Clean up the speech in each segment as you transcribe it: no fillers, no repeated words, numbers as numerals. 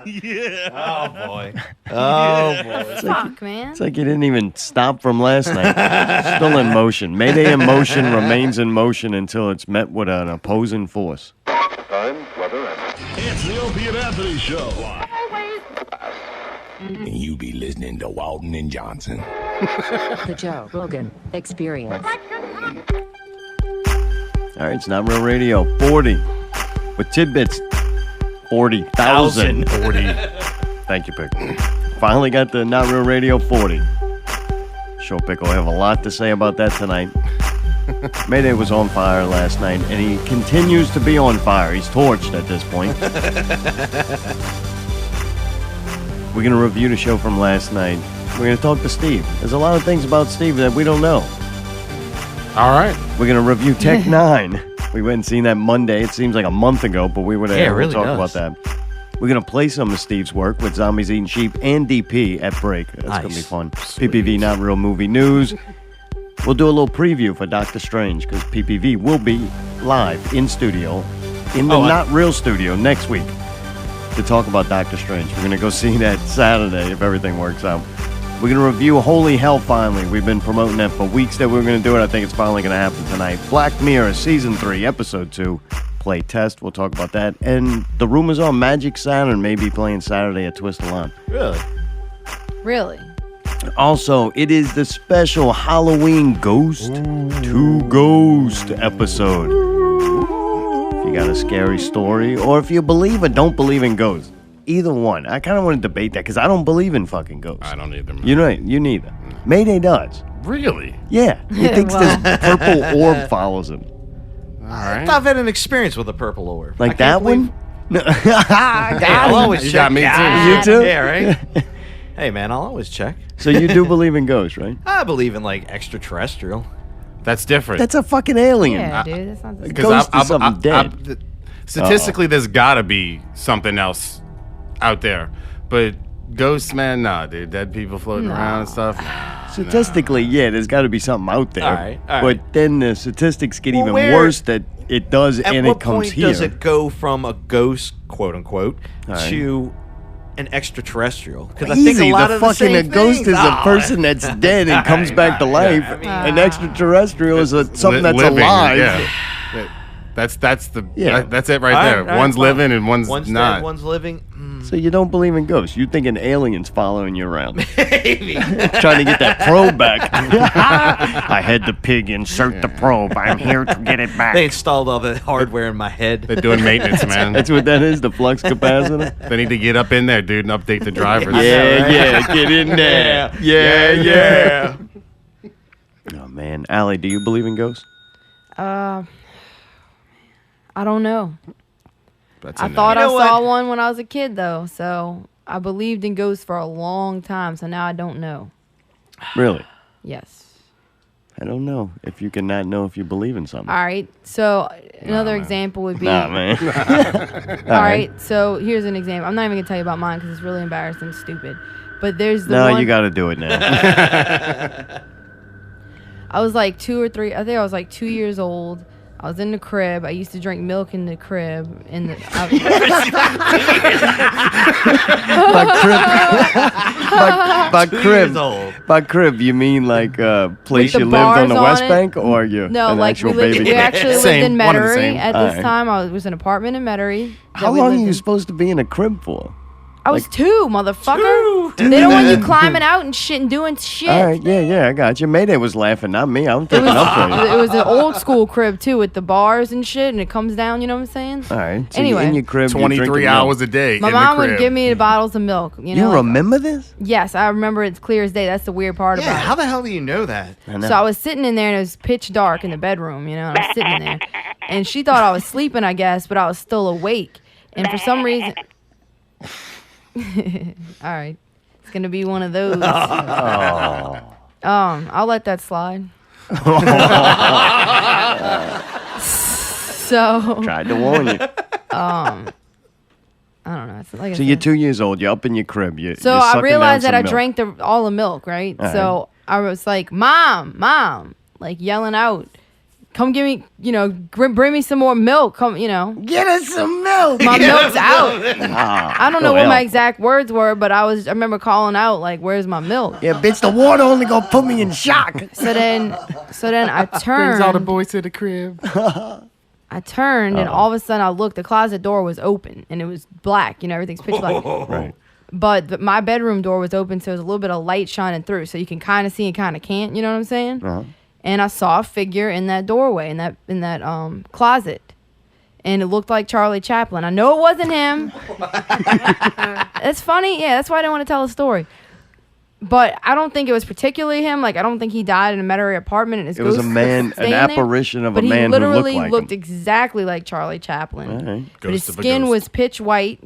Yeah. Oh, boy. Oh, boy. Fuck, man. It's like you didn't even stop from last night. Still in motion. Mayday in motion remains in motion until it's met with an opposing force. Time, weather, and... It's the Opie and Anthony Show. And you be listening to Walton and Johnson. The Joe Rogan Experience. All right, it's Not Real Radio 40 with Tidbits 40,000. 40. Thank you, Pickle. Finally got the Not Real Radio 40. Sure, Pickle, I have a lot to say about that tonight. Mayday was on fire last night, and he continues to be on fire. He's torched at this point. We're going to review the show from last night. We're going to talk to Steve. There's a lot of things about Steve that we don't know. All right. We're going to review Tech 9. We went and seen that Monday. It seems like a month ago, but we were there. Yeah, it really we'll talk does. about that. We're going to play some of Steve's work with Zombies Eating Sheep and DP at break. That's going to be fun. Sweet. PPV Not Real Movie News. We'll do a little preview for Doctor Strange because PPV will be live in studio, in the Not Real studio next week to talk about Doctor Strange. We're going to go see that Saturday if everything works out. We're going to review Holy Hell finally. We've been promoting that for weeks that we were going to do it. I think it's finally going to happen tonight. Black Mirror Season 3, Episode 2, Playtest. We'll talk about that. And the rumors are Magic Saturn may be playing Saturday at Twist Alon. Really? Really? Also, it is the special Halloween Ghost to Ghost episode. If you got a scary story, or if you believe or don't believe in ghosts, either one. I kind of want to debate that because I don't believe in fucking ghosts. I don't either. Man. You neither. Mayday does. Really? Yeah, he thinks this purple orb follows him. All right. I've had an experience with a purple orb. Like that one? No. I'll always You check. got me too. You too? Yeah, right? Hey, man, I'll always check. So you do believe in ghosts, right? I believe in, like, extraterrestrial. That's different. That's a fucking alien. Yeah, dude. That's not the same. Ghost is something dead. Statistically, there's got to be something else out there. But ghosts, man, nah, dude. Dead people floating around and stuff. Statistically, yeah, there's got to be something out there. All right. But then the statistics get even where- worse that it does and it comes point here. does it go from a ghost, quote unquote, right. to an extraterrestrial? Because I think Easy, a lot the of the fucking same a ghost things. is a person that's dead and comes back to life. An extraterrestrial is something that's Living, alive. Yeah. That's that's it right All there. right, One's well, living and one's not. dead, one's living. So you don't believe in ghosts. You think an alien's following you around. Maybe. Trying to get that probe back. I had the pig insert the probe. I'm here to get it back. They installed all the hardware in my head. They're doing maintenance, man. That's what that is, the flux capacitor. They need to get up in there, dude, and update the drivers. Yeah, get in there. Yeah. Oh, man. Allie, do you believe in ghosts? I don't know. That's I a no. thought You know I saw what? one when I was a kid, though. So I believed in ghosts for a long time. So now I don't know. Really? Yes. I don't know if you can not know if you believe in something. All right. So another example would be. Nah, man. All right. So here's an example. I'm not even gonna tell you about mine because it's really embarrassing and stupid. But there's the No, one. you got to do it now. I was like 2 or 3. I think I was like 2 years old. I was in the crib. I used to drink milk in the crib. By crib, years old. by crib, you mean like place With the you lived on the bars West on it? Bank, or you No, an like actual we baby? actually lived Same, in one and the Metairie same. at All this right. time. It was an apartment in Metairie. How long are you supposed to be in a crib for? I was 2, motherfucker. They don't want you climbing out and shit and doing shit. All right, yeah, I got you. Mayday was laughing, not me. I'm taking up for you. It was an old school crib too, with the bars and shit, and it comes down. You know what I'm saying? All right. So Anyway. you're in your crib, you're 23 drinking hours milk. a day. My in mom the crib. would give me the bottles of milk. You You know. remember this? Yes, I remember it's clear as day. That's the weird part Yeah, about how it. the hell do you know that? I know. So I was sitting in there and it was pitch dark in the bedroom, you know, and I was sitting in there. And she thought I was sleeping, I guess, but I was still awake. And for some reason... All right. It's going to be one of those. I'll let that slide. So... Tried to warn you. I don't know. It's like I So you're said. 2 years old. You're up in your crib. So you're I sucking realized down that I some milk. drank all the milk, right? So I was like, Mom, like yelling out come give me, bring me some more milk. Come, Get us some milk. my milk's out. I don't know what hell. my exact words were, but I remember calling out like, "Where's my milk?" Yeah, bitch, the water only gonna put me in shock. So then I Brings all the turned. boys to the crib. I turned, and all of a sudden I looked. The closet door was open, and it was black. Everything's pitch black. Right. But my bedroom door was open, so there was a little bit of light shining through, so you can kind of see and kind of can't. You know what I'm saying? Uh-huh. And I saw a figure in that doorway, in that closet, and it looked like Charlie Chaplin. I know it wasn't him. That's funny. Yeah, that's why I didn't want to tell a story. But I don't think it was particularly him. Like, I don't think he died in a Metairie apartment and his It was ghost a man, staying an there. apparition of But a he man who literally looked like looked him. exactly like Charlie Chaplin. All right. But his Ghost of a skin ghost. was pitch white,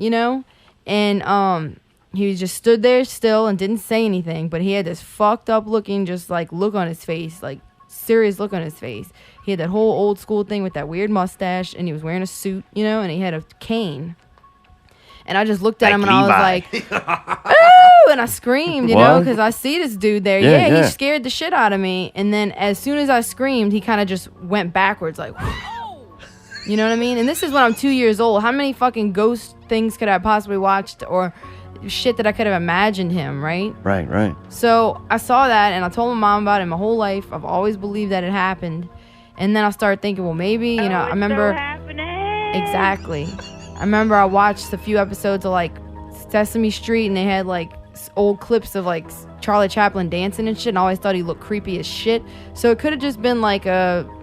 and he just stood there still and didn't say anything. But he had this fucked up looking, just like look on his face, like serious look on his face. He had that whole old school thing with that weird mustache, and he was wearing a suit, and he had a cane. And I just looked at him and I was like, "Ooh!" And I screamed, What? because I see this dude there. Yeah, Yeah, yeah. he scared the shit out of me. And then as soon as I screamed, he kind of just went backwards, like, you know what I mean? And this is when I'm 2 years old. How many fucking ghost things could I have possibly watched, or shit that I could have imagined him, right? Right, right. So I saw that and I told my mom about it my whole life. I've always believed that it happened. And then I started thinking, well, maybe, I remember. Exactly. I remember I watched a few episodes of like Sesame Street, and they had like old clips of like Charlie Chaplin dancing and shit, and I always thought he looked creepy as shit. So it could have just been like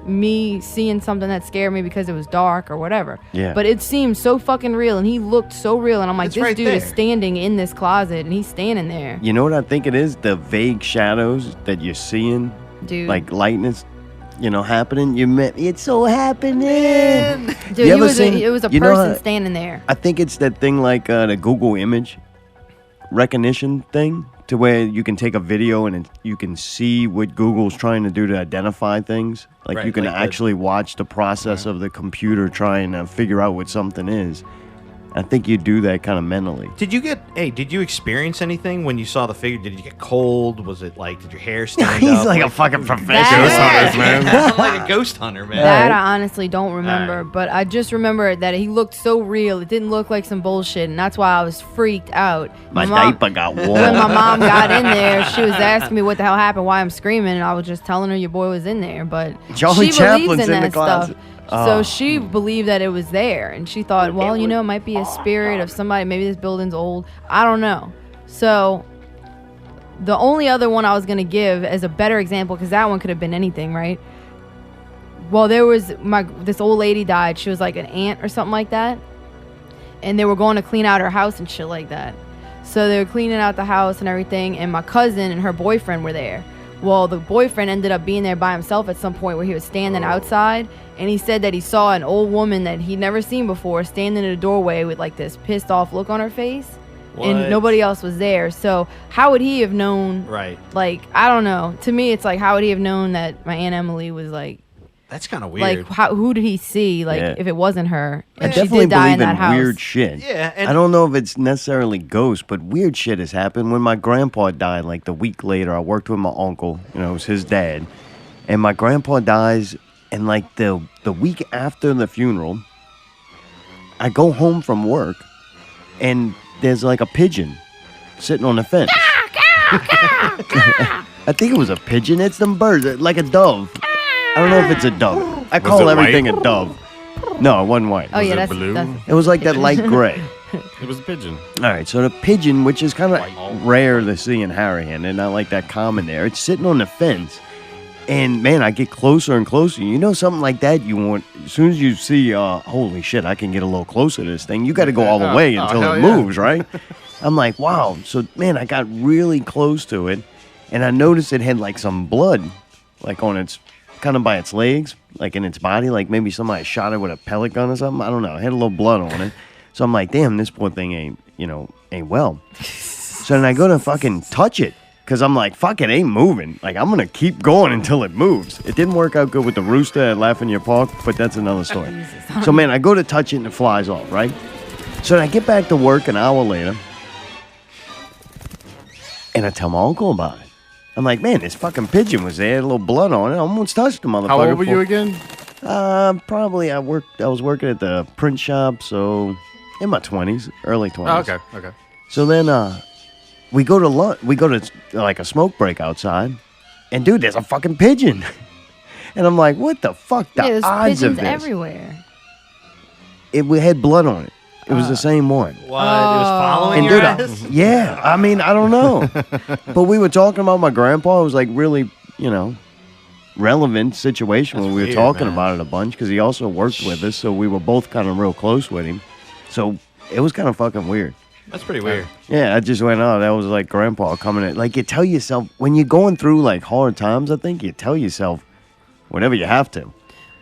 me seeing something that scared me because it was dark or whatever. Yeah. But it seemed so fucking real, and he looked so real, and I'm like, It's this right dude is there. standing in this closet, and he's standing there. You know what I think it is? The vague shadows that you're seeing, Dude. like lightness, happening. It's so happening. Dude, You ever it seen- was a you know person how- standing there. I think it's that thing like the Google image recognition thing, to where you can take a video and you can see what Google's trying to do to identify things. Like Right, you can like the- actually watch the process of the computer trying to figure out what something is. I think you do that kind of mentally. Did you experience anything when you saw the figure? Did you get cold? Was it like, did your hair stand He's up? like a fucking professional. Ghost hunters, man. I'm like a ghost hunter, man. That I honestly don't remember, Alright. but I just remember that he looked so real. It didn't look like some bullshit, and that's why I was freaked out. My mom- diaper got When warm. my mom got in there, she was asking me what the hell happened, why I'm screaming, and I was just telling her your boy was in there. But Charlie she Chaplin's believes in in the that stuff. closet. So she believed that it was there, and she thought, well, it might be a spirit of somebody. Maybe this building's old. I don't know. So the only other one I was gonna give as a better example, because that one could have been anything, right? Well, there was this old lady died. She was like an aunt or something like that, and they were going to clean out her house and shit like that. So they were cleaning out the house and everything, and my cousin and her boyfriend were there. Well, the boyfriend ended up being there by himself at some point where he was standing outside, and he said that he saw an old woman that he'd never seen before standing in a doorway with like this pissed off look on her face. What? And nobody else was there. So how would he have known? Right. Like, I don't know. To me, it's like, how would he have known that my Aunt Emily was like, That's kind of weird. who did he see? Like, Yeah. if it wasn't her, I and she definitely did die believe in that house. weird shit. Yeah, and- I don't know if it's necessarily ghosts, but weird shit has happened. When my grandpa died, like the week later, I worked with my uncle. It was his dad, and my grandpa dies, and like the week after the funeral, I go home from work, and there's like a pigeon sitting on the fence. I think it was a pigeon. It's them birds, like a dove. I don't know if it's a dove. I call it everything white? a dove. No, it wasn't white. Oh, yeah, it that's, blue? that's It was like that light gray. It was a pigeon. All right, so the pigeon, which is kind of rare to see in Harahan, and not like that common there, it's sitting on the fence. And man, I get closer and closer. You know, something like that, you want, as soon as you see, holy shit, I can get a little closer to this thing, you got to go all the way until hell it yeah. moves, right? I'm like, wow. So, man, I got really close to it, and I noticed it had like some blood, like on its, kind of by its legs, like in its body, like maybe somebody shot it with a pellet gun or something. I don't know. It had a little blood on it. So I'm like, damn, this poor thing ain't well. So then I go to fucking touch it, because I'm like, fuck, it ain't moving. Like, I'm going to keep going until it moves. It didn't work out good with the rooster at Laugh in Your Park, but that's another story. So, man, I go to touch it and it flies off, right? So then I get back to work an hour later, and I tell my uncle about it. I'm like, man, this fucking pigeon was there, a little blood on it. I almost touched the motherfucker. How old were you for- again? Probably I was working at the print shop, so in my 20s, early 20s. Oh, okay. So then we go to lunch. We go to like a smoke break outside, and dude, there's a fucking pigeon. And I'm like, what the fuck? The there's odds of pigeons this. everywhere. We had blood on it. It was the same one. What? It was following And your dude, ass? yeah, I mean, I don't know. But we were talking about my grandpa. It was like really, relevant situation when we were weird, talking man. about it a bunch because he also worked with us, so we were both kind of real close with him. So it was kind of fucking weird. That's pretty weird. Yeah, I just went, oh, that was like grandpa coming in. Like, you tell yourself, when you're going through like hard times, I think you tell yourself whatever you have to.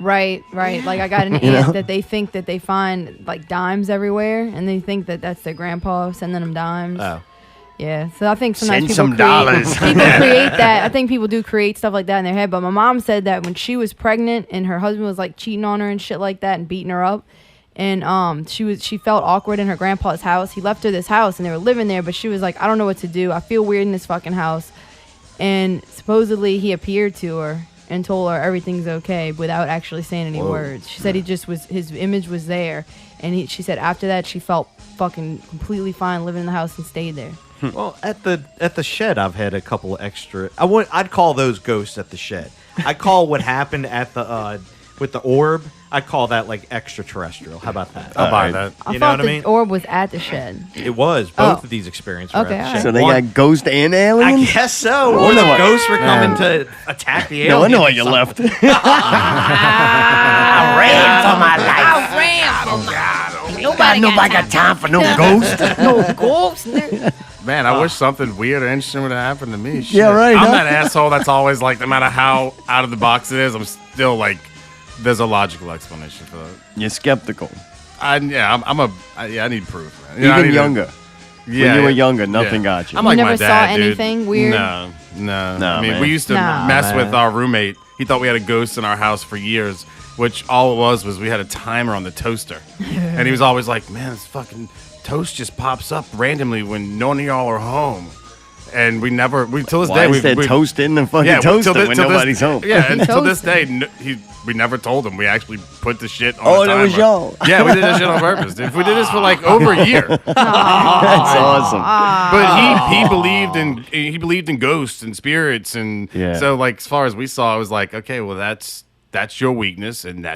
Right. Like I got an aunt that they think that they find like dimes everywhere, and they think that that's their grandpa sending them dimes. Oh. Yeah, so I think sometimes Send people some create, dollars. people create that. I think people do create stuff like that in their head. But my mom said that when she was pregnant and her husband was like cheating on her and shit like that and beating her up, and she felt awkward in her grandpa's house. He left her this house and they were living there, but she was like, I don't know what to do. I feel weird in this fucking house. And supposedly he appeared to her and told her everything's okay without actually saying any words. She said his image was there, and she said after that she felt fucking completely fine living in the house and stayed there. Well, at the shed, I've had a couple extra. I'd call those ghosts at the shed. I call what happened at the with the orb. I call that like extraterrestrial. How about that? I'll buy that. I You know thought what I the mean? orb was at the shed. It was both of these experiences. Were Okay, at the all shed. right. So they One- got ghost and I aliens? guess so. Or wonder the why- ghosts were coming to attack the aliens. No wonder why or you something. left. I ran for my life. Nobody got time for no ghost. No ghosts. Man, I wish something weird or interesting would have happened to me. Shit. Yeah, right, I'm huh? that asshole that's always like, no matter how out of the box it is, I'm still like, there's a logical explanation for that. You're skeptical. I need proof, man. You know, I Even need younger. Yeah, when you were yeah. younger, nothing got you. I'm You like never my saw dad, dude. anything weird? No. No, I mean, man. we used to No. mess with Man. our roommate. He thought we had a ghost in our house for years, which all it was we had a timer on the toaster. And he was always like, man, this fucking toast just pops up randomly when none of y'all are home. And till this Why day, is there toast in the fucking toaster when nobody's home? Yeah, and till this Toaster. day, we never told him. We actually put the shit on Oh, the that timer. was y'all. Yeah, we did that shit on purpose. Dude. We did this for like over a year. That's awesome. But he believed in ghosts and spirits, and Yeah. so like as far as we saw, it was like, okay, well that's your weakness, and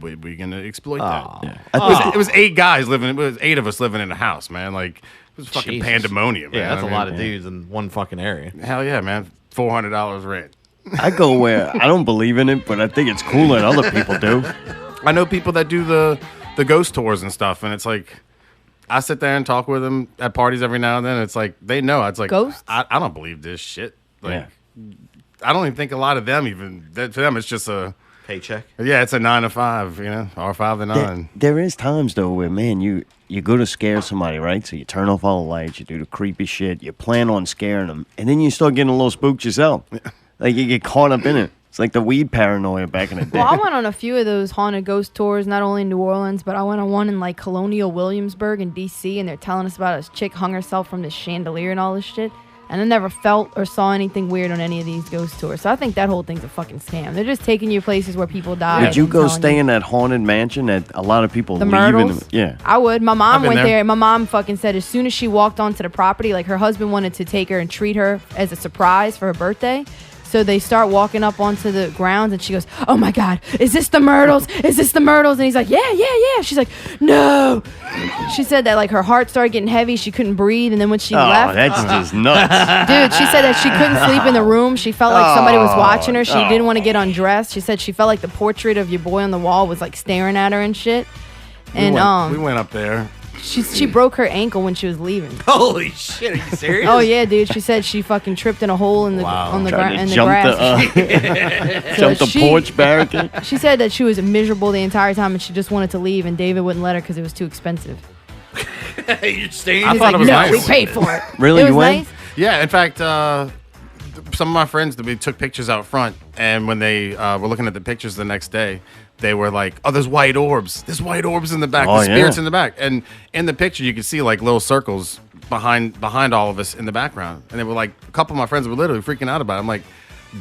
we're gonna exploit that. It was 8 guys living. It was 8 of us living in a house, man. Like it was fucking Jesus. pandemonium. Yeah, man. that's I a mean, lot of dudes in one fucking area. Hell yeah, man. $400 rent. I go where I don't believe in it, but I think it's cooler than other people do. I know people that do the ghost tours and stuff, and it's like I sit there and talk with them at parties every now and then. It's like they know. It's like Ghosts? I don't believe this shit. Like Yeah. I don't even think a lot of them even. To them, it's just Paycheck. it's a 9 to 5, or 5 to 9. There is times though where, man, you go to scare somebody, right? So you turn off all the lights, you do the creepy shit, you plan on scaring them, and then you start getting a little spooked yourself. Like you get caught up in it. It's like the weed paranoia back in the day. Well, I went on a few of those haunted ghost tours, not only in New Orleans, but I went on one in like Colonial Williamsburg in D.C., and they're telling us about this chick hung herself from this chandelier and all this shit. And I never felt or saw anything weird on any of these ghost tours. So I think that whole thing's a fucking scam. They're just taking you places where people die. Would you and go telling stay you. in that haunted mansion that a lot of people The leave in? Myrtles? Yeah. I would. My mom been went there. there. And my mom fucking said as soon as she walked onto the property, like her husband wanted to take her and treat her as a surprise for her birthday. So they start walking up onto the grounds, and she goes, "Oh my God, is this the Myrtles? Is this the Myrtles?" And he's like, "Yeah, yeah, yeah." She's like, "No." She said that like her heart started getting heavy, she couldn't breathe, and then when she Oh, left, that's just nuts. dude, she said that she couldn't sleep in the room. She felt like somebody was watching her. She Oh. didn't want to get undressed. She said she felt like the portrait of your boy on the wall was like staring at her and shit. And we went up there. she broke her ankle when she was leaving. Holy shit! Are you serious? Oh yeah, dude. She said she fucking tripped in a hole in the on the Trying to in the jump grass. jump the she- porch barricade. She said that she was miserable the entire time and she just wanted to leave, and David wouldn't let her because it was too expensive. You're staying. I He's thought like, it was no, nice. we paid for it. Really, It was you went? nice. Yeah, in fact, some of my friends we took pictures out front, and when they were looking at the pictures the next day, they were like, "Oh, there's white orbs. There's white orbs in the back. Oh, the spirits yeah. in the back." And in the picture, you could see like little circles behind all of us in the background. And they were like, a couple of my friends were literally freaking out about it. I'm like,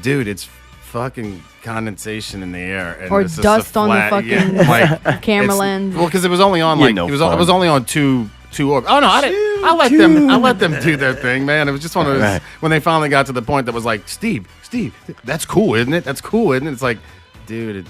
dude, it's fucking condensation in the air, and Or it's just dust a on the flat- fucking like, camera it's- lens. Well, because it was only on Yeah, no I fun. was only on two orbs. Oh no, I didn't. I let them do their thing, man. It was just one of those Right. when they finally got to the point that was like, Steve, that's cool, isn't it? That's cool, isn't it? It's like, dude,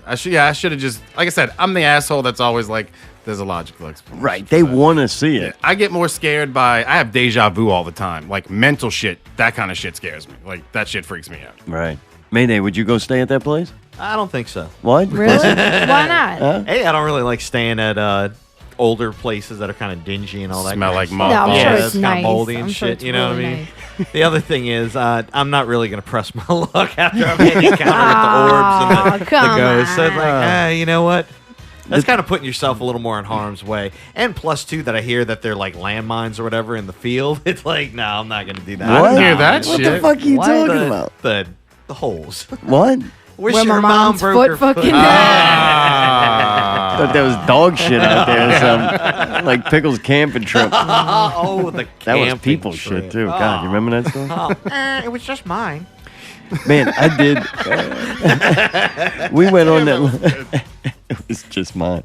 I should have just, like I said, I'm the asshole that's always like, there's a logical explanation. Right. They want to see it. I get more scared by, I have deja vu all the time. Like mental shit, that kind of shit scares me. Like that shit freaks me out. Right. Mayday, would you go stay at that place? I don't think so. What? Really? Why not? Hey, I don't really like staying at older places that are kind of dingy and all that. Smell kind like of mothballs. No, I'm sure Yeah, it's kind nice. of moldy and I'm sure shit. it's You know really what I mean? The other thing is, I'm not really gonna press my luck after I've had the encounter with the orbs and the come ghosts. So it's on. like, you know what? That's kind of putting yourself a little more in harm's way. And plus, too, that I hear that they're like landmines or whatever in the field. It's like, no, I'm not gonna do that. I didn't hear that What shit. the fuck are you Why talking the, about? The holes. What? Wish Where my your mom's mom broke foot her fucking Thought there was dog shit out there or something. Like Pickle's camping trip. Oh, the That was camping people trip. shit, too. God, you remember that story? It was just mine. Man, I did. We went on that. It was just mine.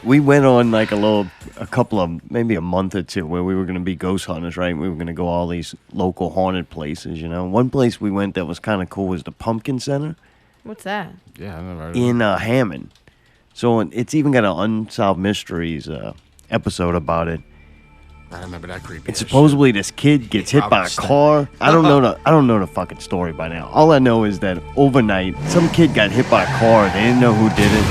We went on like a couple of, maybe a month or two, where we were going to be ghost hunters, right? We were going to go all these local haunted places, you know. One place we went that was kind of cool was the Pumpkin Center What's that? Yeah, I never heard of in Hammond. So it's even got an Unsolved Mysteries episode about it. I remember that creepy. And supposedly this kid gets hit by a car. I don't know the fucking story by now. All I know is that overnight some kid got hit by a car. They didn't know who did it.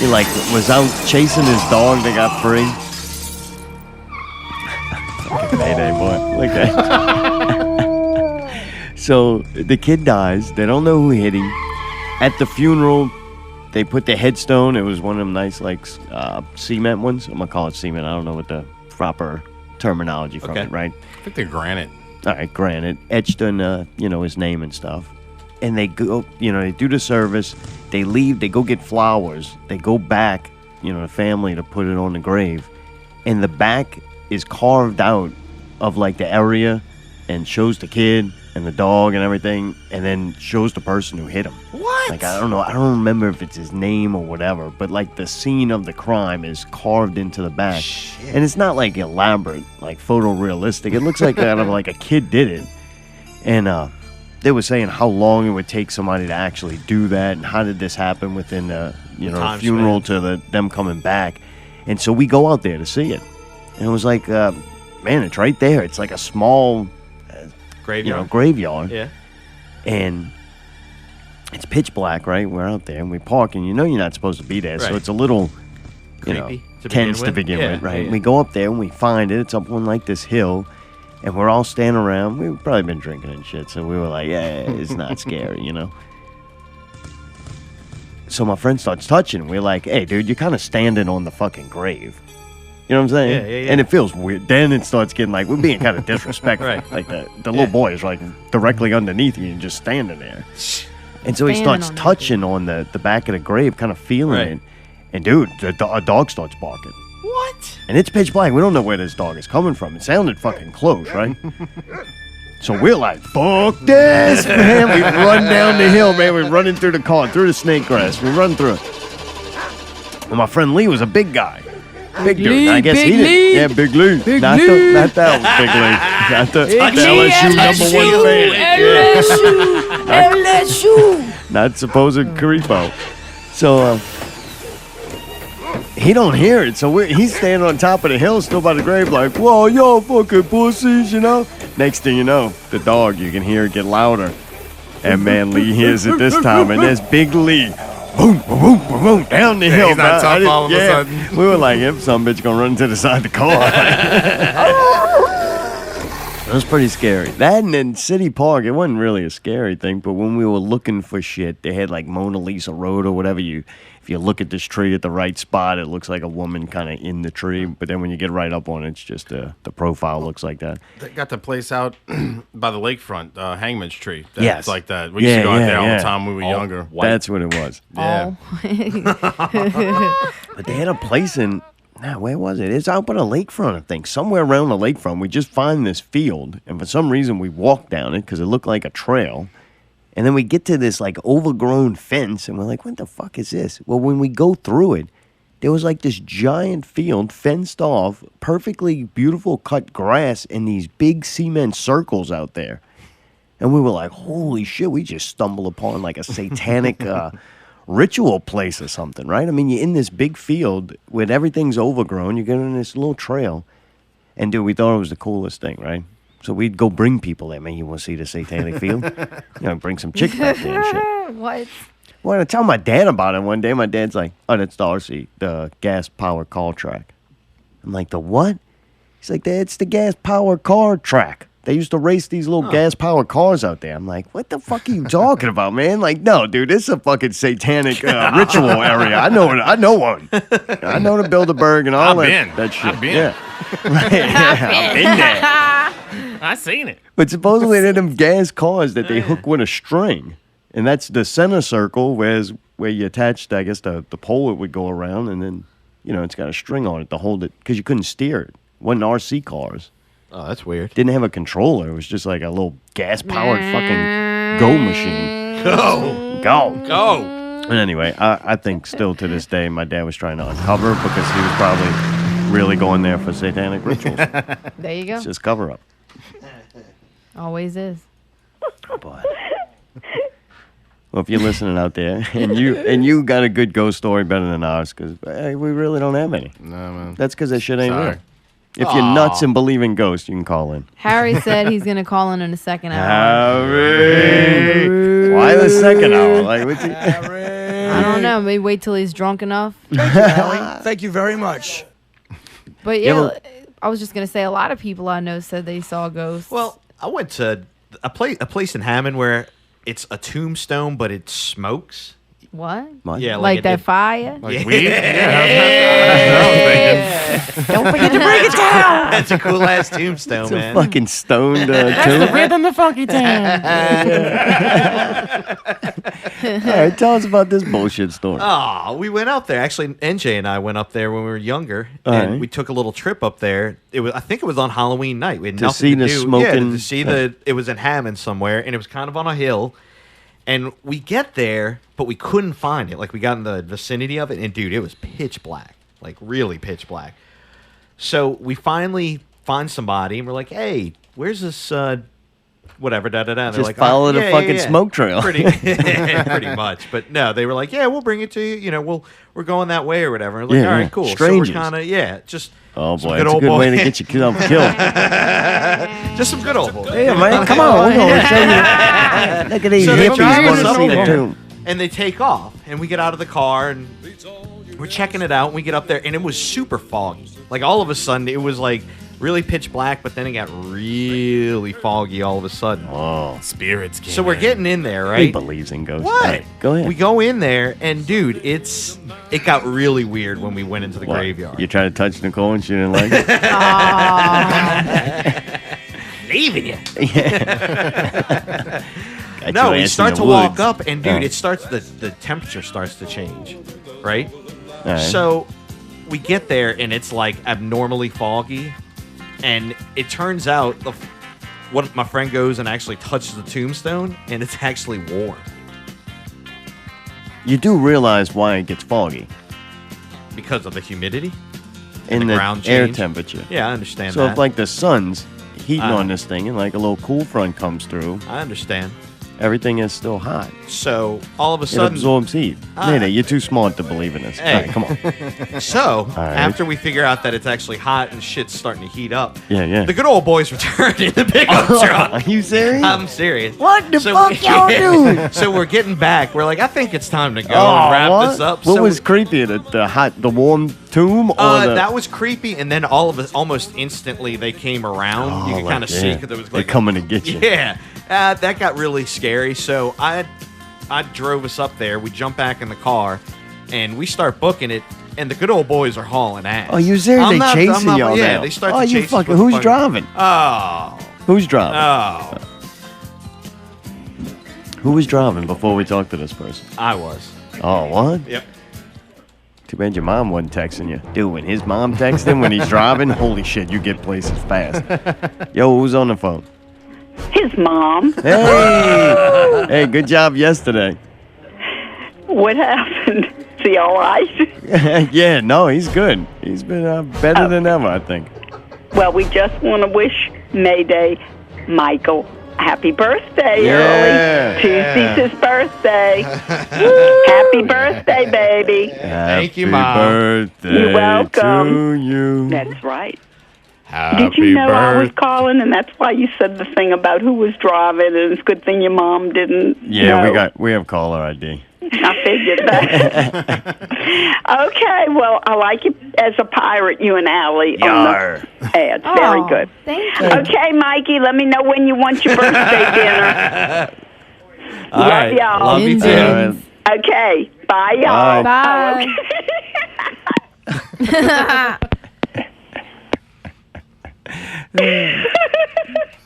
He like was out chasing his dog that got free. Mayday, boy. Look at that. So the kid dies. They don't know who hit him. At the funeral, they put the headstone. It was one of them nice, like, cement ones. I'm going to call it cement. I don't know what the proper terminology from it, right? I think they're granite. All right, granted. Etched in, his name and stuff. And they go, they do the service. They leave. They go get flowers. They go back, the family to put it on the grave. And the back is carved out of, like, the area and shows the kid and the dog and everything, and then shows the person who hit him. What? Like, I don't know. I don't remember if it's his name or whatever, but, like, the scene of the crime is carved into the back. Shit. And it's not, like, elaborate, like, photorealistic. It looks like out of, like, a kid did it. And they were saying how long it would take somebody to actually do that, and how did this happen within the, Time funeral to them coming back. And so we go out there to see it. And it was like, man, it's right there. It's like a small... graveyard. Yeah. And it's pitch black, right? We're out there and we park, and you're not supposed to be there, so Right. it's a little, Creepy to tense begin to with. begin Yeah, with, right? yeah. We go up there and we find it. It's up on like this hill, and we're all standing around. We've probably been drinking and shit, so we were like, yeah, it's not scary, So my friend starts touching. We're like, hey, dude, you're kind of standing on the fucking grave. You know what I'm saying? Yeah, yeah, yeah. And it feels weird. Then it starts getting like, we're being kind of disrespectful. Right. Like the little boy is like directly underneath you and just standing there. And so he Standing starts on that touching on the back of the grave, kind of feeling Right. it. And dude, a dog starts barking. What? And it's pitch black. We don't know where this dog is coming from. It sounded fucking close, right? So we're like, fuck this, man. We run down the hill, man. We're running through the car, through the snake grass. We run through it. And my friend Lee was a big guy. Big dude. Lee, I guess Big he did. Lee. Yeah, Big Lee. Big not Lee. not that one, Big Lee. Not the LSU number one fan. LSU. Not supposed creepo. So he don't hear it. So he's standing on top of the hill, still by the grave, like, whoa, y'all fucking pussies, Next thing you know, the dog, you can hear it get louder. And man, Lee hears it this time, and there's Big Lee. Boom, boom, boom, boom, boom, down the hill. he's not bro. tough all of a sudden. We were like, if some bitch gonna run to the side of the car. It was pretty scary. That and then City Park, it wasn't really a scary thing, but when we were looking for shit, they had like Mona Lisa Road or whatever. If you look at this tree at the right spot, it looks like a woman kind of in the tree. But then when you get right up on it, it's just the profile looks like that. They got the place out by the lakebfront, Hangman's Tree. That's Yes. like that. We used to go out there all yeah. the time when we were younger. That's what it was. Yeah. But they had a place in Nah, where was it? It's out by the lakefront, I think. Somewhere around the lakefront, we just find this field, and for some reason we walk down it because it looked like a trail. And then we get to this, like, overgrown fence, and we're like, what the fuck is this? Well, when we go through it, there was, like, this giant field fenced off, perfectly beautiful cut grass, and these big cement circles out there. And we were like, holy shit, we just stumbled upon, like, a satanic ritual place or something, right? I mean, you're in this big field where everything's overgrown. You get on this little trail. And, dude, we thought it was the coolest thing, right? So we'd go bring people there. Man, you want to see the satanic field? Bring some chicks back there and shit. What? Well, I tell my dad about it one day. My dad's like, oh, that's the RC, the gas-powered car track. I'm like, the what? He's like, it's the gas-powered car track. They used to race these little gas-powered cars out there. I'm like, what the fuck are you talking about, man? Like, no, dude, this is a fucking satanic ritual area. I know one. I know the Bilderberg and all that shit. I've been. Yeah. Right. I've been there. I seen it. But supposedly they're them gas cars that they hook with a string. And that's the center circle where you attached, I guess, the pole it would go around. And then, it's got a string on it to hold it. Because you couldn't steer it. It wasn't RC cars. Oh, that's weird. Didn't have a controller. It was just like a little gas-powered fucking go machine. Go. And anyway, I think still to this day my dad was trying to uncover because he was probably really going there for satanic rituals. There you go. It's just cover up. Always is. Oh, boy. Well, if you're listening out there and you got a good ghost story better than ours, because we really don't have any. No, man. That's because that shit ain't Sorry. real. If you're nuts and believe in ghosts, you can call in. Harry said he's going to call in a second hour. Harry! Why the second hour? Like, I don't know. Maybe wait till he's drunk enough. Thank you very much. But yeah, I was just going to say a lot of people I know said they saw ghosts. Well, I went to a place in Hammond where it's a tombstone, but it smokes. What? Yeah, like that fire? Like weed? Don't forget to bring it down. That's a cool ass tombstone, It's man. a fucking stoned tomb. Rhythm the funky town. All right, tell us about this bullshit story. Oh, we went up there. Actually, NJ and I went up there when we were younger, and right. we took a little trip up there. I think it was on Halloween night. We had To nothing see to the do. smoking- Yeah, to see it was in Hammond somewhere, and it was kind of on a hill. And we get there, but we couldn't find it. Like, we got in the vicinity of it, and dude, it was pitch black. Like, really pitch black. So we finally find somebody, and we're like, hey, where's this, whatever, da-da-da. Just follow the fucking smoke trail. Pretty much. But no, they were like, yeah, we'll bring it to you. We're going that way or whatever. And we're like, all right, cool. Strangers. So we're kind of, just Oh, some boy, good it's a old good boy. way to get you killed. Just some good old boys. Yeah, man, come on. We're going to show you. Look at these So they hippies drive want us to up see the there, tomb. and they take off, and we get out of the car, and we're checking it out, and we get up there, and it was super foggy. Like, all of a sudden, it was, like, really pitch black, but then it got really foggy all of a sudden. Oh, Spirits came So we're in. getting in there, he right? believes in ghosts. What? All right, go ahead. We go in there, and, dude, it got really weird when we went into the What? graveyard. You tried to touch Nicole and she didn't like it? Leaving you. Got No, your we ass start in to the walk woods. up, and, dude, Oh. it starts, the temperature starts to change, right? All right. So we get there, and it's like abnormally foggy, and it turns out what my friend goes and actually touches the tombstone, and it's actually warm You do realize why it gets foggy because of the humidity in the the ground air change. temperature. Yeah, I understand So that. if like the sun's heating Uh-huh. on this thing and like a little cool front comes through, I understand. everything is still hot. So all of a It sudden, absorbs heat. Nene, you're too smart to believe in this. Hey. All right, come on. so right. after we figure out that it's actually hot and shit's starting to heat up, Yeah. the good old boys return in the pickup truck. Are you serious? I'm serious. What the So fuck y'all do? So we're getting back. We're like, I think it's time to go Oh, and wrap what? this up. What So was creepier, the warm tomb or the? that was creepy, and then almost instantly they came around. you could kind of see because it was They're like coming to get you. Yeah, that got really scary. So I drove us up there. We jump back in the car, and we start booking it. And the good old boys are hauling ass. Oh, you serious? I'm They not- chasing I'm not- y'all Yeah, now. they start Oh, to you chase us fucking. with Who's fucking- driving? Oh, Who's driving? oh, Who was driving before we talked to this person? I was. Oh, what? Yep. Too bad your mom wasn't texting you. Dude, when his mom texts him when he's driving, holy shit, you get places fast. Yo, who's on the phone? His mom. Hey! Hey, good job yesterday. What happened? Is he all right? Yeah, no, he's good. He's been better than ever, I think. Well, we just want to wish Mayday Michael happy birthday Yeah. early. Tuesday's his birthday. Happy birthday, baby. Thank you, Happy Mom. birthday You're welcome. to you. That's right. Happy Did you know I was birthday. calling, and that's why you said the thing about who was driving, and it's a good thing your mom didn't Yeah, know. we have caller ID. I figured that. Okay, well, I like you as a pirate, you and Allie, Yar. on the ads. Very Oh, good. Thank you. Okay, Mikey, let me know when you want your birthday dinner. All Love right. y'all. Love you too. Indians. Okay, bye, y'all. Bye. Bye.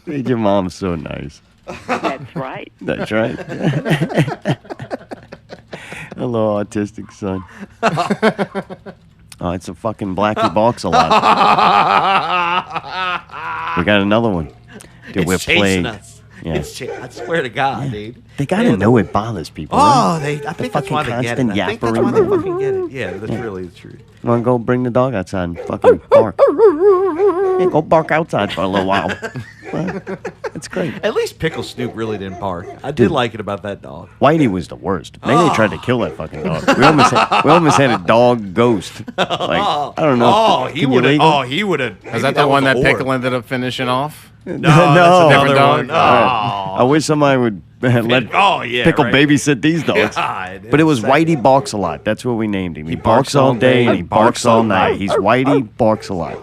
Your mom's so nice. That's right. That's right. Hello, autistic son. Oh, it's a fucking Blackie box a lot. We got another one. Dude, we're It's chasing plagued. us. Yeah. I swear to God, dude. They gotta know it bothers people. Oh, right? I think that's fucking why they get it. constant I think that's why they fucking get it. Yeah, that's really the truth. Want to go bring the dog outside and fucking bark? Yeah, go bark outside for a little while. Well, it's great. At least Pickle Snoop really didn't bark. I did like it about that dog. Whitey was the worst. Maybe they tried to kill that fucking dog. We almost had a dog ghost. Like, I don't know. Oh, Can he you would have. legal? Oh, he would have. Is that the one that Pickle ended up finishing off? No, No, that's different another dog. one. I wish somebody would let Oh, yeah. Pickle right. babysit these dogs. God, But it was insane. Whitey Barks a Lot. That's what we named him. He barks barks all all day day and he barks all night. He's Whitey Barks a Lot.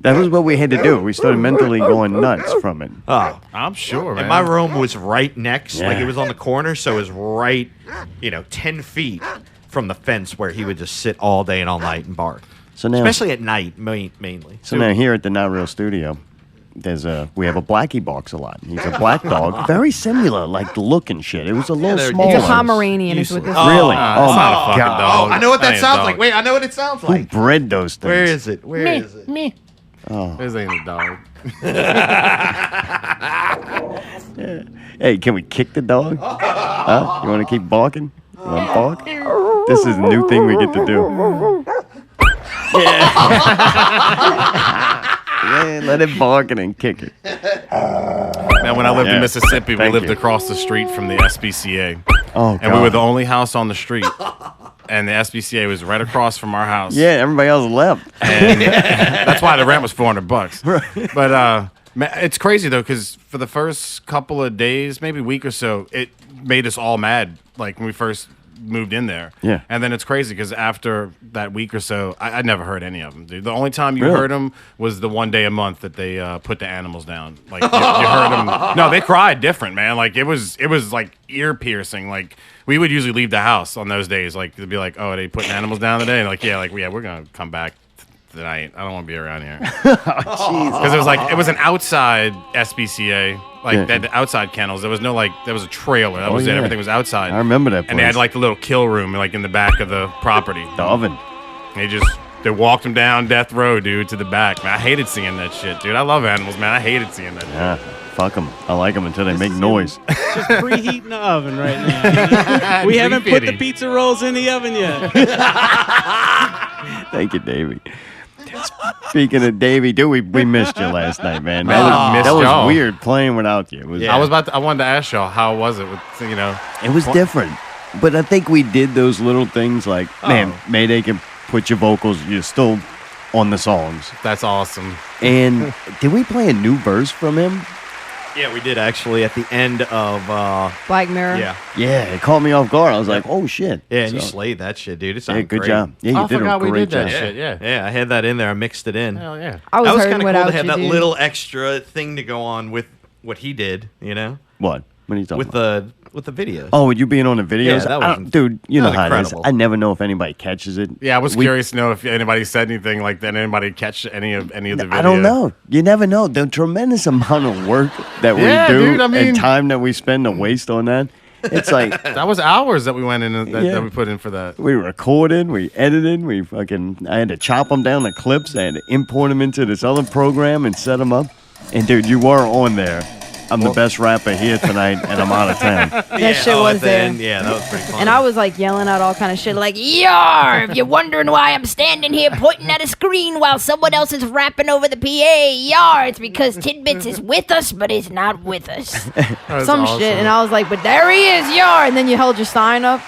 That was what we had to do. We started mentally going nuts from it. Oh, I'm sure, man. and my room was right next. Like Yeah. it was on the corner, so it was right, 10 feet from the fence where he would just sit all day and all night and bark. So now, Especially at night, mainly. so now here at the Not Real Studio, we have a Blackie Barks a Lot. He's a black dog, very similar, like the look and shit. It was a little they're- smaller. It's a Pomeranian is what this Useless. is. Really? It's Oh not my a fucking god! dog. I know what That that ain't a sounds dog. like. Wait, I know what it sounds Who like. bred those things? Where is it? Where is it? This ain't a dog. Hey, can we kick the dog? Huh? You want to keep barking? You want to bark? This is a new thing we get to do. Yeah, let it bark and then kick it. Now, when I lived Yeah. in Mississippi, we Thank lived you. across the street from the SPCA. Oh, And we were God. the only house on the street. And the SPCA was right across from our house. Yeah, everybody else left. And that's why the rent was $400. But it's crazy though, because for the first couple of days, maybe a week or so, it made us all mad. Like when we first moved in there. Yeah. And then it's crazy because after that week or so, I never heard any of them, dude. The only time you Really? heard them was the one day a month that they put the animals down. Like you heard them. No, they cried different, man. Like it was like ear piercing. Like we would usually leave the house on those days. Like they'd be like, "Oh, are they putting animals down today?" And like, yeah, we're gonna come back tonight. I don't want to be around here. Because it was an outside SPCA, like Yeah. they had the outside kennels. There was no there was a trailer. That was it. yeah. Everything was outside. I remember that And they had place. like the little kill room, like in the back of the property. The oven. They walked them down death row, dude, to the back. Man, I hated seeing that shit, dude. I love animals, man. I hated seeing that. Yeah, fuck them. I like them until they make noise. Just preheating the oven right now. We haven't put the pizza rolls in the oven yet. Thank you, Davey. Speaking of Davey, dude, we missed you last night, man. Man, I missed that was y'all. weird playing without you. It was, I wanted to ask y'all, how was it with, It was different. But I think we did those little things like, man, Mayday can put your vocals, you're still on the songs. That's awesome. And did we play a new verse from him? Yeah, we did actually at the end of. Black Mirror. Yeah. Yeah, it caught me off guard. I was like, oh, shit. Yeah, and you So- slayed that shit, dude. It Yeah, sounded good great. job. Yeah, you I did forgot a we great did that job. shit. Yeah. Yeah, I had that in there. I mixed it in. Hell yeah. I was That was hurting kind of cool without to have you, that dude. little extra thing to go on with what he did, What? What are you talking with about? the videos. Oh, with you being on the videos? Yeah, that I was- don't- dude, you that know was how it is. incredible. I never know if anybody catches it. Yeah, I was curious to know if anybody said anything like that. Anybody catch any of the videos? I don't know. You never know. The tremendous amount of work that Yeah, we do dude, I mean- and time that we spend to waste on that. It's like That was hours that we went in that we put in for that. we recorded, we edited, I had to chop them down to clips. I had to import them into this other program and set them up. And dude, you were on there. I'm the best rapper here tonight, and I'm out of town. That shit was there. Yeah, that was pretty fun. And I was like yelling out all kind of shit like, "Yar! If you're wondering why I'm standing here pointing at a screen while someone else is rapping over the PA, yar! It's because Tidbits is with us, but he's not with us." Some awesome. shit. And I was like, "But there he is, yar!" And then you held your sign up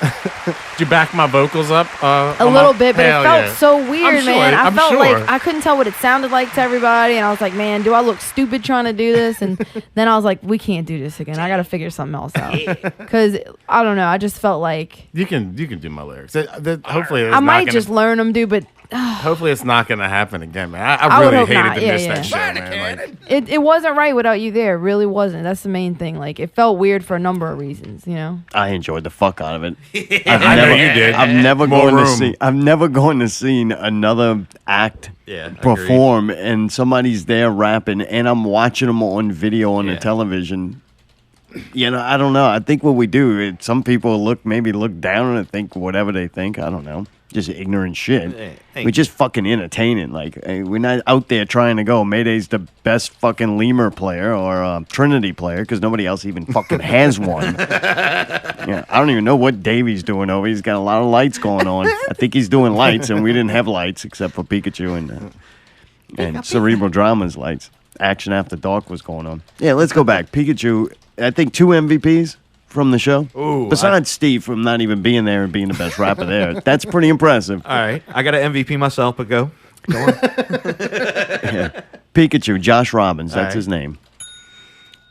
Did you back my vocals up? a little bit, but it felt so weird, I'm sure, man. I I'm felt sure. like I couldn't tell what it sounded like to everybody, and I was like, "Man, do I look stupid trying to do this?" And then I was like, "We can't do this again. I got to figure something else out." Because I don't know. I just felt like You can do my lyrics. Hopefully, it's I not might gonna, just learn them, dude. But Hopefully, it's not gonna happen again, man. I I would really hope hated not. to Yeah, miss yeah. that shit, man. Like, it wasn't right without you there. It really wasn't. That's the main thing. Like, it felt weird for a number of reasons, you know? I enjoyed the fuck out of it. I know you did. I've never More gone to room. see. I've never gone to see another act perform, and somebody's there rapping, and I'm watching them on video on the television. You know, I don't know. I think what we do, some people maybe look down and think whatever they think. I don't know. Just ignorant shit. Hey. We're just fucking entertaining. Like, we're not out there trying to go, Mayday's the best fucking lemur player or Trinity player, because nobody else even fucking has one. Yeah, I don't even know what Davey's doing over. He's got a lot of lights going on. I think he's doing lights, and we didn't have lights except for Pikachu and Cerebral Drama's lights. Action After Dark was going on. Yeah, let's go back. Pikachu, I think 2 MVPs from the show. Ooh, Besides Steve from not even being there and being the best rapper there. That's pretty impressive. All right. I got an MVP myself, but go. Go on. Pikachu, Josh Robbins, that's right. his name.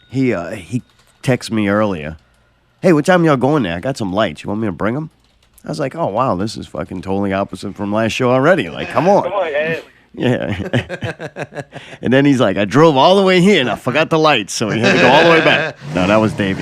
He texted me earlier. Hey, what time y'all going there? I got some lights. You want me to bring them? I was like, oh, wow, this is fucking totally opposite from last show already. Like, come on. Yeah. And then he's like, I drove all the way here and I forgot the lights, so he had to go all the way back. No, that was Davey.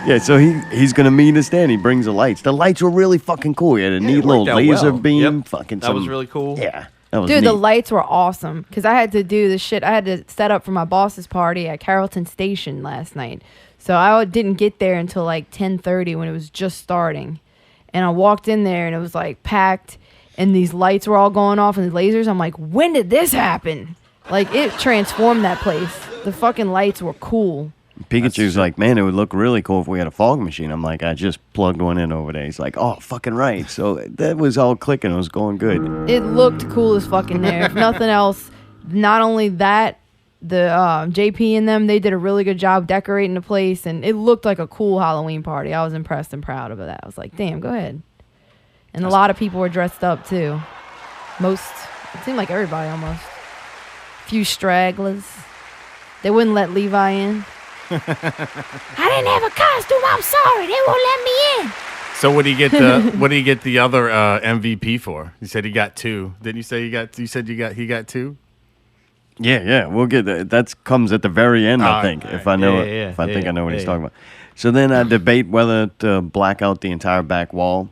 Yeah, so he's going to meet us there and he brings the lights. The lights were really fucking cool. He had a neat little laser beam. Yep. That was really cool. Yeah. That was Dude, neat. the lights were awesome because I had to do the shit. I had to set up for my boss's party at Carrollton Station last night. So I didn't get there until like 10:30 when it was just starting. And I walked in there and it was like packed and these lights were all going off and the lasers. I'm like, when did this happen? Like, it transformed that place. The fucking lights were cool. Pikachu's like, man, it would look really cool if we had a fog machine. I'm like, I just plugged one in over there. He's like, oh, fucking right. So that was all clicking. It was going good. It looked cool as fucking there. If nothing else, not only that, the JP and them, they did a really good job decorating the place, and it looked like a cool Halloween party. I was impressed and proud of that. I was like, damn, go ahead. And a lot of people were dressed up, too. It seemed like everybody almost. A few stragglers. They wouldn't let Levi in. I didn't have a costume. I'm sorry. They won't let me in. so what do you get the other MVP for? You said he got 2. Didn't you say he got 2? Yeah, we'll get that. That comes at the very end, I think. If I know it, if I think I know what he's talking about. So then I debate whether to black out the entire back wall,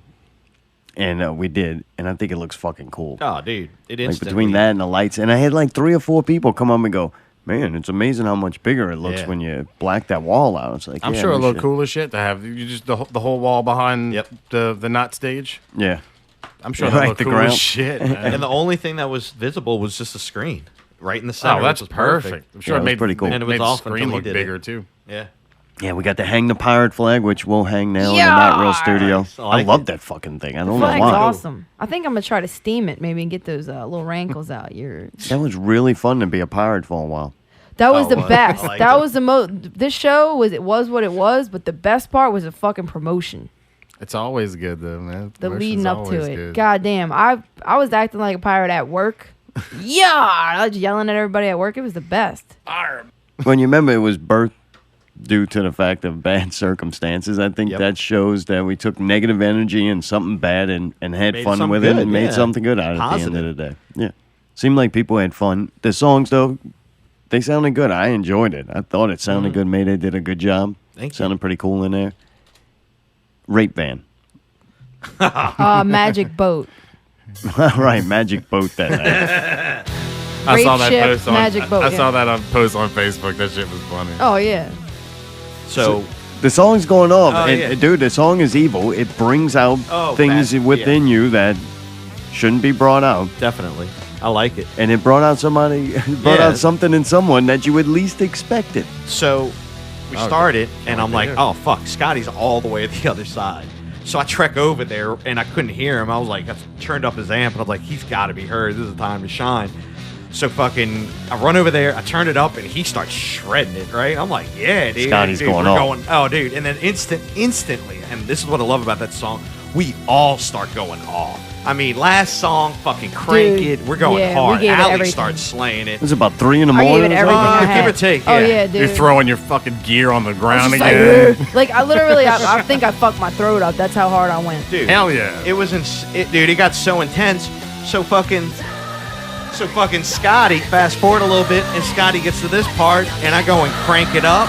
and we did, and I think it looks fucking cool. Oh, dude, it is like between that and the lights, and I had like 3 or 4 people come up and go, "Man, it's amazing how much bigger it looks when you black that wall out." It's like, I'm sure it looked cool as shit to have you just the whole wall behind the not stage. Yeah, I'm sure that looked cool as shit. Man. And the only thing that was visible was just a screen right in the center. Oh, that's which was perfect. I'm sure it made pretty cool. And it was made off the until screen he look did bigger it. too. Yeah. Yeah, we got to hang the pirate flag, which we'll hang now in the Not Real Studio. Nice. I love that fucking thing. I don't know Flag's why. awesome. I think I'm going to try to steam it maybe and get those little rankles out. That was really fun to be a pirate for a while. That was the best. I liked That it. was the most. This show was what it was, but the best part was the fucking promotion. It's always good though, man. The Promotion's leading up to always it. good. God damn. I was acting like a pirate at work. Yeah, I was yelling at everybody at work. It was the best. When you remember, it was birthed due to the fact of bad circumstances. I think that shows that we took negative energy and something bad and had Made fun something with it good, and made yeah. something good out of it at the Positive. end of the day. Yeah. Seemed like people had fun. The songs, though, they sounded good. I enjoyed it. I thought it sounded good. Mayday did a good job. Thank you. Sounded pretty cool in there. Rape Van. Magic boat. Right, Magic Boat that night. I saw Rape that ship, post on magic boat, I yeah. saw that post on Facebook. That shit was funny. Oh yeah. So the song's going off, and yeah. dude, the song is evil. It brings out things within you that shouldn't be brought out. Definitely. I like it. And it brought out out something in someone that you would least expect it. So we started, and I'm like, oh, fuck, Scotty's all the way at the other side. So I trek over there, and I couldn't hear him. I was like, I turned up his amp, and I was like, he's got to be heard. This is the time to shine. So fucking, I run over there, I turn it up, and he starts shredding it, right? I'm like, yeah, dude. Scotty's going off. Oh, dude. And then instantly, and this is what I love about that song, we all start going off. I mean, last song, fucking crank it. We're going hard. Allie starts slaying it. It was about 3 in the morning. Give or take. Oh, yeah, dude. You're throwing your fucking gear on the ground again. Like, I literally, I think I fucked my throat up. That's how hard I went. Dude. Hell yeah. It was, dude, it got so intense. So fucking Scotty, fast forward a little bit, and Scotty gets to this part, and I go and crank it up.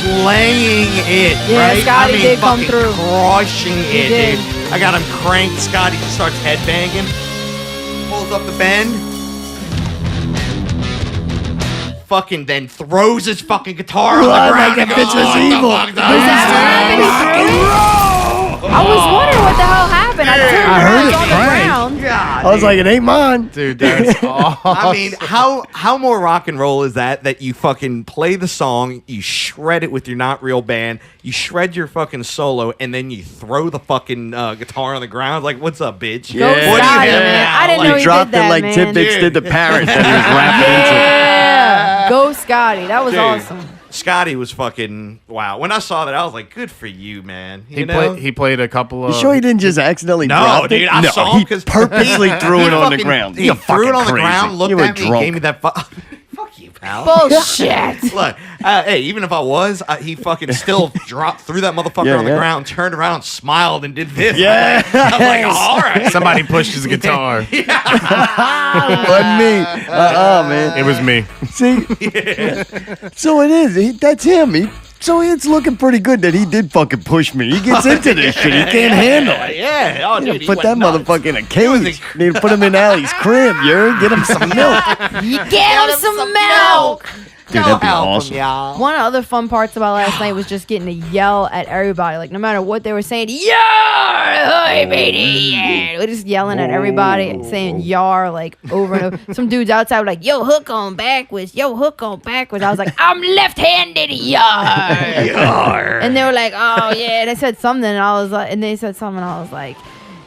Slaying it, right? Scotty did come through. Crushing it, dude. I got him cranked. Scotty starts headbanging. Pulls up the bend. Fucking then throws his fucking guitar on the ground. That bitch was evil. I was wondering what the hell happened. I turned around on the ground. God, I was like, it ain't mine. Dude, that's awesome. I mean, how more rock and roll is that you fucking play the song, you shred it with your not real band, you shred your fucking solo, and then you throw the fucking guitar on the ground? Like, what's up, bitch? Go Scotty, man. I didn't know he dropped did that, it like man. Tidbits did the parrot that he was rapping into. Yeah. Go Scotty. That was awesome. Scotty was fucking wow. When I saw that, I was like, "Good for you, man." He played a couple of. You sure he didn't just accidentally drop dude, it? I saw him because he purposely threw it on the ground. He threw it on the ground, looked at me, drunk. gave me that. Fuck you, pal. Bullshit. Look, hey, even if I was, he fucking still threw that motherfucker on the ground, turned around, smiled, and did this. Yeah. I was like, all right. Somebody pushed his guitar. It wasn't me. Man. It was me. See? So it is. That's him. So it's looking pretty good that he did fucking push me. He gets into this shit. He can't handle it. Yeah. Oh, dude, put that motherfucker in a cage. Need to put him in Allie's crib, Get him some milk. Get him some milk. Dude, that'd be awesome. One of the other fun parts about last night was just getting to yell at everybody. Like, no matter what they were saying, yar, hey, baby, we're just yelling at everybody, saying yar, like, over and over. Some dudes outside were like, yo, hook on backwards, yo, hook on backwards. I was like, I'm left-handed, yar. Yar. And they were like, oh, yeah. They said something, and I was like,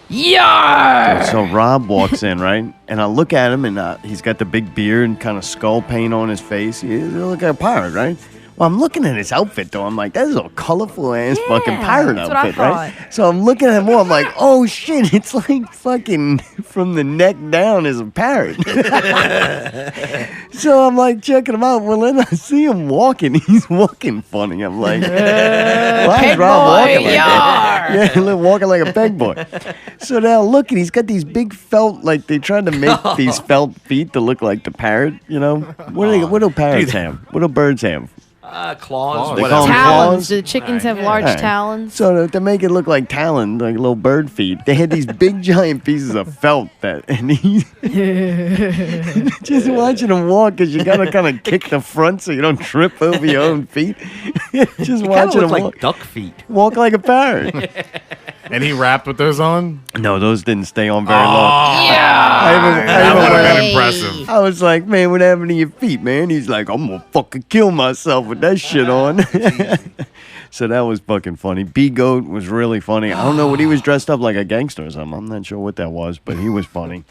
yar. So Rob walks in, right? And I look at him, and he's got the big beard and kind of skull paint on his face. He looks like a pirate, right? Well, I'm looking at his outfit, though. I'm like, that is a colorful-ass fucking pirate outfit, right? So I'm looking at him more. I'm like, oh, shit, it's like fucking from the neck down is a parrot. So I'm like checking him out. Well, then I see him walking. He's walking funny. I'm like, why is Rob walking like that? Yeah, walking like a peg boy. So now look, he's got these big felt, like they tried to make these felt feet to look like the parrot, What do parrots have? What do birds have? Claws. They call them Talons. claws? The chickens have large talons. So to make it look like talons, like little bird feet, they had these big giant pieces of felt and he just watching him walk because you gotta kind of kick the front so you don't trip over your own feet. Just watching him like walk, duck feet. Walk like a parrot. And he rapped with those on? No, those didn't stay on very long. Yeah. That would have been impressive. I was like, man, what happened to your feet, man? He's like, I'm gonna fucking kill myself with that shit on. So that was fucking funny. B-Goat was really funny. I don't know what he was dressed up like, a gangster or something. I'm not sure what that was, but he was funny.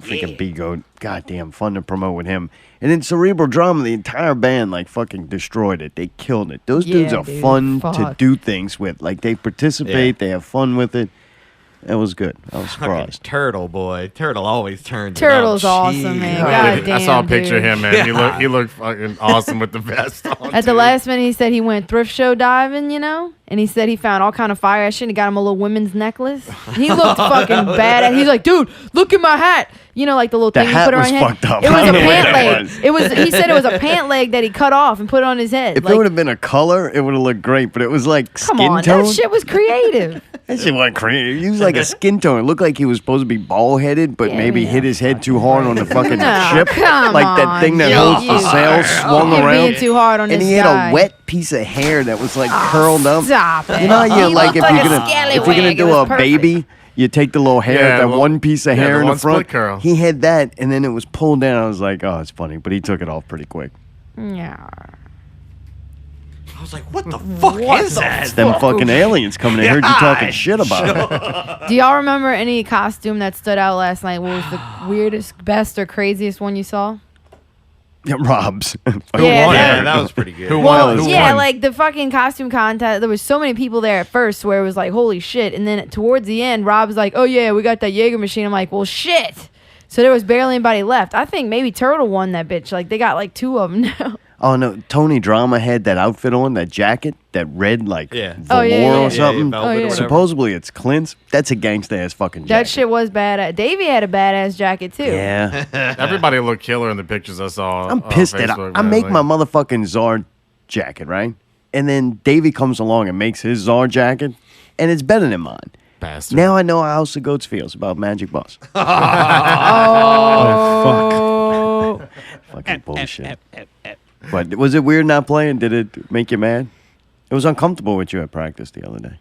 Freaking B-Goat. Goddamn, fun to promote with him. And then Cerebral Drama, the entire band, like, fucking destroyed it. They killed it. Those dudes are fun to do things with. Like, they participate. They have fun with it. It was good. I was surprised. Turtle, boy. Turtle always turns Turtle's it up. awesome, man. God I saw a damn, picture of dude. him, man. He looked fucking awesome with the vest on. At the last minute, he said he went thrift show diving, And he said he found all kind of fire ass shit and got him a little women's necklace. He looked fucking badass. He's like, dude, look at my hat. You know, like the little thing you put around your head. Fucked up. It was a pant leg. It was. He said it was a pant leg that he cut off and put on his head. If it would have been a color, it would have looked great. But it was like skin tone. That shit was creative. That shit wasn't creative. He was like a skin tone. It looked like he was supposed to be bald headed, but maybe hit his head too hard on the fucking ship. Come that thing that holds the sail swung You're around. being too hard on and this he had guy. a wet piece of hair that was like curled up. Stop it. You know how you He like looked if like you're a gonna scallywag. do It was a perfect. baby, you take the little hair, that one piece of hair the in one the front. split curl. He had that, and then it was pulled down. I was like, oh, it's funny, but he took it off pretty quick. Yeah. I was like, what the fuck is that? It's them fucking aliens coming. They heard you talking shit about it. Do y'all remember any costume that stood out last night? What was the weirdest, best, or craziest one you saw? Yeah, Rob's. Yeah, that was pretty good. Who Well, won? yeah, like the fucking costume contest. There was so many people there at first where it was like, holy shit. And then towards the end, Rob's like, oh yeah, we got that Jaeger machine. I'm like, well, shit. So there was barely anybody left. I think maybe Turtle won that bitch. Like they got like 2 of them now. Oh no, Tony Drama had that outfit on, that jacket, that red like velour Oh, yeah. or something. velvet or whatever. Supposedly it's Clint's. That's a gangsta ass fucking jacket. That shit was badass. Davey had a badass jacket too. Yeah. Everybody looked killer in the pictures I saw. I'm on pissed that Facebook, I man. make Like, my motherfucking Czar jacket, right? And then Davey comes along and makes his Czar jacket, and it's better than mine. bastard. Now I know how House of Goats feels about Magic Bus. Oh, Fucking bullshit. But was it weird not playing? Did it make you mad? It was uncomfortable with you at practice the other day.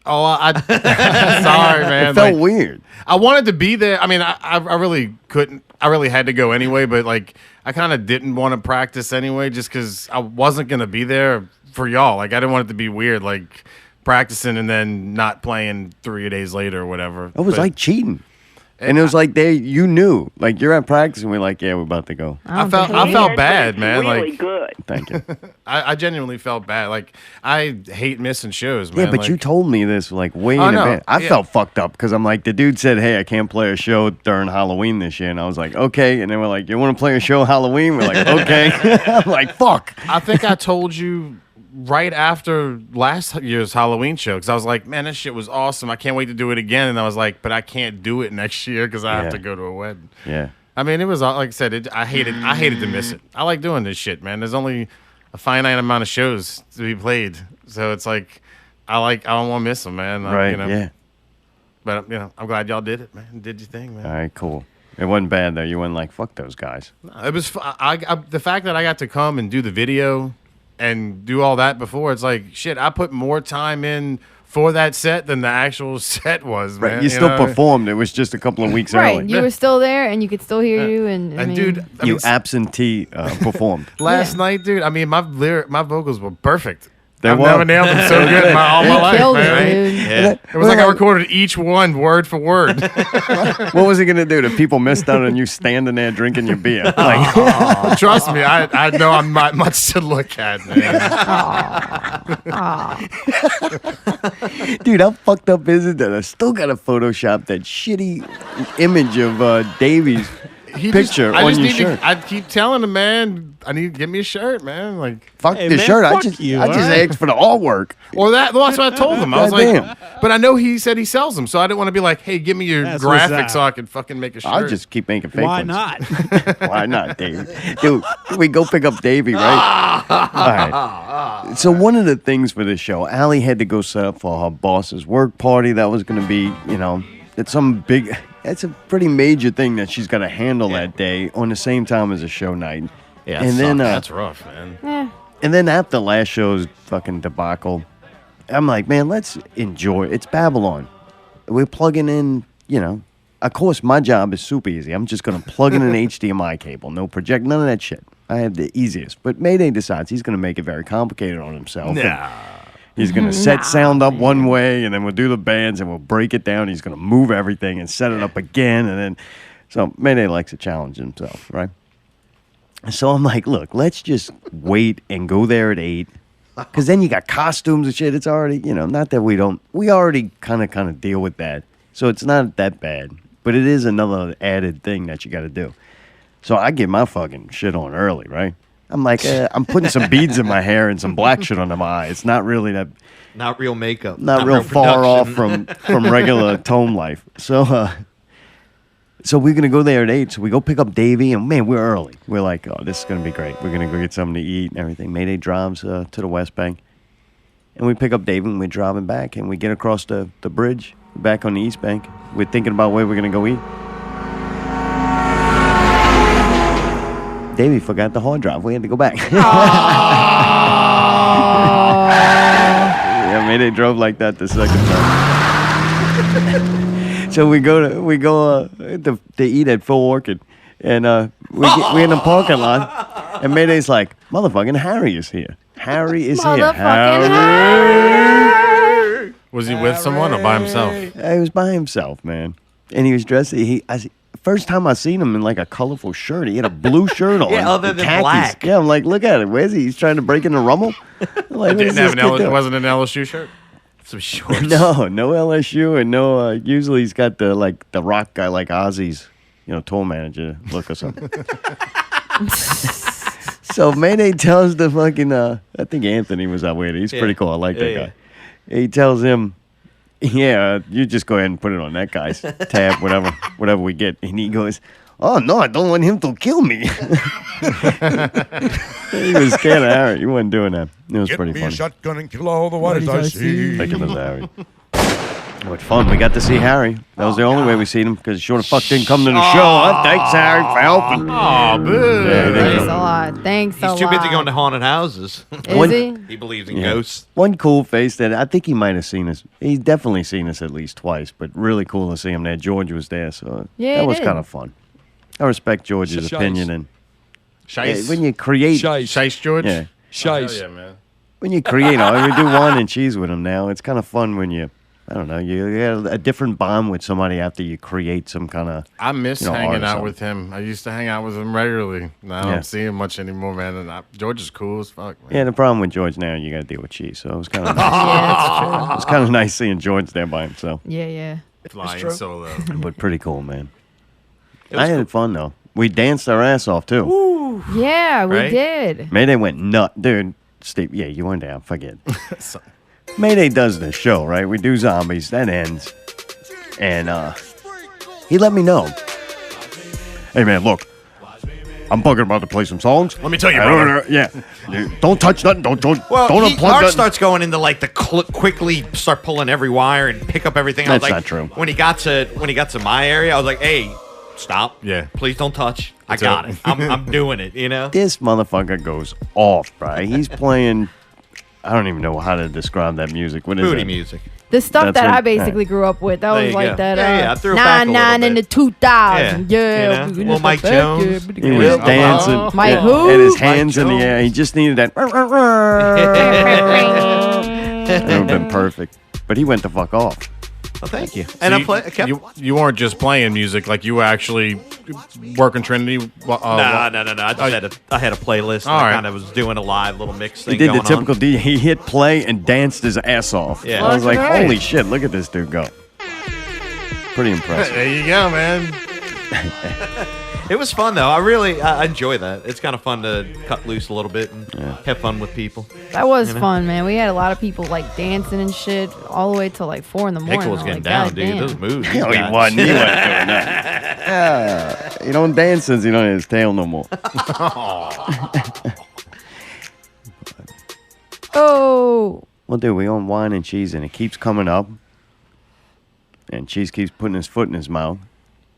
Oh, sorry, man. It felt weird. I wanted to be there. I mean, I really couldn't. I really had to go anyway, but like, I kind of didn't want to practice anyway, just because I wasn't gonna be there for y'all. Like, I didn't want it to be weird, like practicing and then not playing 3 days later or whatever. It was like cheating. And it was like you knew, like you're at practice, and we're like, yeah, we're about to go. I felt bad, man. Really Like, good. Thank you. I genuinely felt bad. Like, I hate missing shows, man. Yeah, but like, you told me this like way in Oh, no. advance. I Yeah. felt fucked up because I'm like, the dude said, hey, I can't play a show during Halloween this year. And I was like, okay. And then we're like, you want to play a show Halloween? We're like, okay. I'm like, fuck. I think I told you right after last year's Halloween show, because I was like, man, this shit was awesome. I can't wait to do it again. And I was like, but I can't do it next year because I have to go to a wedding. Yeah. I mean, it was like I said, I hated to miss it. I like doing this shit, man. There's only a finite amount of shows to be played, so it's like I don't want to miss them, man. Right. You know, Yeah. But I'm glad y'all did it, man. Did your thing, man. All right, cool. It wasn't bad though. You weren't like, fuck those guys. It was the fact that I got to come and do the video and do all that before. It's like shit. I put more time in for that set than the actual set was, man. Right. You still know? performed. It was just a couple of weeks right. early. You were still there, and you could still hear you. And I mean, dude, I You mean, absentee performed. last night, dude. I mean, my vocals were perfect. I've were. never nailed them so good in all my life, killed it, man. dude. Yeah. It was like I recorded each one word for word. What was he going to do? The people missed out on you standing there drinking your beer. Like, Trust me, I know I'm not much to look at, man. dude, how fucked up is it that I still got to Photoshop that shitty image of Davies picture I on just your need shirt? I keep telling him, man, I need to get me a shirt, man. Like, Fuck Hey, the man, shirt. I fuck just you, I just alright? asked for the artwork. well, that's what I told him. I was Goddamn. like, but I know he said he sells them, so I didn't want to be like, hey, give me your That's what's graphic up. so I can fucking make a shirt. I'll just keep making fake Why ones. not? Why not, Davey? Dude, we go pick up Davey, right? All right. So one of the things for this show, Allie had to go set up for her boss's work party. That was going to be, it's some big, it's a pretty major thing that she's got to handle that day on the same time as a show night. Yeah, and then that's rough, man. yeah. and then after last show's fucking debacle, I'm like, man, let's enjoy. It's Babylon. We're plugging in, Of course, my job is super easy. I'm just going to plug in an HDMI cable. No project, none of that shit. I have the easiest. But Mayday decides he's going to make it very complicated on himself. Nah. He's going to set sound up one way, and then we'll do the bands, and we'll break it down. He's going to move everything and set it up again. And then, so Mayday likes to challenge himself, right? So I'm like, look, let's just wait and go there at 8. Because then you got costumes and shit. It's already, not that we already kind of deal with that. So it's not that bad. But it is another added thing that you got to do. So I get my fucking shit on early, right? I'm like, I'm putting some beads in my hair and some black shit under my eye. It's not really that. Not real makeup. Not real far off from regular tone life. So we're going to go there at 8. So we go pick up Davey, and man, we're early. We're like, oh, this is going to be great. We're going to go get something to eat and everything. Mayday drives to the West Bank. And we pick up Davey, and we're driving back, and we get across the bridge, back on the East Bank. We're thinking about where we're going to go eat. Davey forgot the hard drive. We had to go back. Yeah, Mayday drove like that the second time. So we go to eat at Full Orchid, and we're in the parking lot, and Mayday's like, "Motherfucking Harry is here. Harry is here. Harry." Was he with someone or by himself? He was by himself, man, and he was dressed. First time I seen him in like a colorful shirt. He had a blue shirt on. Yeah, other than khakis. black. Yeah, I'm like, look at it. Where's he? He's trying to break into Rummel. Like, It didn't have it wasn't an LSU shirt. Some shorts. No LSU, and no. Usually he's got the rock guy like Ozzy's, tour manager look or something. So Mayday tells the fucking. I think Anthony was out with it. He's pretty cool. I like that guy. He tells him, "Yeah, you just go ahead and put it on that guy's tab, whatever we get." And he goes, "Oh no, I don't want him to kill me." He was scared of Harry. He wasn't doing that. It was pretty funny. a shotgun and kill all the ones I see. Thinking of Harry. What fun. We got to see Harry. That was the only way we seen him because he sure the fuck didn't come to the show. Thanks, Harry, for helping. Oh, boo. Thanks a lot. Thanks a lot. He's too busy going to haunted houses. Is he? He believes in ghosts. One cool face that I think he might have seen us. He's definitely seen us at least twice, but really cool to see him there. George was there, so Yeah, that was he kind did. of fun. I respect George's opinion. And Shice. when you create... Shice George? Yeah. Shice. Yeah, man. When you create, we do wine and cheese with him now. It's kind of fun when you, I don't know, you get a different bond with somebody after you create some kind of. I miss art hanging or out something. with him. I used to hang out with him regularly. Now I don't see him much anymore, man. And George is cool as fuck, man. Yeah, the problem with George now, you got to deal with cheese. So it was kind of nice. Yeah, that's true. It was kind of nice seeing George there by himself. Yeah. Flying solo. But pretty cool, man. I had fun though. We danced our ass off too. Yeah, we Right? did. Mayday went nut, dude. Steve, yeah, you weren't down. Forget. Mayday does this show, right? We do zombies. That ends, and he let me know. Hey man, look, I'm bugging about to play some songs. Let me tell you, brother. Yeah, don't touch nothing. Don't Well, unplug Art nothing. starts going into like the quickly start pulling every wire and pick up everything. I was That's like, not true. When he got to my area, I was like, "Hey, stop! Yeah. Please don't touch. I It's got over. it. I'm doing it. You know." This motherfucker goes off, bro. He's playing. I don't even know how to describe that music. What is Booty it? music. The stuff That's that what- I basically grew up with. That There was you like go. that. Yeah, I threw it back a 9-9 little in the bit. 2000s. Yeah. You know? we Well, Mike Jones. He was dancing. Mike who? And his hands in the air. He just needed that. That would have been perfect. But he went the fuck off. Well, thank you. So And you, I kept. you weren't just playing music, like you were actually working Trinity. No. I had a playlist. All I right. kind of was doing a live little mix thing. He did the going typical on. D. He hit play and danced his ass off. Yeah. I was like, Right. holy shit, look at this dude go. Pretty impressive. There you go, man. It was fun though. I enjoy that. It's kind of fun to cut loose a little bit and have fun with people. That was fun, man. We had a lot of people like dancing and shit all the way till like 4 in the morning. Pickle was I'm getting like, down, God dude. damn. Those moves. No, he wasn't. He wasn't doing that. He don't dance since he don't have his tail no more. Oh. Well, dude, we on wine and cheese, and it keeps coming up. And Cheese keeps putting his foot in his mouth.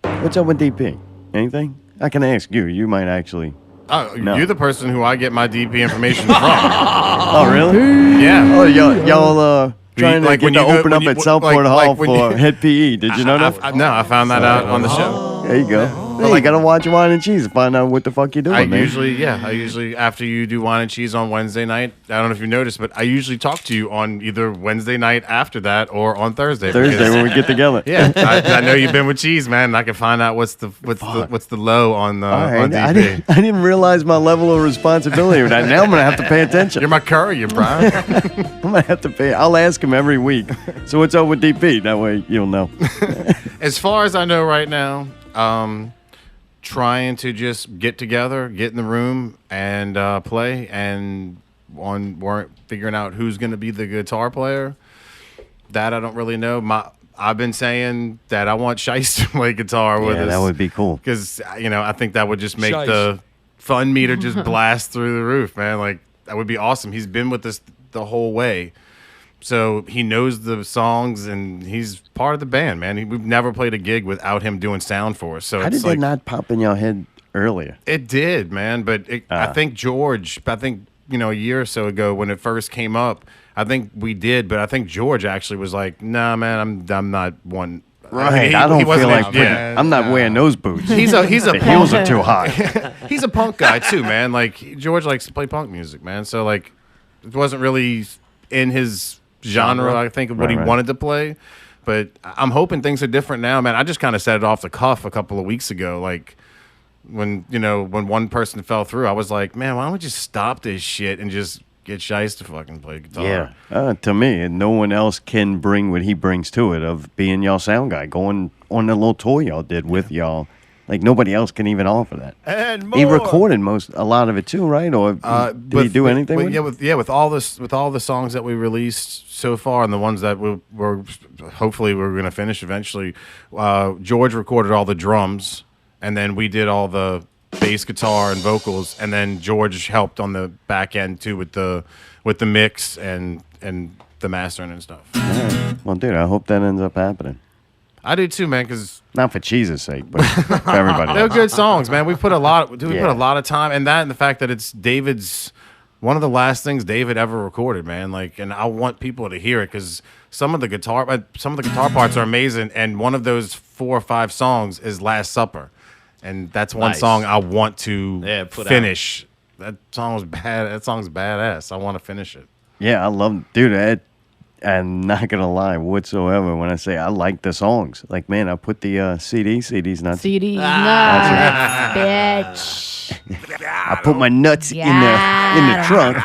What's up with DP? Anything? I can ask you. You might actually. No. You're the person who I get my DP information from. Oh, really? Yeah. Oh, y'all trying to Like get when to you go- open when up you- at Southport like Hall when for you- Head PE. Did you know that? No, I found that out on the show. There you go. Hey, you gotta watch Wine and Cheese to find out what the fuck you're doing, I man. usually after you do wine and cheese on Wednesday night, I don't know if you noticed, but I usually talk to you on either Wednesday night after that or on Thursday. Thursday when we get together. Yeah, I know you've been with cheese, man. And I can find out what's the low on All right. on I DP. didn't realize my level of responsibility with that. Now I'm gonna have to pay attention. You're my courier, Brian. I'm gonna have to pay. I'll ask him every week. So what's up with DP? That way you'll know. As far as I know right now, trying to just get together, get in the room, and play, and weren't figuring out who's going to be the guitar player. That I don't really know. I've been saying that I want Shice to play guitar with us. Yeah, that would be cool. Because, I think that would just make Shice. the fun meter just blast through the roof, man. Like, that would be awesome. He's been with us the whole way. So he knows the songs, and he's part of the band, man. We've never played a gig without him doing sound for us. So How did that not pop in your head earlier? It did, man. But I think George, a year or so ago when it first came up, I think we did, but I think George actually was like, "Nah, man, I'm not one." Right, I don't feel like I'm not wearing those boots. He's a the heels are too high. He's a punk guy too, man. Like George likes to play punk music, man. So like, it wasn't really in his genre. I think of what he wanted to play, but I'm hoping things are different now, man. I just kind of said it off the cuff a couple of weeks ago, like. When one person fell through, I was like, man, why don't we just stop this shit and just get Shice to fucking play guitar? Yeah. To me, no one else can bring what he brings to it of being y'all sound guy, going on the little tour y'all did with y'all. Like, nobody else can even offer that. And more. He recorded a lot of it too, right? Or did he do anything with it? With all the songs that we released so far and the ones that we're hopefully we're going to finish eventually, George recorded all the drums. And then we did all the bass guitar and vocals, and then George helped on the back end too with the mix and the mastering and stuff. Yeah. Well, dude, I hope that ends up happening. I do too, man. Because not for Cheese's sake, but for everybody. They're good songs, man. We put a lot. We put a lot of time, and the fact that it's David's one of the last things David ever recorded, man. Like, and I want people to hear it because some of the guitar parts are amazing, and one of those 4 or 5 songs is "Last Supper." And that's one song I want to finish. That song's bad. That song's badass. I want to finish it. Yeah, I love, dude. I'm not gonna lie whatsoever when I say I like the songs. Like, man, I put the CDs nuts. CDs nuts, bitch. I put my nuts in the trunk.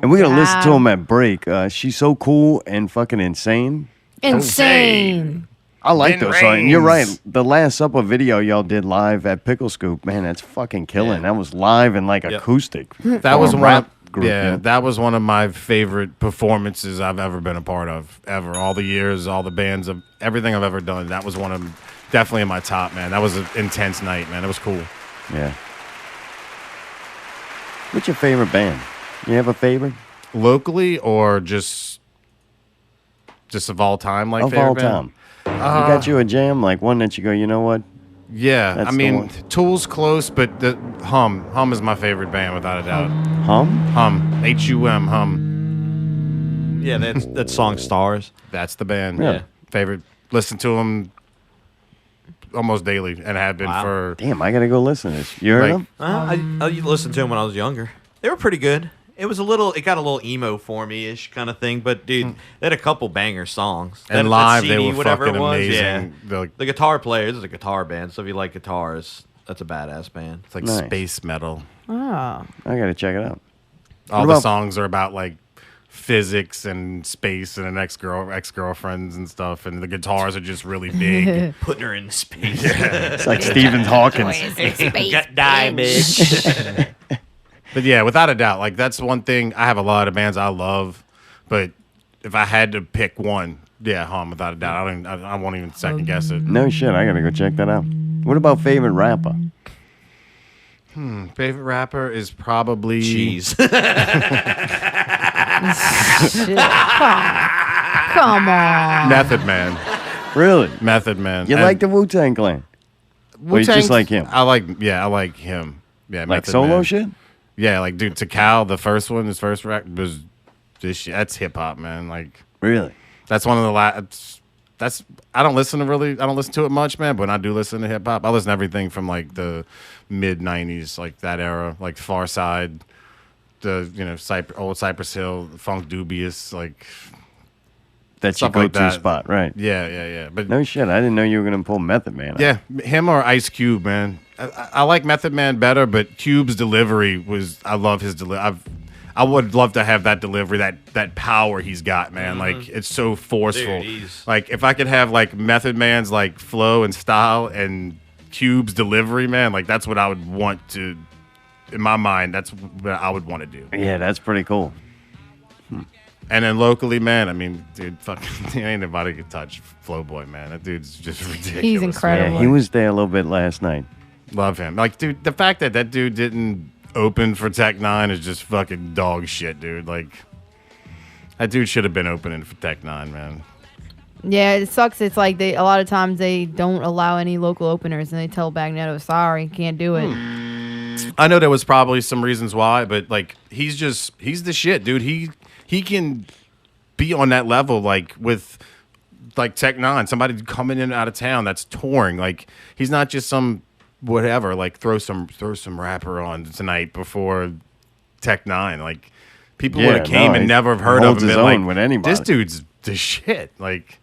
And we're gonna listen to them at break. She's so cool and fucking insane. Insane. I like those songs. You're right. The Last Supper video y'all did live at Pickle Scoop, man, that's fucking killing. That was live and like acoustic. That was rap group. That was one of my favorite performances I've ever been a part of, ever. All the years, all the bands, of everything I've ever done. That was one of definitely in my top, man. That was an intense night, man. It was cool. Yeah. What's your favorite band? You have a favorite? Locally or just of all time, like of favorite all band? time. You got you a jam, like one that you go, you know what? Yeah, That's I mean, Tool's close, but the Hum is my favorite band without a doubt. Hum, H-U-M, Hum. Yeah, that song "Stars." That's the band. Yeah. Favorite. Listen to them almost daily, and have been for. Damn, I gotta go listen to this. You heard them? I listened to them when I was younger. They were pretty good. It got a little emo for me ish kind of thing, but dude, they had a couple banger songs. And that live, CD, they were whatever fucking it was, amazing. Yeah. The guitar player, this is a guitar band, so if you like guitars, that's a badass band. It's like space metal. Oh. I gotta check it out. All the songs are about like physics and space and an ex-girlfriends and stuff, and the guitars are just really big. Putting her in space. It's like Stephen Hawkins. Die, bitch. But yeah, without a doubt, like that's one thing. I have a lot of bands I love, but if I had to pick one, Hum, without a doubt. I won't even second guess it. No shit, I gotta go check that out. What about favorite rapper? Favorite rapper is probably Cheese. Shit. Come on. Method Man. Really? Method Man. You like the Wu-Tang Clan? Or you just like him? I like him. Yeah, like Method solo Man. shit? Yeah, like dude, Tikal, the first one, his first record was this shit. That's hip hop, man. Like really, that's one of the last. That's I don't listen to it much, man. But when I do listen to hip hop, I listen to everything from like the mid '90s, like that era, like Far Side, the old Cypress Hill, Funk Dubious, like that's your go-to like spot, right? Yeah. But no shit, I didn't know you were gonna pull Method Man. Yeah, him or Ice Cube, man. I like Method Man better, but Cube's delivery was. I love his delivery. I would love to have that delivery, that power he's got, man. Mm-hmm. Like it's so forceful. Dude, like if I could have like Method Man's like flow and style and cubes delivery, man. Like that's what I would want to. In my mind, that's what I would want to do. Yeah, that's pretty cool. And then locally, man, I mean, dude, fucking ain't nobody can touch Flowboy, man. That dude's just ridiculous. He's incredible. Yeah, he was there a little bit last night. Love him. Like, dude, the fact that that dude didn't open for Tech 9 is just fucking dog shit, dude. Like, that dude should have been opening for Tech 9, man. Yeah, it sucks. It's like a lot of times they don't allow any local openers, and they tell Bagnetto, sorry, can't do it. I know there was probably some reasons why, but like he's the shit, dude. He can be on that level, like with like Tech 9, somebody coming in and out of town that's touring. Like he's not just some whatever, like throw some rapper on tonight before Tech 9. Like people would have came and never have heard of him. His Like, own with anybody. This dude's the shit. Like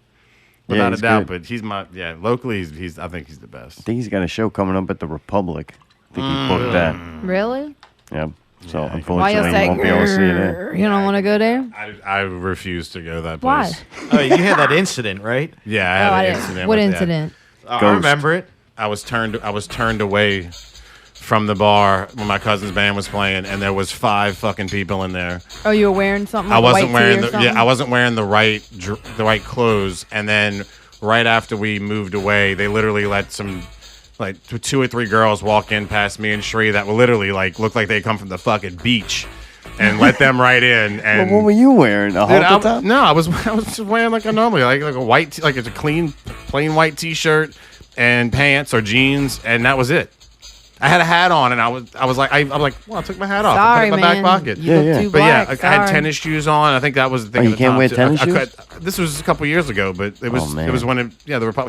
without a doubt, but he's locally he's I think he's the best. I think he's got a show coming up at the Republic. I think he booked that. Really? Yep. So Why unfortunately, you you won't be able to see it there. You don't want to go there? I refuse to go that Why? place. Oh, you had that incident, right? Yeah, I had I an didn't- incident. What with that. incident? I remember it. I was turned away from the bar when my cousin's band was playing, and there was 5 fucking people in there. Oh, you were wearing something? I Like a wasn't white wearing tee or the something? I wasn't wearing the right clothes, and then right after we moved away, they literally let some like 2 or 3 girls walk in past me and Shree that were literally like looked like they come from the fucking beach, and let them right in. And Well, what were you wearing? A halter top? no, I was just wearing like a normally like a white like it's a plain white t-shirt and pants or jeans, and that was it. I had a hat on, and I was like, I'm like, well, I took my hat off. Sorry, I put it in my man. back pocket. You look too But yeah, black. I had Sorry. tennis shoes on. I think that was the thing. Oh, at you the can't time, wear too. tennis I shoes? this was a couple years ago, but it was man. it was when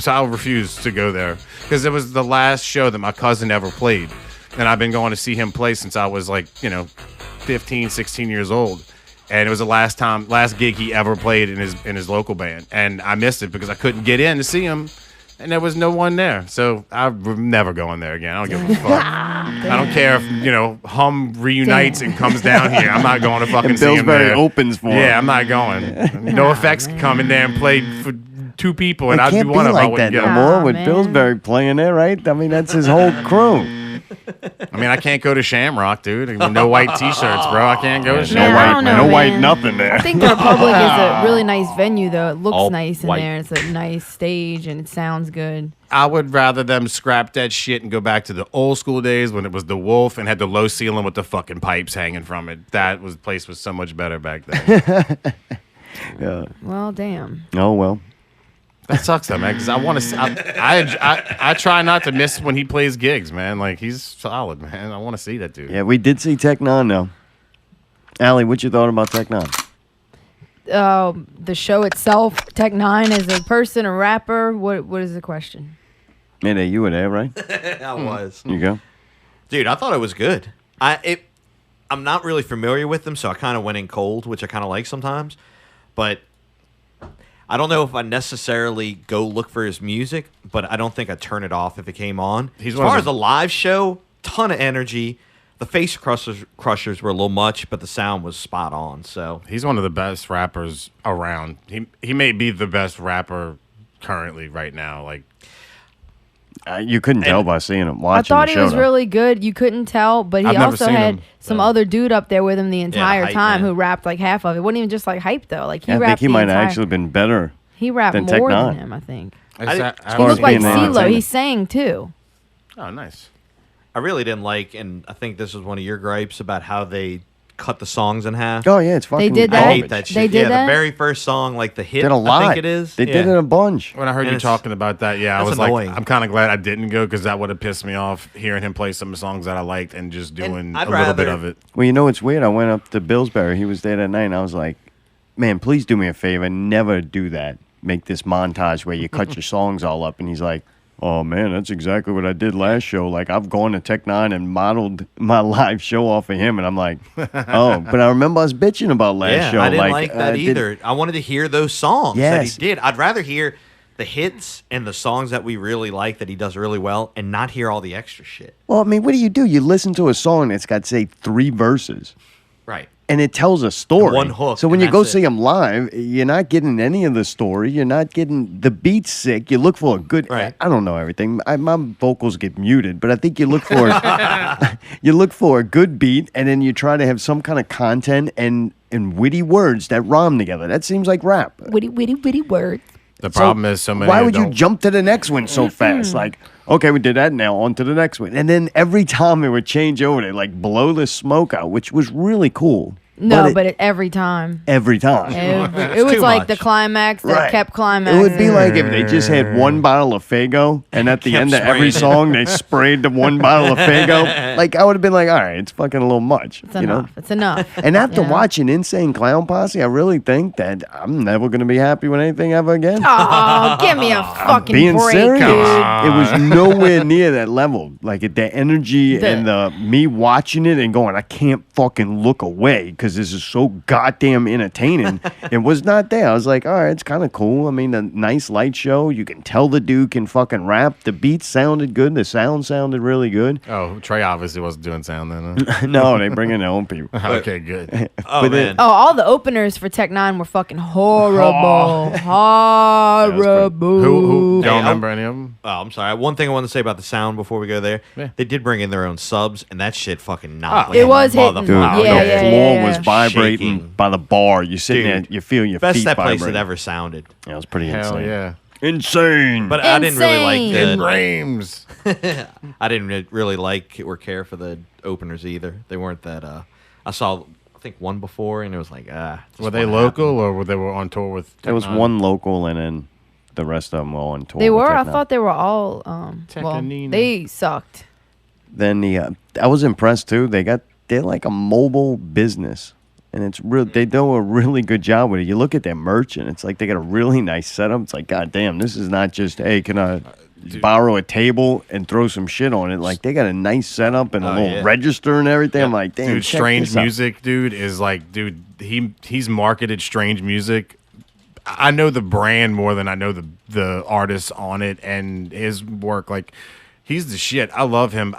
so I refused to go there because it was the last show that my cousin ever played, and I've been going to see him play since I was like 15, 16 years old. And it was the last gig he ever played in his local band, and I missed it because I couldn't get in to see him, and there was no one there. So I'm never going there again. I don't give a fuck. I don't care if Hum reunites and comes down here. I'm not going to fucking And see him Pillsbury there. opens for him. Yeah, I'm not going. No Effects could come in there and play for 2 people, and It I'd can't be one be of them. I like wouldn't that get no 'em. more Aw, with man. Pillsbury playing there, right? I mean, that's his whole crew. I mean, I can't go to Shamrock, dude. No white T-shirts, bro. I can't go to Man, Shamrock. I don't know, no white man. nothing there. I think the Republic is a really nice venue, though. It looks All nice in white. there. It's a nice stage, and it sounds good. I would rather them scrap that shit and go back to the old school days when it was the Wolf and had the low ceiling with the fucking pipes hanging from it. Place was so much better back then. Yeah. Well, damn. Oh, well. That sucks though, man. Because I want to. I try not to miss when he plays gigs, man. Like he's solid, man. I want to see that dude. Yeah, we did see Tech 9, though. Allie, what you thought about Tech 9? The show itself, Tech 9 is a person, a rapper. What is the question? Mayday, you were there, right? I was. You go. Dude, I thought it was good. I'm not really familiar with them, so I kind of went in cold, which I kind of like sometimes. But I don't know if I necessarily go look for his music, but I don't think I'd turn it off if it came on. As far as a live show, ton of energy. The face crushers were a little much, but the sound was spot on. So He's one of the best rappers around. He may be the best rapper currently right now. Like You couldn't tell by seeing him, watching I thought the he show. was though. really good. You couldn't tell, but he I've never also seen had him, some so. other dude up there with him the entire hype time man. who rapped like half of it. It wasn't even just like hype though. Like he I think rapped he the might have entire- actually been better. He rapped than Tech more than 9. him, I think. I far He as looked like being an CeeLo. entertainer. He sang too. oh, nice. I really didn't like, and I think this was one of your gripes about how they cut the songs in half. Oh, yeah, it's fucking did I that? hate garbage. that shit. They did yeah, that? the very first song, like the hit, Did a lot. I think it is. They did it a bunch. When I heard And you it's- talking about that, yeah, I that's was annoying. like, I'm kind of glad I didn't go because that would have pissed me off hearing him play some songs that I liked and just doing I'd a little bit rather- of it. Well, you know what's weird? I went up to Pillsbury. He was there that night, and I was like, man, please do me a favor. Never do that. Make this montage where you cut your songs all up. And he's like, oh, man, that's exactly what I did last show. Like, I've gone to Tech 9 and modeled my live show off of him. And I'm like, oh, but I remember us bitching about last Yeah, show. I didn't like that did- either. I wanted to hear those songs that Yes. he did. I'd rather hear the hits and the songs that we really like that he does really well and not hear all the extra shit. Well, I mean, what do? You listen to a song that's got, say, 3 verses. Right. and it tells a story. One hook, So when and you go that's see it. them live, you're not getting any of the story. You're not getting the beats sick. You look for a good. Right. I don't know everything. My vocals get muted, but I think you look for a good beat, and then you try to have some kind of content and witty words that rhyme together. That seems like rap. Witty words. The problem is so many. Why would you don't- jump to the next one so fast? Like, okay, we did that, now on to the next one. And then every time it would change over, they like blow the smoke out, which was really cool. No, but every time. Every time. It was too like much. the climax that Right. kept climaxing. It would be like if they just had one bottle of Faygo, and at the Kept end of every spraying song they sprayed the one bottle of Faygo. Like, I would have been like, all right, it's fucking a little much. It's enough. It's enough. And after Yeah. watching Insane Clown Posse, I really think that I'm never going to be happy with anything ever again. Oh, give me a fucking Being break, serious, dude. it was nowhere near that level. Like the energy and the me watching it and going, I can't fucking look away because this is so goddamn entertaining. It was not there. I was like, all right, it's kind of cool. I mean, a nice light show. You can tell the dude can fucking rap. The beats sounded good. The sound sounded really good. Oh, Trey obviously wasn't doing sound then. Huh? No, they bring in their own people. Okay, good. Oh, But man. Oh, all the openers for Tech 9 were fucking horrible. Horrible. Who Hey, don't remember any of them? Oh, I'm sorry. One thing I want to say about the sound before we go there. Yeah. They did bring in their own subs, and that shit fucking knocked. It like a was hitting. Dude, motherfucker. Yeah, the yeah, floor yeah. was vibrating Shaking. by the bar. You're sitting Dude, there, you feel your Best feet that place vibrating. had ever sounded. Yeah, it was pretty Hell insane. yeah. Insane. But I didn't really like Insane. the. Rames. I didn't really like or care for the openers either. They weren't that. I saw, I think, one before, and it was like, just Were they what local happened? or were they on tour with? There was Tech Nine? one local, and then the rest of them were on tour. They with were. Tech I Nine. thought they were all. Well, Tekanina. they sucked. Then I was impressed too. They're like a mobile business, and it's real. They do a really good job with it. You look at their merch, and it's like they got a really nice setup. It's like, god damn, this is not just, hey, can I borrow a table and throw some shit on it? Like, they got a nice setup and a Oh, little yeah. register and everything. I'm like, damn, Dude, check Strange this out. Music, dude, is like, dude, he's marketed Strange Music. I know the brand more than I know the artists on it and his work. Like, he's the shit. I love him.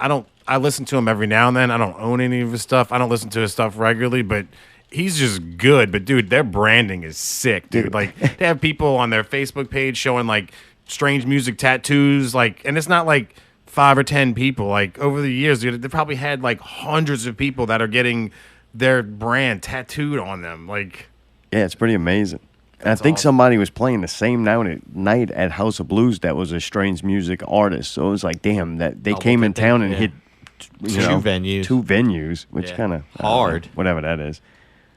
I listen to him every now and then. I don't own any of his stuff. I don't listen to his stuff regularly, but he's just good. But dude, their branding is sick, dude. Like, they have people on their Facebook page showing like Strange Music tattoos, like, and it's not like 5 or 10 people. Like, over the years, dude, they probably had like hundreds of people that are getting their brand tattooed on them. Like, Yeah, it's pretty amazing. And I think awesome. somebody was playing the same night at House of Blues that was a Strange Music artist. So it was like, damn, that they Oh, came well, in town and yeah. hit Two venues. Two venues, which Yeah. kind of Hard. whatever that is.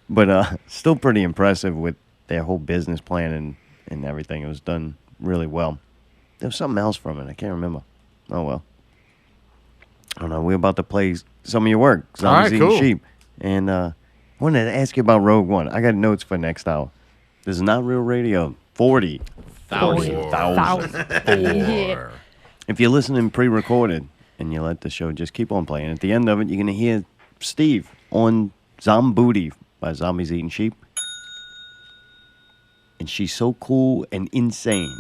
But still pretty impressive with their whole business plan and everything. It was done really well. There was something else from it. I can't remember. Oh, well. I don't know. We're about to play some of your work. All right, Zombies Eating cool. Sheep. And I wanted to ask you about Rogue One. I got notes for next hour. This is Not Real Radio. 40,000. Yeah. If you're listening pre-recorded and you let the show just keep on playing, at the end of it, you're going to hear Steve on Zombooty by Zombies Eating Sheep. And she's so cool and insane.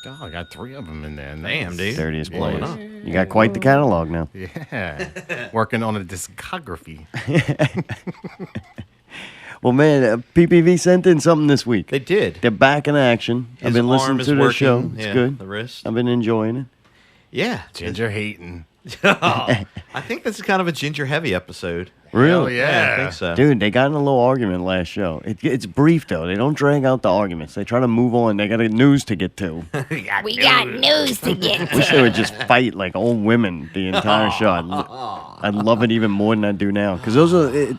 God, I got 3 of them in there. Damn, dude. Dirtiest Yeah. players. You got quite the catalog now. Yeah. Working on a discography. Well, man, PPV sent in something this week. They did. They're back in action. I've His been listening arm is to their working, show. It's yeah, good. the wrist. I've been enjoying it. Yeah. Ginger hating. I think this is kind of a ginger heavy episode. Really? Hell yeah. I think so. Dude, they got in a little argument last show. It's brief, though. They don't drag out the arguments. They try to move on. They got news to get to. We got news to get Wish they would just fight like old women the entire show. I'd love it even more than I do now. Because those are, it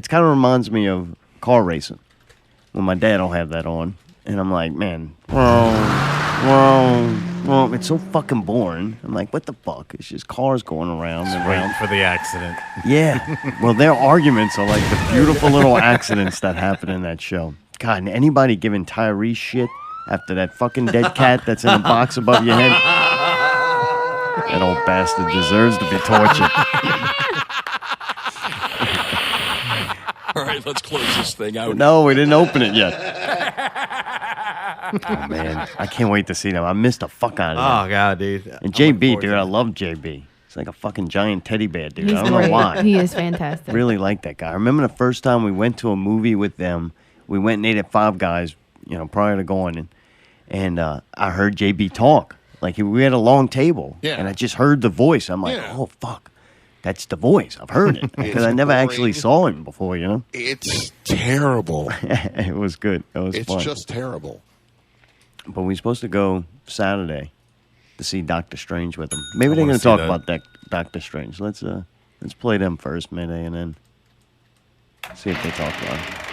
kind of reminds me of car racing. When my dad will have that on. And I'm like, man, it's so fucking boring. I'm like, what the fuck? It's just cars going around and Waiting around. for the accident. Yeah. Well, their arguments are like the beautiful little accidents that happen in that show. God, and anybody giving Tyrese shit after that fucking dead cat that's in a box above your head, that old bastard deserves to be tortured. All right, let's close this thing out. No, we didn't open it yet. Oh, man. I can't wait to see them. I missed the fuck out of them. Oh, God, dude. And I'm looking JB, forward dude, to I it. love JB. He's like a fucking giant teddy bear, dude. He's I don't great. know why. He is fantastic. Really like that guy. I remember the first time we went to a movie with them. We went and ate at Five Guys, prior to going, and I heard JB talk. Like we had a long table, and I just heard the voice. I'm like, oh fuck, that's the voice. I've heard it because I never actually saw him before. It's terrible. It was good. It was fun. It's just terrible. But we're supposed to go Saturday to see Doctor Strange with them. Maybe they're going to talk about that Doctor Strange. Let's play them first, Mayday, and then see if they talk about it.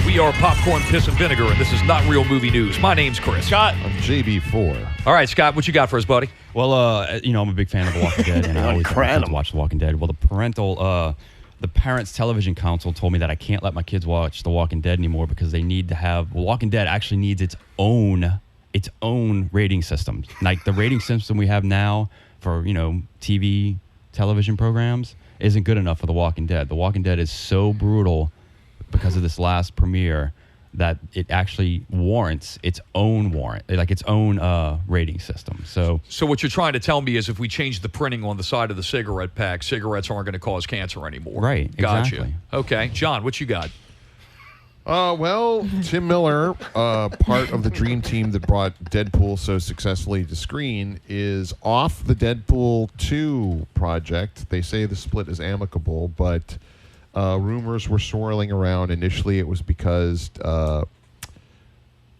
We are Popcorn, Piss, and Vinegar, and this is Not Real Movie News. My name's Chris. Scott. I'm JB4. All right, Scott, what you got for us, buddy? Well, I'm a big fan of The Walking Dead, and I always watch The Walking Dead. Well, the Parents Television Council told me that I can't let my kids watch The Walking Dead anymore because they need to have Walking Dead actually needs its own rating system. Like the rating system we have now for TV television programs isn't good enough for The Walking Dead. The Walking Dead is so brutal because of this last premiere that it actually warrants its own rating system. So what you're trying to tell me is if we change the printing on the side of the cigarette pack, cigarettes aren't going to cause cancer anymore. Right, Gotcha. exactly. Okay. John, what you got? Well, Tim Miller, part of the dream team that brought Deadpool so successfully to screen, is off the Deadpool 2 project. They say the split is amicable, but rumors were swirling around. Initially, it was because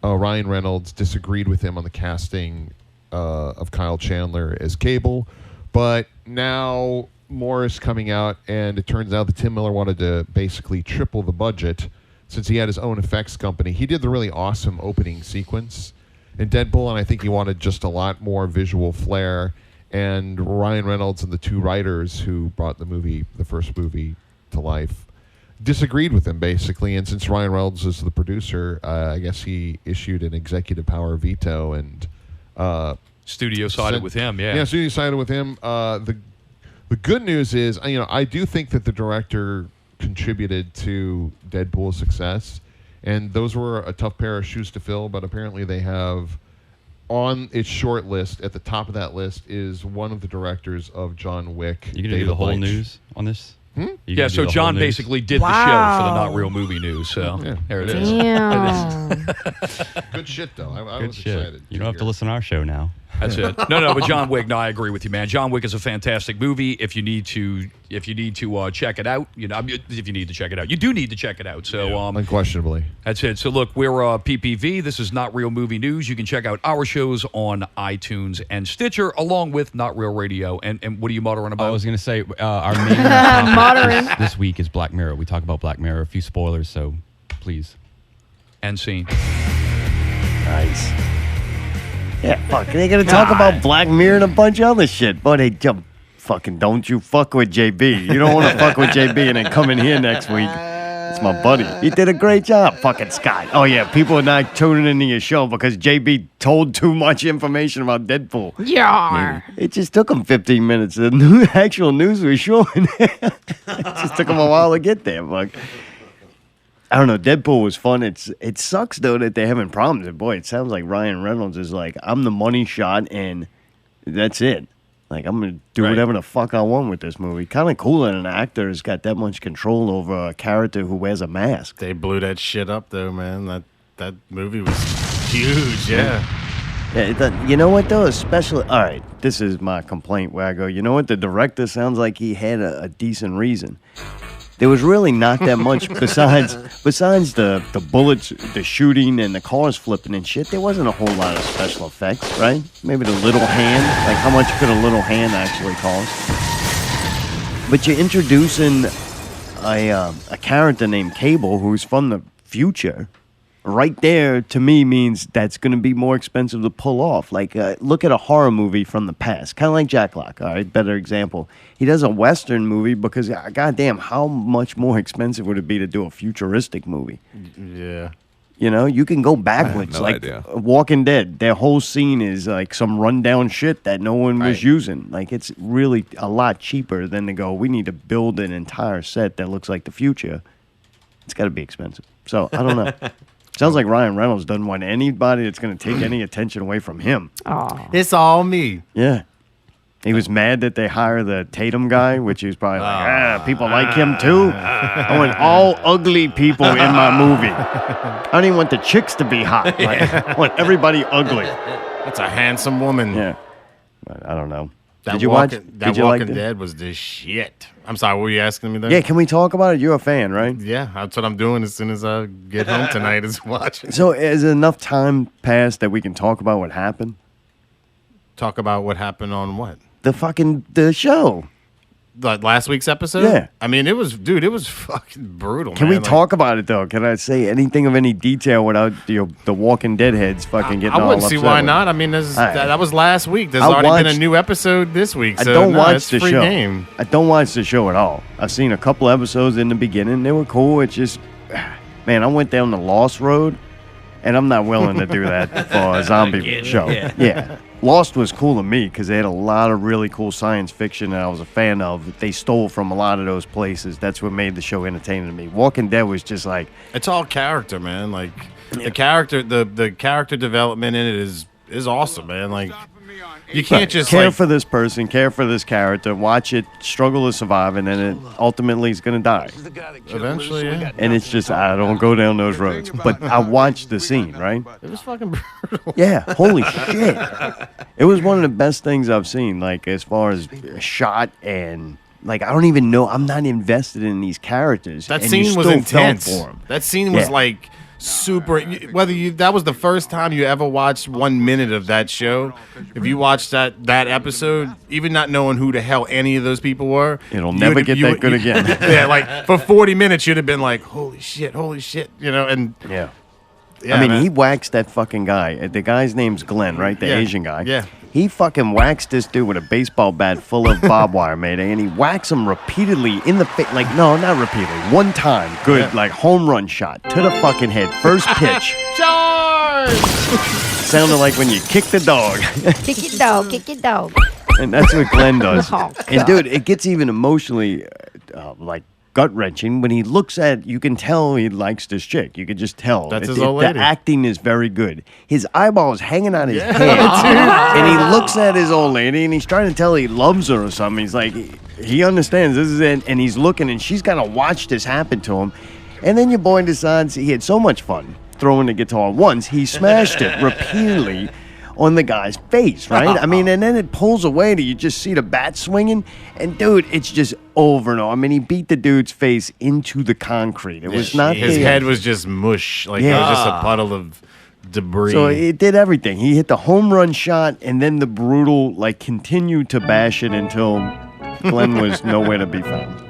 Ryan Reynolds disagreed with him on the casting of Kyle Chandler as Cable. But now more is coming out, and it turns out that Tim Miller wanted to basically triple the budget since he had his own effects company. He did the really awesome opening sequence in Deadpool, and I think he wanted just a lot more visual flair. And Ryan Reynolds and the two writers who brought the first movie to life, disagreed with him basically. And since Ryan Reynolds is the producer, I guess he issued an executive power veto and studio sided with him. Yeah, studio sided with him. The good news is, I do think that the director contributed to Deadpool's success, and those were a tough pair of shoes to fill. But apparently, they have on its short list, at the top of that list, is one of the directors of John Wick. You gonna do the whole news on this? Yeah, so John basically did the show for the Not Real Movie News. So there it is. Good shit, though. I was excited. You don't have to listen to our show now. That's it. No, but John Wick. No, I agree with you, man. John Wick is a fantastic movie. If you need to check it out, if you need to check it out, you do need to check it out. So unquestionably, that's it. So look, we're PPV. This is Not Real Movie News. You can check out our shows on iTunes and Stitcher, along with Not Real Radio. And what are you muttering about? I was going to say our main topic this week is Black Mirror. We talk about Black Mirror. A few spoilers, so please. End scene. Nice. Yeah, fuck. They're going to talk about Black Mirror and a bunch of other shit. But hey, fucking don't you fuck with JB. You don't want to fuck with JB and then come in here next week. It's my buddy. He did a great job, fucking Scott. Oh, yeah, people are not tuning into your show because JB told too much information about Deadpool. Yeah. It just took him 15 minutes. The actual news was showing. It just took him a while to get there, fuck. I don't know. Deadpool was fun. It sucks, though, that they're having problems. And boy, it sounds like Ryan Reynolds is like, I'm the money shot, and that's it. Like, I'm going to do whatever the fuck I want with this movie. Kind of cool that an actor has got that much control over a character who wears a mask. They blew that shit up, though, man. That movie was huge, yeah. You know what, though? Especially, all right, this is my complaint where I go, you know what? The director sounds like he had a decent reason. There was really not that much besides the bullets, the shooting, and the cars flipping and shit. There wasn't a whole lot of special effects, right? Maybe the little hand. Like, how much could a little hand actually cost? But you're introducing a character named Cable who's from the future. Right there, to me, means that's going to be more expensive to pull off. Like, look at a horror movie from the past. Kind of like Jack Lock, all right? Better example. He does a Western movie because, goddamn, how much more expensive would it be to do a futuristic movie? Yeah. You know, you can go backwards. no like idea. Walking Dead, their whole scene is like some rundown shit that no one was using. Like, it's really a lot cheaper than to go, we need to build an entire set that looks like the future. It's got to be expensive. So, I don't know. Sounds like Ryan Reynolds doesn't want anybody that's going to take any attention away from him. Oh. It's all me. Yeah. He was mad that they hired the Tatum guy, which he was probably like, people like him too. I want all ugly people in my movie. I don't even want the chicks to be hot. Like, I want everybody ugly. That's a handsome woman. Yeah. But I don't know. That Did you watch? That Did you Walking like Dead was the shit. I'm sorry, what were you asking me there? Yeah, can we talk about it? You're a fan, right? Yeah, that's what I'm doing as soon as I get home tonight is watching. So has enough time passed that we can talk about what happened? Talk about what happened on what? The show. Like last week's episode? Yeah. I mean, it was fucking brutal, Can man. we talk about it, though? Can I say anything of any detail without the Walking Dead heads fucking getting all I wouldn't see upset why with it? not. I mean, that was last week. There's I already been a watched- new episode this week. So I don't watch it's the free show. game. I don't watch the show at all. I've seen a couple episodes in the beginning. They were cool. It's just, man, I went down the Lost road, and I'm not willing to do that for a zombie show. Yeah. Lost was cool to me because they had a lot of really cool science fiction that I was a fan of. They stole from a lot of those places. That's what made the show entertaining to me. Walking Dead was just like... It's all character, man. Like the character, the character development in it is awesome, man. Like you can't just care like, for this person, care for this character, watch it struggle to survive, and then it ultimately is going to die. Eventually, yeah. And it's just, I don't go down those roads. But I watched the scene, right? It was fucking brutal. Yeah, holy shit. It was one of the best things I've seen, like, as far as shot and... Like, I don't even know. I'm not invested in these characters. That and scene you was still intense. felt for 'em. That scene was Yeah. like super. That was the first time you ever watched 1 minute of that show. If you watched that episode, even not knowing who the hell any of those people were, It'll never get that good again. Yeah, like for 40 minutes, you'd have been like, holy shit, you know, and yeah. Yeah, I mean, man. he waxed that fucking guy. The guy's name's Glenn, right? The Yeah. Asian guy. Yeah. He fucking waxed this dude with a baseball bat full of barbed wire, Mayday, and he whacks him repeatedly in the face. Like, no, not repeatedly. One time. Good, Yeah. like, home run shot to the fucking head. First pitch. Charge! Sounded like when you kick the dog. Kick it dog, kick it dog. And that's what Glenn does. Oh, And, God. dude, it gets even emotionally, like, gut-wrenching when he looks at, you can tell he likes this chick. You could just tell. That's his old lady. The acting is very good. His eyeballs hanging out his head. And he looks at his old lady and he's trying to tell he loves her or something. He's like, he understands this is it. And he's looking and she's got to watch this happen to him. And then your boy decides he had so much fun throwing the guitar once. He smashed it repeatedly on the guy's face, right? I mean, and then it pulls away to you just see the bat swinging. And, dude, it's just over and over. I mean, he beat the dude's face into the concrete. It was not His there. head was just mush. Like it Yeah. was just a puddle of debris. So it did everything. He hit the home run shot and then the brutal, like, continued to bash it until Glenn was nowhere to be found.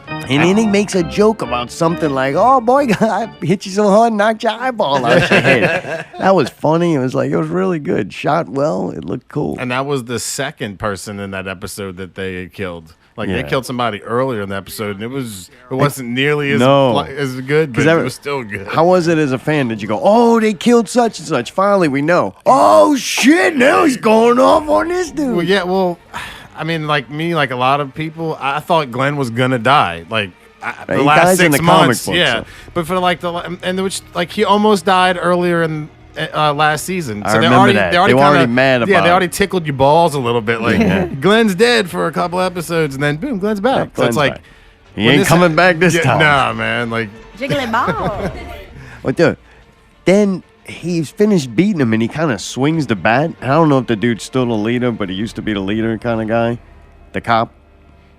And then he makes a joke about something like, oh, boy, I hit you so hard, knocked your eyeball out your head. That was funny. It was really good. Shot well. It looked cool. And that was the second person in that episode that they killed. Like Yeah. they killed somebody earlier in the episode, and it wasn't nearly as No. as good, but it was still good. How was it as a fan? Did you go, oh, they killed such and such? Finally, we know. Oh, shit, now he's going off on this dude. Well, yeah, well, I mean, like me, like a lot of people, I thought Glenn was gonna die. Like the He last dies in 6 the comic months, books, yeah. so. But for like he almost died earlier in last season. I So remember that. They were already mad Yeah, about they it. already tickled your balls a little bit. Like Glenn's dead for a couple episodes, and then boom, Glenn's back. Yeah, So Glenn's it's like back. He ain't coming back this time. Nah, man. Like Jiggly ball. What the? Then he's finished beating him and he kind of swings the bat. I don't know if the dude's still the leader, but he used to be the leader kind of guy. The cop.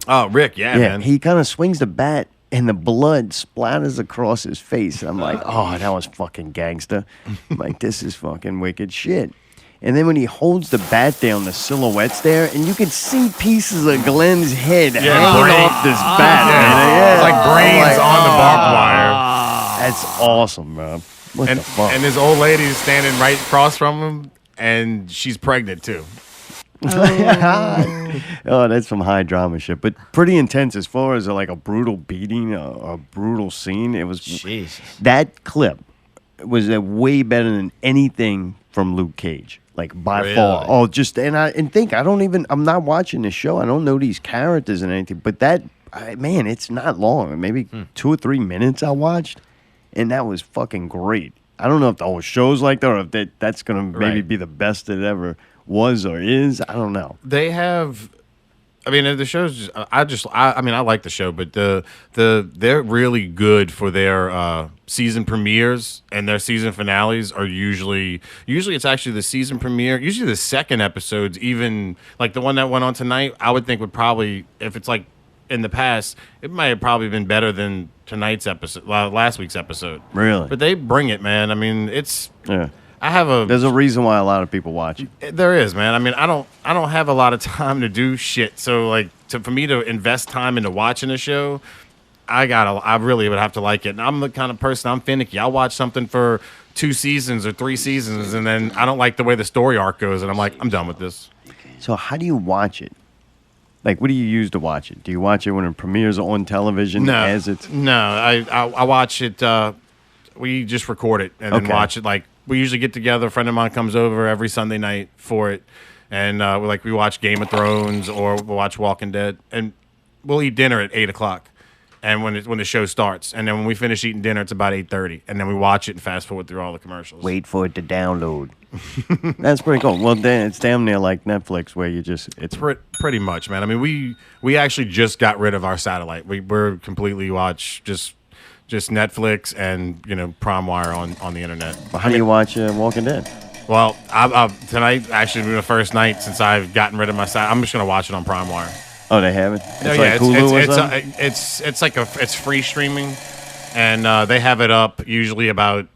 oh, Rick, yeah, man. He kind of swings the bat and the blood splatters across his face. I'm like, oh, that was fucking gangster. I'm like, this is fucking wicked shit. And then when he holds the bat down, the silhouette's there, and you can see pieces of Glenn's head hanging off this bat. man. It's like brains on the barbed wire. That's awesome, bro. What And the fuck? and his old lady's standing right across from him, and she's pregnant too. Oh, that's some high drama shit, but pretty intense as far as like a brutal beating or a brutal scene. It was Jesus. that clip was way better than anything from Luke Cage. Like by far. Oh, just I'm not watching the show. I don't know these characters and anything. But man, it's not long. Maybe 2 or 3 minutes I watched, and that was fucking great. I don't know if the whole show's like that, or if that's gonna maybe be the best it ever was or is. I don't know. They have. I mean, the show's just. I mean, I like the show, but they're really good for their season premieres, and their season finales are usually it's actually the season premiere. Usually the second episodes, even like the one that went on tonight, I would think would probably, if it's like in the past, it might have probably been better than tonight's episode, last week's episode. Really? But they bring it, man. I mean, it's. Yeah. There's a reason why a lot of people watch it. There is, man. I mean, I don't have a lot of time to do shit. So like for me to invest time into watching a show, I really would have to like it. And I'm the kind of person, I'm finicky. I'll watch something for 2 seasons or 3 seasons, and then I don't like the way the story arc goes, and I'm like, I'm done with this. So how do you watch it? Like, what do you use to watch it? Do you watch it when it premieres on television? No, I watch it. We just record it and then watch it. Like, we usually get together. A friend of mine comes over every Sunday night for it, and we watch Game of Thrones or we'll watch Walking Dead, and we'll eat dinner at 8:00, and when the show starts, and then when we finish eating dinner, it's about 8:30, and then we watch it and fast forward through all the commercials. Wait for it to download. That's pretty cool. Well, then it's damn near like Netflix, where it's pretty much, man. I mean, we actually just got rid of our satellite. We're completely watch just Netflix and PrimeWire on the internet. Well, how do you watch Walking Dead? Well, tonight actually will be the first night since I've gotten rid of my satellite. I'm just gonna watch it on PrimeWire. Oh, they have it. It's free streaming, and they have it up usually about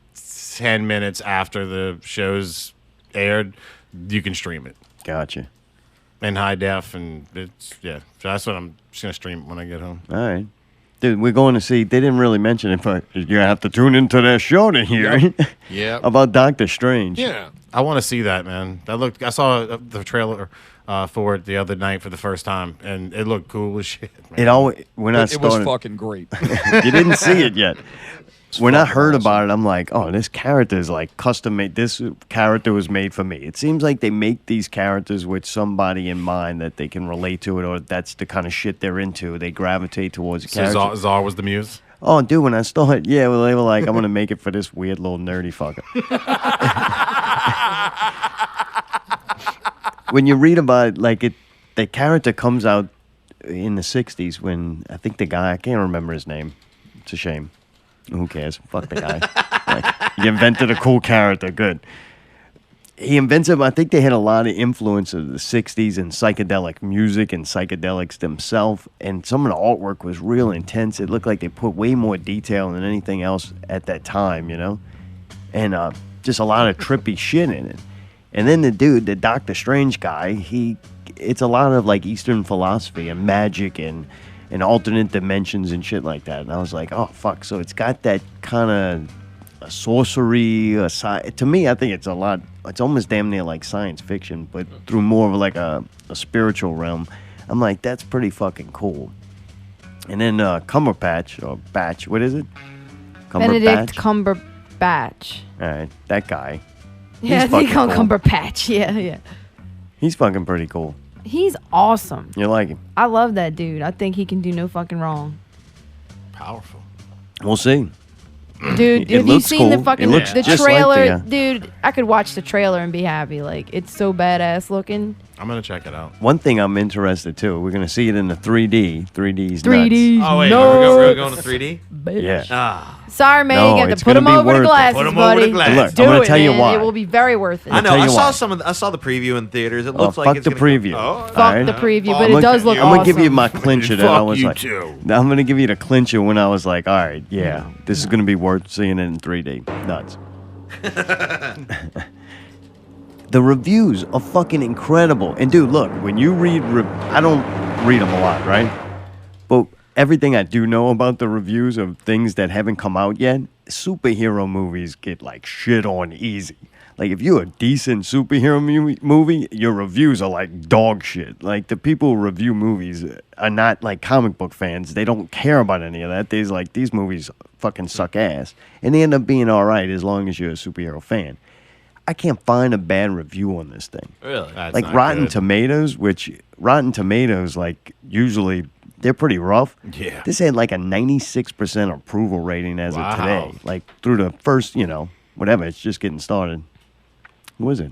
10 minutes after the show's aired. You can stream it. Gotcha. In high def, and so that's what I'm just gonna stream when I get home. All right. Dude, we're going to see. They didn't really mention it, but you're gonna have to tune into their show to hear Yeah. about Doctor Strange. Yeah, I want to see that, man. I saw the trailer for it the other night for the first time, and it looked cool as shit. Man. It was fucking great. You didn't see it yet. When I heard about it, I'm like, oh, this character is like custom made. This character was made for me. It seems like they make these characters with somebody in mind that they can relate to it, or that's the kind of shit they're into. They gravitate towards the character. So Czar was the muse? Oh, dude, when I started, they were like, I'm going to make it for this weird little nerdy fucker. When you read about it, the character comes out in the 60s when, I think the guy, I can't remember his name. It's a shame. Who cares? Fuck the guy. He invented a cool character. Good. He invented him. I think they had a lot of influence of the 60s and psychedelic music and psychedelics themselves. And some of the artwork was real intense. It looked like they put way more detail than anything else at that time, And just a lot of trippy shit in it. And then the Doctor Strange guy, it's a lot of like Eastern philosophy and magic and alternate dimensions and shit like that. And I was like, oh, fuck. So it's got that kind of sorcery. To me, I think it's almost damn near like science fiction, but through more of like a spiritual realm. I'm like, that's pretty fucking cool. And then Cumberbatch, or Batch, what is it? Benedict Cumberbatch. All right, that guy. Yeah, they call him Cumberbatch. Yeah. He's fucking pretty cool. He's awesome. You like him? I love that dude. I think he can do no fucking wrong. Powerful. We'll see. Dude, have you seen the fucking the trailer? Like dude, I could watch the trailer and be happy. Like, it's so badass looking. I'm going to check it out. One thing I'm interested too, we're going to see it in the 3D. 3D's 3D's nuts. Oh, wait, we're going to 3D? Yeah. Sorry, man. You have to put them over the glasses, buddy. Over the glasses. Look, Do I'm going to it, tell you man. why. It will be very worth it. I know. I saw the preview in theaters. It looks like fuck it's the preview. Fuck the preview, but it does look awesome. I'm going to give you my clincher that I was you like. too. I'm going to give you the clincher when I was like, all right, yeah, this is going to be worth seeing it in 3D. Nuts. The reviews are fucking incredible. And dude, look, when you read, I don't read them a lot, right? But everything I do know about the reviews of things that haven't come out yet, superhero movies get like shit on easy. like if you're a decent superhero movie, your reviews are like dog shit. Like the people who review movies are not like comic book fans. They don't care about any of that. They's like, these movies fucking suck ass. And they end up being all right as long as you're a superhero fan. I can't find a bad review on this thing. Really? Like Rotten Tomatoes, like usually they're pretty rough. Yeah. This had like a 96% approval rating as of today. Like through the first, whatever, it's just getting started. Who is it?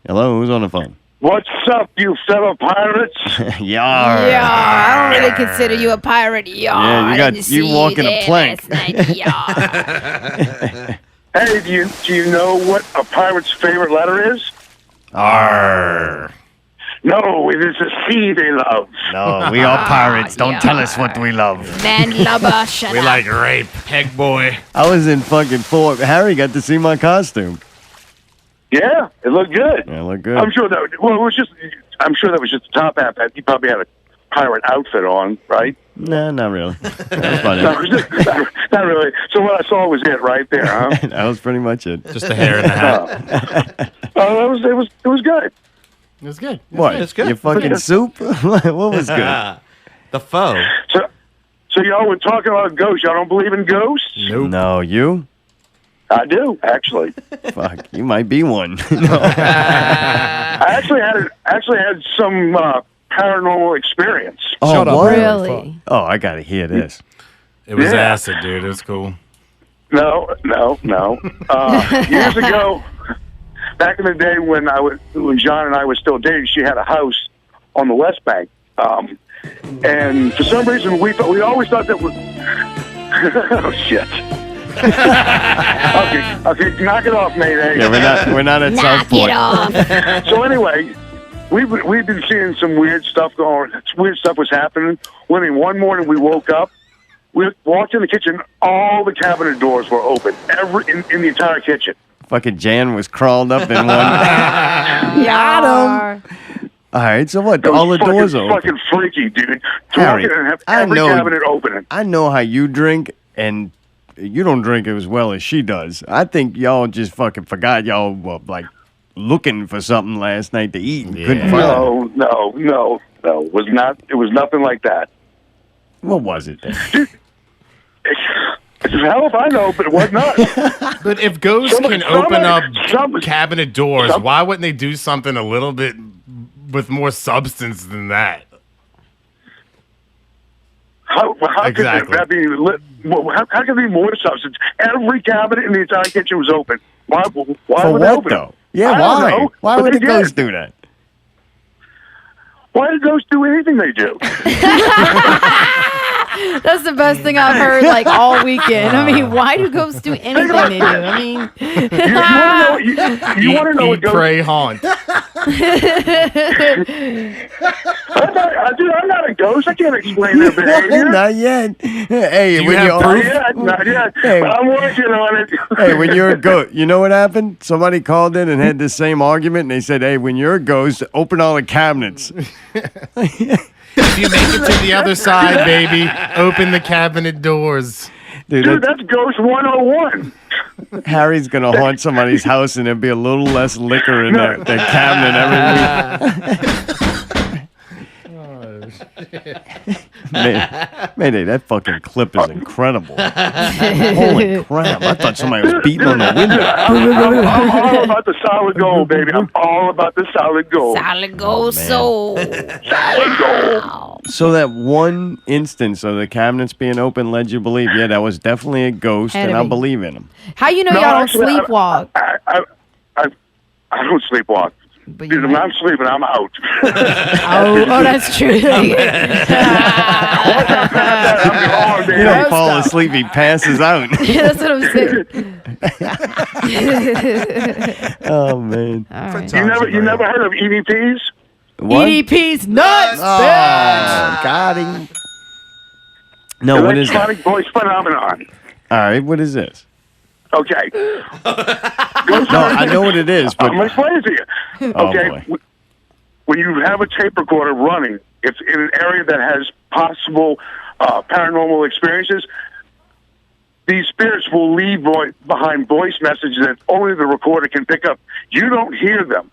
Hello, who's on the phone? What's up, you fellow pirates? Yar. Yeah, I don't really consider you a pirate. Yar. Yeah, you walking a plank. Hey, do you know what a pirate's favorite letter is? Arr. No, it is a C they love. No, we are pirates. Don't tell us what we love. Landlubber, shut We up. like rape, peg boy. I was in fucking Fort. Harry got to see my costume. Yeah, it looked good. Yeah, it looked good. I'm sure that was just the top half. He probably had a pirate outfit on, right? No, not really. That was funny. Not really. So what I saw was it right there, huh? That was pretty much it. Just the hair and the hat. It was good. It was good. What? It's good. Your fucking soup? What was good? The foe. So y'all were talking about ghosts. Y'all don't believe in ghosts? Nope. No, you? I do, actually. Fuck, you might be one. I actually had some paranormal experience. Oh, Shut up. what? Really? Oh, I gotta hear this. It was Yeah. acid, dude. It was cool. No. Years ago, back in the day when John and I were still dating, she had a house on the West Bank, and for some reason we always thought that. Oh shit! okay, knock it off, Mayday. Yeah, we're not at Southport. Knock it off. So anyway, we've been seeing some weird stuff going. Weird stuff was happening. One morning we woke up. We walked in the kitchen. All the cabinet doors were open. In the entire kitchen. Fucking Jan was crawled up in one. Got him. All right, so what? It was All the doors are open. fucking freaky, dude. To Harry, walk in and have I every know- cabinet open. I know how you drink, and you don't drink as well as she does. I think y'all just fucking forgot y'all were like looking for something last night to eat and couldn't find it. No. It was nothing like that. What was it then? Hell if I know, but it was not. But if ghosts can open up cabinet doors, why wouldn't they do something a little bit with more substance than that? How Exactly. could that be? How could there be more substance? Every cabinet in the entire kitchen was open. Why For would they what open though? it? Yeah, I don't why? know, Why but would they the ghost did. do that? Why do ghosts do anything they do? That's the best thing I've heard like all weekend. I mean, why do ghosts do anything they do? I mean, You want to know what Eat, ghosts? pray, haunt. I'm not a ghost. I can't explain their behavior. Not yet. Hey, Do you when have you're proof? Not yet. Hey. But I'm working on it. Hey, when you're a ghost, you know what happened? Somebody called in and had the same argument, and they said, "Hey, when you're a ghost, open all the cabinets." If you make it to the other side, baby, open the cabinet doors. Dude, that's Ghost 101. Harry's gonna haunt somebody's house, and there'll be a little less liquor in their cabinet every week. Mayday, that fucking clip is incredible. Holy crap! I thought somebody was beating on the window. I'm all about the solid gold, baby. I'm all about the solid gold. solid gold soul. Solid gold. So that one instance of the cabinets being open led you to believe, yeah, that was definitely a ghost, Had and to I be. believe in him. How you know No, y'all don't actually, sleepwalk? I don't sleepwalk. But Dude, you when I'm sleeping, I'm out. oh, that's true. Once I'm past that, I'm gone, You baby. don't fall asleep; he passes out. Yeah, that's what I'm saying. Oh man! All right. You never heard of EVPs? What? EDP's nuts. Oh, got him. No, what is that? Electronic voice phenomenon. All right, what is this? Okay. No, I know what it is, but I'm going to explain it to you. Oh, Okay. boy. When you have a tape recorder running, it's in an area that has possible paranormal experiences. these spirits will leave behind voice messages that only the recorder can pick up. You don't hear them,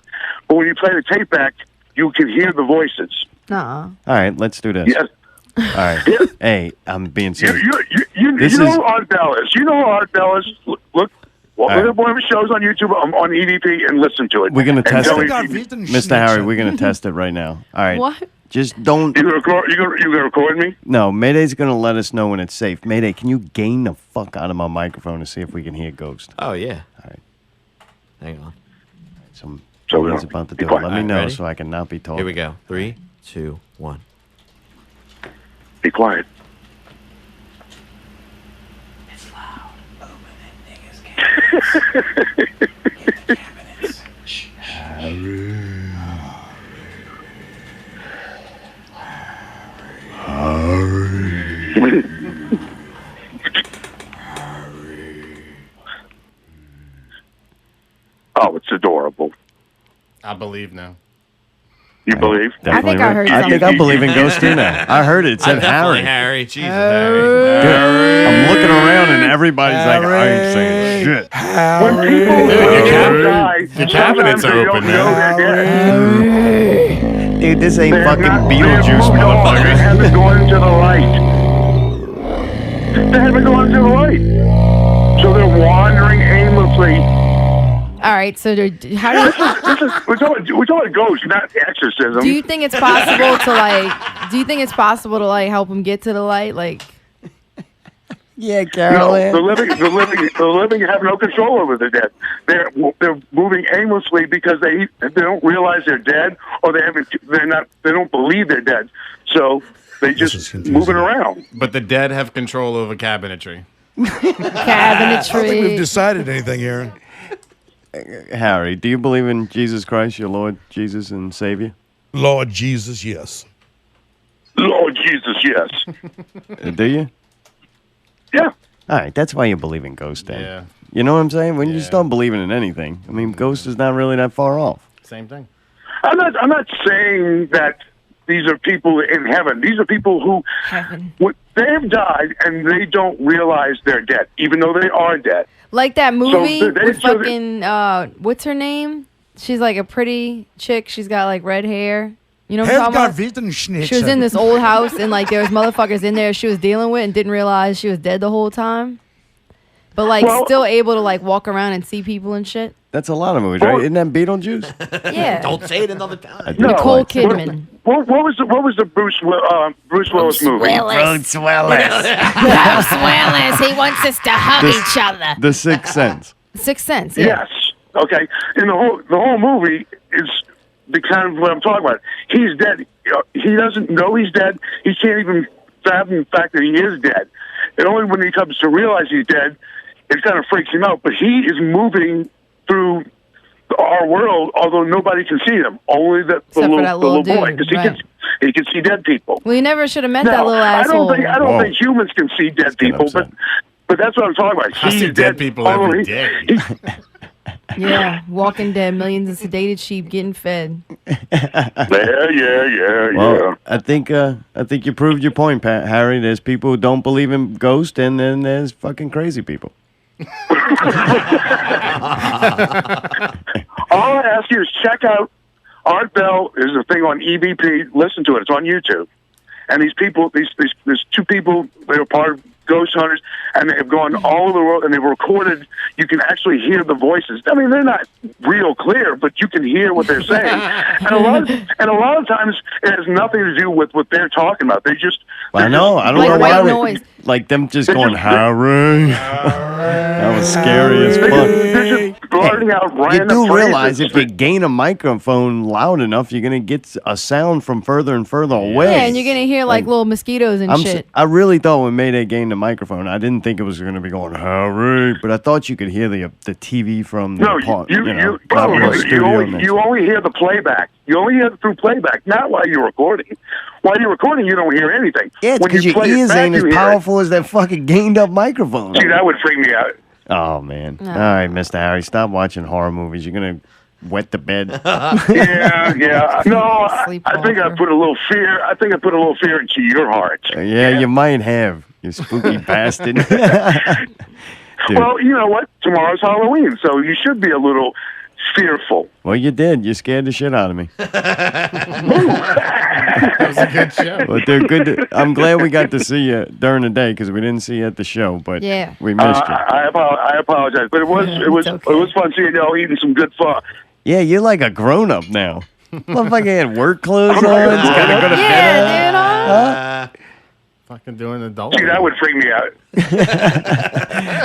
but when you play the tape back, you can hear the voices. Nuh-uh. All right, let's do this. Yes. All right. Hey, I'm being serious. You know who Art Bell is. You know who Art Bell is. Look at one of his shows on YouTube on EVP and listen to it. We're going to test it. it. Mr. Harry, we're going to test it right now. All right. What? Just don't. You gonna record me? No, Mayday's going to let us know when it's safe. Mayday, can you gain the fuck out of my microphone to see if we can hear Ghost? Oh, yeah. All right. Hang on. So he's about to do it. Let me know ready? so I can not be told. Here we go. 3, 2, 1. Be quiet. It's loud. Open it, niggas. Cabinets. Shh. Oh, it's adorable. I believe now. You believe? I think I heard I think I something. believe in Ghost too now. I heard it. It said Definitely Harry. Harry. Jesus, Harry. Good. I'm looking around and everybody's like, I ain't saying shit. When people die, Your cabinets are open, man. Dude, this ain't They're fucking not- Beetlejuice, They motherfucker. haven't gone into the light. They haven't gone into the light. So they're wandering aimlessly. All right, so how do you, We're talking ghosts, not exorcism. do you think it's possible to like help them get to the light? Like, Yeah, No, Carolyn. the living have no control over the dead. They're moving aimlessly because they don't realize they're dead, or they don't believe they're dead. So they just moving around. But the dead have control over cabinetry. cabinetry. I don't think we've decided anything, Aaron. Harry, do you believe in Jesus Christ, your Lord Jesus and Savior? Lord Jesus, yes. Lord Jesus, yes. Do you? Yeah. All right, that's why you believe in ghosts, then. Yeah. You know what I'm saying? When you start believing in anything, I mean, ghost is not really that far off. Same thing. I'm not saying that these are people in heaven. These are people who they have died and they don't realize they're dead, even though they are dead. Like that movie So they- with so they- fucking what's her name? She's like a pretty chick. She's got like red hair. You know what I'm talking about? She was in this old house and like there was motherfuckers in there she was dealing with and didn't realize she was dead the whole time. But like still able to like walk around and see people and shit. That's a lot of movies, right? Isn't that Beetlejuice? Yeah. Don't say it another time. Nicole Kidman. What was the Bruce Willis movie? Bruce Willis. He wants us to hug each other. The Sixth Sense. Sixth Sense. Yeah. Yes. Okay. And the whole movie is the kind of what I'm talking about. He's dead. He doesn't know he's dead. He can't even fathom the fact that he is dead. And only when he comes to realize he's dead, it kind of freaks him out. But he is moving through our world, although nobody can see him. Only the little boy, because he can see dead people. Well, you never should have met that little asshole. I don't think humans can see dead people, but that's what I'm talking about. I see dead people every day. Yeah, Walking Dead, millions of sedated sheep getting fed. Well, I think you proved your point, Pat, Harry. There's people who don't believe in ghosts, and then there's fucking crazy people. All I ask you is check out Art Bell. There's a thing on EVP. Listen to it. It's on YouTube. And these people, there's two people. They're part of Ghost Hunters, and they have gone all over the world, and they've recorded. You can actually hear the voices. I mean, they're not real clear, but you can hear what they're saying. and a lot of times, it has nothing to do with what they're talking about. They just. I know. I don't Like know white why. noise. Like them just going, Harry. That was scary as fuck. They're just blurting out You random do phrases. realize if you gain a microphone loud enough, you're gonna get a sound from further and further away. Yeah, and you're gonna hear like little mosquitoes and shit. I really thought when Mayday gained the microphone, I didn't think it was going to be going Harry, but I thought you could hear the TV from the you only hear the playback. You only hear it through playback, not while you're recording. While you're recording, you don't hear anything. Yeah, it's because your ears ain't as powerful as that fucking gained up microphone. See, that would freak me out. Oh man! All right, Mr. Harry, stop watching horror movies. You're gonna wet the bed. yeah. No, I think I put a little fear. I think I put a little fear into your heart. Yeah, you might have. You spooky bastard. Dude. Well, you know what? Tomorrow's Halloween, so you should be a little fearful. Well, you did. You scared the shit out of me. That was a good show. But they're good. I'm glad we got to see you during the day because we didn't see you at the show. But we missed you. I apologize, but it was fun seeing y'all eating some good fun. Yeah, you're like a grown up now. Motherfucker had work clothes on. He's gotta go to bed. Fucking doing adult. See, that would freak me out.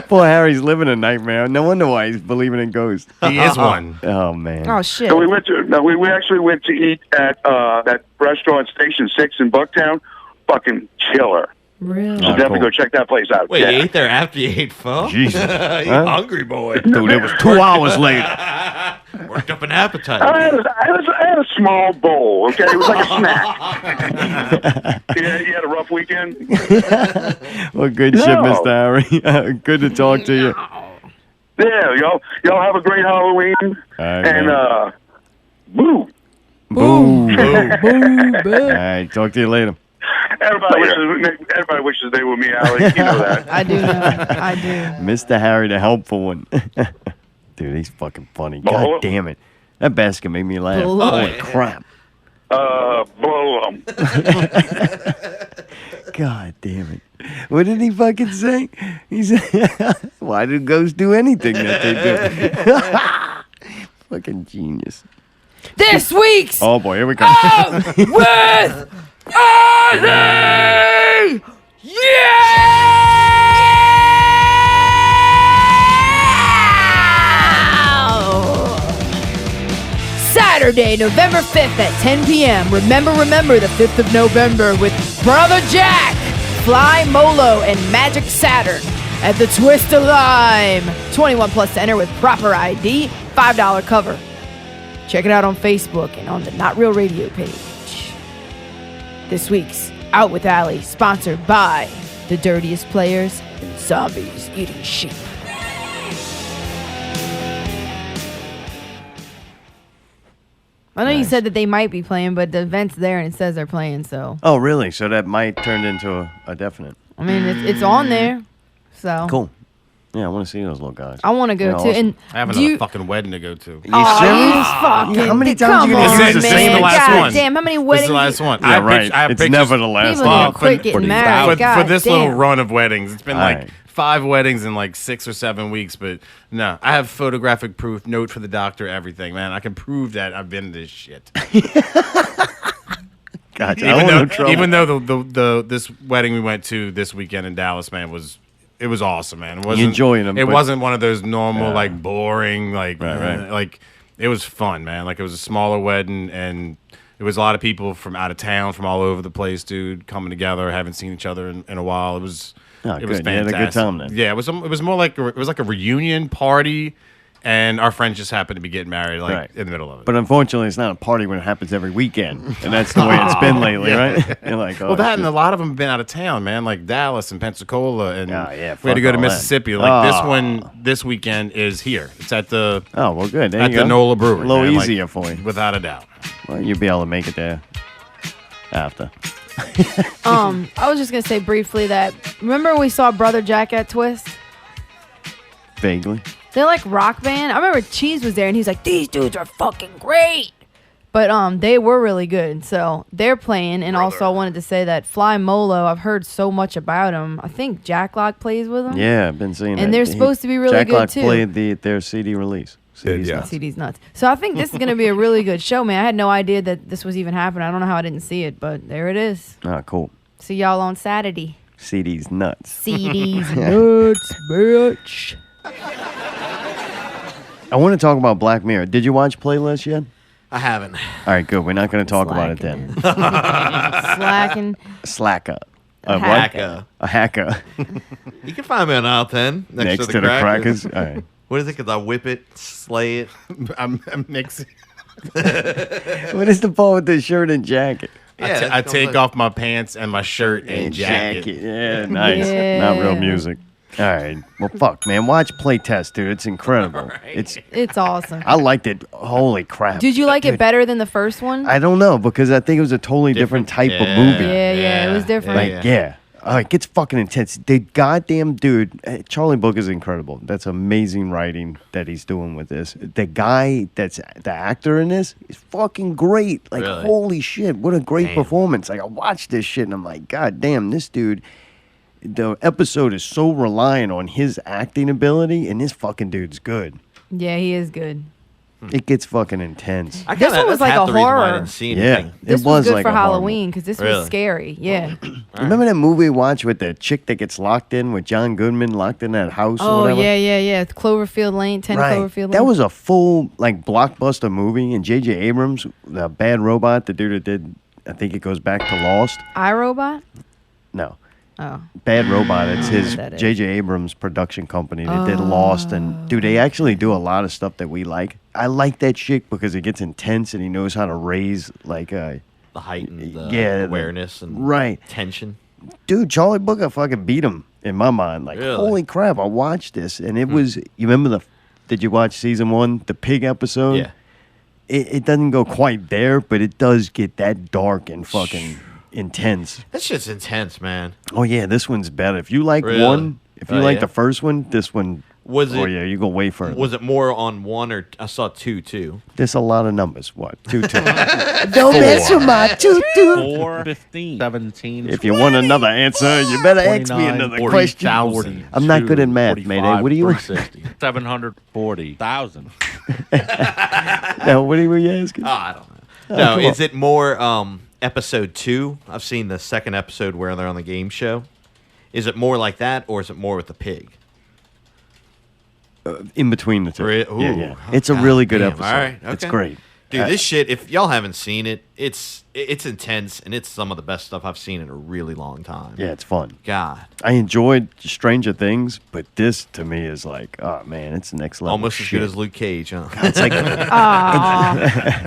Poor Harry's living a nightmare. No wonder why he's believing in ghosts. He is one. Oh man. Oh shit. So we actually went to eat at that restaurant Station 6 in Bucktown. Fucking killer. Really? So definitely go check that place out. Wait, you ate there after you ate pho? Jesus. You hungry boy. Dude, it was 2 hours later. Worked up an appetite. I had a small bowl, okay? It was like a snack. You had a rough weekend? Well, good shit, Mr. Harry. Good to talk to you. Yeah, y'all have a great Halloween. And, boo. Boo. All right, talk to you later. Everybody wishes they were me, Alex. You know that. I do know. I do. Mr. Harry, the helpful one. Dude, he's fucking funny. God damn it. That basket made me laugh. Holy crap. Blow 'em. God damn it. What did he fucking say? He said, why do ghosts do anything that they do? Fucking genius. This week's Oh boy, here we go. with Ozzy! Saturday, November 5th at 10 p.m. Remember the 5th of November with Brother Jack, Fly Molo, and Magic Saturn at the Twist of Lime. 21 plus to enter with proper ID, $5 cover. Check it out on Facebook and on the Not Real Radio page. This week's Out with Allie, sponsored by the dirtiest players and zombies eating sheep. I know you said that they might be playing, but the event's there and it says they're playing, so. Oh, really? So that might turn into a definite. I mean, it's on there, so. Cool. Yeah, I want to see those little guys. I want to go too. And I have another fucking wedding to go to. You oh, serious? you fucking. How many times come you gonna on, use the This same? is the last God one. damn, how many This weddings? is the last one. Yeah, right. I have It's pictures. never the last People one. need to quit getting married. For this God little damn. run of weddings, it's been All like right. 5 weddings in like 6 or 7 weeks. But no, I have photographic proof, note for the doctor, everything, man. I can prove that I've been to this shit. God, even though the this wedding we went to this weekend in Dallas, man, it was awesome, man. It wasn't, You enjoying them, It but- wasn't one of those normal, Yeah. like boring, like Right. like it was fun, man. Like it was a smaller wedding, and it was a lot of people from out of town, from all over the place, dude, coming together. Haven't seen each other in a while. It was Oh, it was good. You had fantastic. a good time then. Yeah, it was more like it was like a reunion party, and our friends just happened to be getting married like Right. in the middle of it. But unfortunately, it's not a party when it happens every weekend, and that's the way it's been lately, Yeah. right? You're like, oh, well, that shit. and a lot of them have been out of town, man, like Dallas and Pensacola, and yeah, we had fuck to go to all that. Mississippi. Like this Oh. one, this weekend is here. It's at the Oh, well, good. There at you the go. NOLA Brewery. A little man, like, easier for you. without a doubt. Well, you'll be able to make it there after. I was just gonna say briefly that remember we saw Brother Jack at Twist? Vaguely. They're like rock band. I remember Cheese was there and he's like, these dudes are fucking great. But they were really good. So they're playing. And also I wanted to say that Fly Molo, I've heard so much about him. I think Jack Lock plays with him. Yeah, I've been seeing that. And they're supposed to be really Jack good, Lock too. played their CD release. CD's yeah. nuts. CD's nuts. So I think this is going to be a really good show, man. I had no idea that this was even happening. I don't know how I didn't see it, but there it is. Ah, cool. See y'all on Saturday. CD's nuts. CD's nuts, bitch. I want to talk about Black Mirror. Did you watch Playlist yet? I haven't. All right, good. We're not going to talk about it then. Slacking. Slacker. A what? hacker. A hacker. You can find me on aisle 10 next to the crackers. All right. What is it? Because I whip it, slay it. I'm mixing. What is the part with the shirt and jacket? Yeah, I take off my pants and my shirt and jacket. Yeah, nice. Yeah. Not real music. All right. Well, fuck, man. Watch Playtest, dude. It's incredible. It's awesome. I liked it. Holy crap. Did you like it better than the first one? I don't know because I think it was a totally different type of movie. Yeah, it was different. Like, yeah. Oh, it gets fucking intense. The goddamn dude, Charlie Book is incredible. That's amazing writing that he's doing with this. The guy that's the actor in this is fucking great. Like, Really? holy shit, what a great performance. Like, I watched this shit and I'm like, God damn, this dude, the episode is so reliant on his acting ability, and this fucking dude's good. Yeah, he is good. It gets fucking intense. This one was like a horror. Yeah, This it was good like for a horror Halloween because this Really? was scary. Yeah. Remember that movie we watched with the chick that gets locked in with John Goodman, locked in that house or Oh whatever? yeah. Cloverfield Lane, 10 Cloverfield Lane. That was a full like blockbuster movie, and J.J. Abrams, the bad robot, the dude that did, I think it goes back to Lost. iRobot. No. Oh. Bad Robot. It's his That is. J.J. Abrams production company that did Lost, and dude, they actually do a lot of stuff that we like. I like that shit because it gets intense, and he knows how to raise like The heightened the awareness and right tension. Dude, Charlie Booker fucking beat him in my mind. Like, Really? holy crap! I watched this, and it was. You remember Did you watch season 1, the pig episode? Yeah. It doesn't go quite there, but it does get that dark and fucking intense. That shit's intense, man. Oh yeah, this one's better. If you like Really? one, if you Oh, like yeah? the first one, this one. Was Oh it- yeah, you go way further. Was it more on one or I saw two too? There's a lot of numbers. What? 2 2. Don't mess with my 2 2. 4, 15, 17. If you want another answer, you better ask me 29, another 40, question. 42, I'm not good at math, 45, Mayday. What do you? 360, 740,000. Now, what were you asking? Oh, I don't know. Oh, No, come is on. it more episode 2? I've seen the second episode where they're on the game show. Is it more like that, or is it more with the pig? In between the two. Ooh, Yeah. It's a really good damn. episode. All right, It's okay. great. Dude, this shit, if y'all haven't seen it, it's intense, and it's some of the best stuff I've seen in a really long time. Yeah, it's fun. God. I enjoyed Stranger Things, but this to me is like, oh man, it's the next level. Almost as good as Luke Cage, huh? It's like,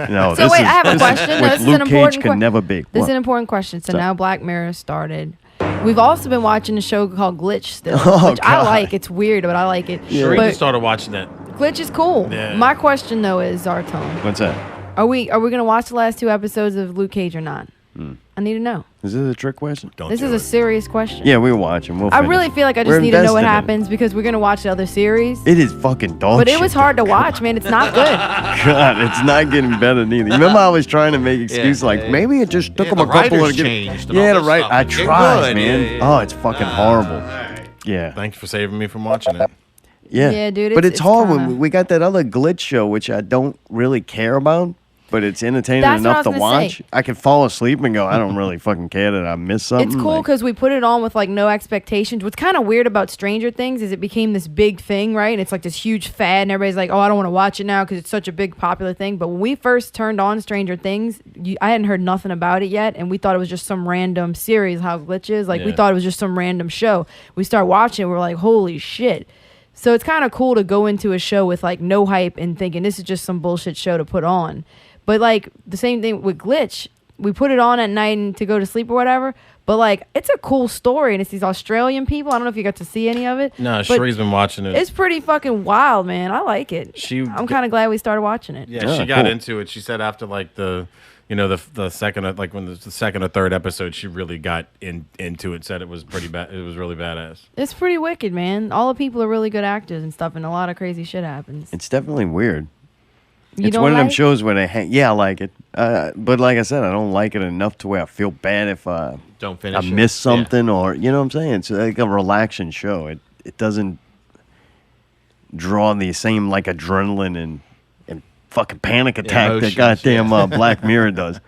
no, So this wait, is, I have a this question. Is, No, what this is Luke an Cage important could never be. This is What? an important question. So So- now Black Mirror started. We've also been watching a show called Glitch still, Oh, which I God. like. It's weird, but I like it. Sharita But started watching that. Glitch is cool. Yeah. My question though is Zartone. What's that? Are we gonna watch the last 2 episodes of Luke Cage or not? I need to know. Is this a trick question? This is a serious question. Yeah, we'll watch and we'll I finish. really feel like I We're just need to know what invested in it. happens because we're gonna watch the other series. It is fucking dog But shit. it was hard to watch, man. It's not good. God, it's not getting better neither. You remember I was trying to make excuses like yeah. maybe it just took Yeah, them a the couple writers of get changed and all Yeah, the this right. stuff. I Get tried, good. man. Yeah, yeah. Oh, it's fucking horrible. Yeah. Thanks for saving me from watching it. Yeah. Yeah, dude, But it's- it's it's hard kinda- when we got that other glitch show, which I don't really care about, but it's entertaining That's what I enough to was gonna watch. say. I can fall asleep and go, I don't really fucking care that I missed something. It's cool Like, because we put it on with like no expectations. What's kind of weird about Stranger Things is it became this big thing, right? And it's like this huge fad, and everybody's like, "Oh, I don't want to watch it now because it's such a big popular thing." But when we first turned on Stranger Things, I hadn't heard nothing about it yet, and we thought it was just some random series. How Glitch is like, we Yeah. thought it was just some random show. We start watching, it, we're like, "Holy shit!" So it's kind of cool to go into a show with like no hype and thinking this is just some bullshit show to put on. But like the same thing with Glitch, we put it on at night and to go to sleep or whatever. But like it's a cool story, and it's these Australian people. I don't know if you got to see any of it. No, but Shree's been watching it. It's pretty fucking wild, man. I like it. She- I'm kind of glad we started watching it. Yeah, she got into it. She said after like the second, like when the second or third episode, she really got into it. Said it was pretty bad. It was really badass. It's pretty wicked, man. All the people are really good actors and stuff, and a lot of crazy shit happens. it's definitely weird. You It's don't one of them like? shows where they hang. Yeah, I like it. But like I said, I don't like it enough to where I feel bad if I Don't finish it. miss Yeah. something or you know what I'm saying. It's like a relaxing show. It doesn't draw the same like adrenaline and fucking panic attack that emotions, goddamn yeah. Black Mirror does.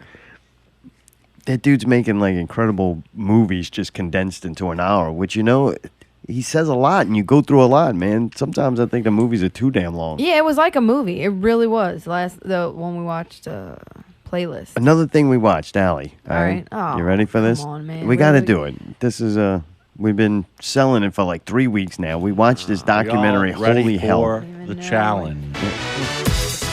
That dude's making like incredible movies just condensed into an hour, which he says a lot and you go through a lot, man. Sometimes I think the movies are too damn long. Yeah, it was like a movie. It really was. The one we watched, Playlist. Another thing we watched, Allie. All right. Oh, you ready for this? come on, man. We got to Really? do it. This is we've been selling it for like 3 weeks now. We watched this documentary, Y'all ready Holy Hell. for the challenge.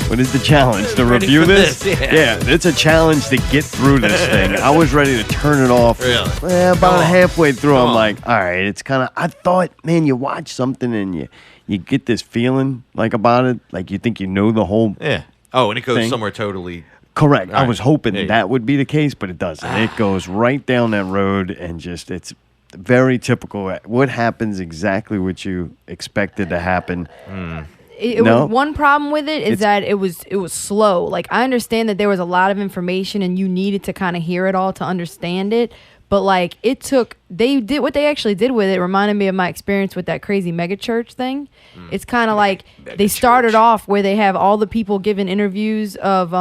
What is the challenge? To Ready review for this? this, yeah. It's a challenge to get through this thing. I was ready to turn it off. Really? About Come on. halfway through, Come I'm on. like, all right, it's kind of, I thought, man, you watch something and you get this feeling like about it, like you think you know the whole Yeah. Oh, and it goes thing. somewhere totally. Correct. All I right. was hoping Yeah. that would be the case, but it doesn't. It goes right down that road and just it's very typical. What happens exactly what you expected to happen? One problem with it is that it was slow. Like, I understand that there was a lot of information and you needed to kind of hear it all to understand it. But like, they did what they actually did with it. Reminded me of my experience with that crazy mega church thing. It's kind of like they started off where they have all the people giving interviews of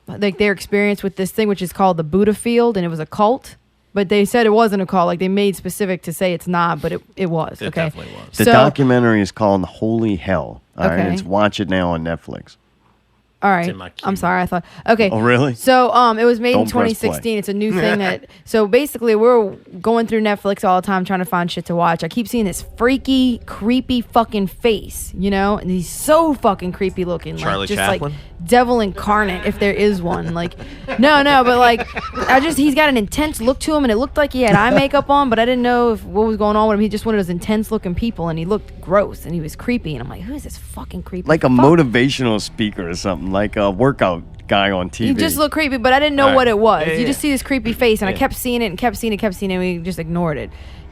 like their experience with this thing, which is called the Buddha Field, and it was a cult. But they said it wasn't a cult. Like, they made specific to say it's not, but it was. It definitely was. The documentary is called Holy Hell. All right, Okay. it's watch it now on Netflix. All right. I'm sorry. I thought. Okay. Oh, really? So it was made in Don't press play. 2016. It's a new thing that. So basically, we're going through Netflix all the time trying to find shit to watch. I keep seeing this freaky, creepy fucking face, and he's so fucking creepy looking. Charlie like, just Chaplin? like devil incarnate, if there is one. Like, no, but like, he's got an intense look to him, and it looked like he had eye makeup on, but I didn't know what was going on with him. He just one of those intense looking people, and he looked gross, and he was creepy, and I'm like, who is this fucking creepy? Like a fuck? motivational speaker or something, like a workout guy on TV. He just looked creepy, but I didn't know what it was. Yeah, You just see this creepy face, and I kept seeing it, and we just ignored it.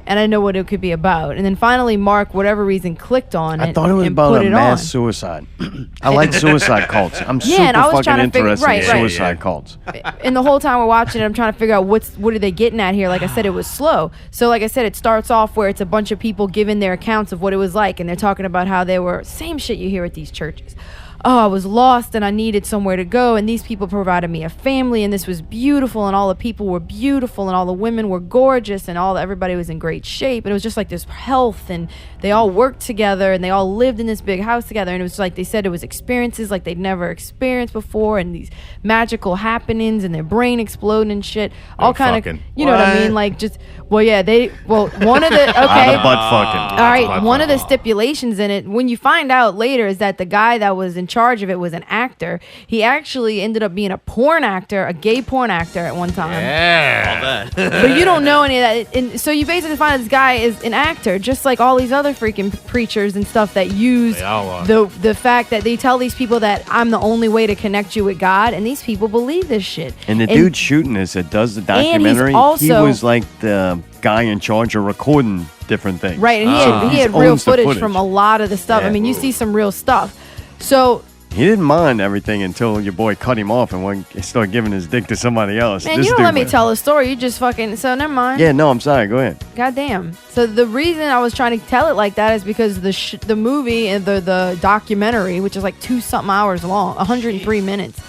And I didn't know what it could be about. And then finally, Mark, whatever reason, clicked on it. I thought it was and about put a it mass on. suicide. I like suicide cults. I'm super and I was fucking trying to figure- interested in right. suicide cults. And the whole time we're watching it, I'm trying to figure out what are they getting at here. Like I said, it was slow. So like I said, it starts off where it's a bunch of people giving their accounts of what it was like, and they're talking about how they were same shit you hear at these churches. Oh, I was lost and I needed somewhere to go, and these people provided me a family, and this was beautiful, and all the people were beautiful, and all the women were gorgeous, and everybody was in great shape, and it was just like this health, and they all worked together, and they all lived in this big house together, and it was like they said it was experiences like they'd never experienced before, and these magical happenings, and their brain exploding and shit, all kind of, what I mean, like just one of the okay, butt fucking. all right, one of the stipulations in it, when you find out later, is that the guy that was in charge of it was an actor. He actually ended up being a porn actor, a gay porn actor at one time. Yeah. But you don't know any of that. And so you basically find out this guy is an actor, just like all these other freaking preachers and stuff that use the fact that they tell these people that I'm the only way to connect you with God, and these people believe this shit. And the dude shooting this that does the documentary, he was like the guy in charge of recording different things. Right, and he had real footage from a lot of the stuff. I mean, you see some real stuff. So he didn't mind everything until your boy cut him off and started giving his dick to somebody else. Man, you don't let me tell a story. You just fucking... So, never mind. Yeah, no, I'm sorry. Go ahead. Goddamn. So, the reason I was trying to tell it like that is because the movie and the documentary, which is like 2-something hours long, 103 minutes,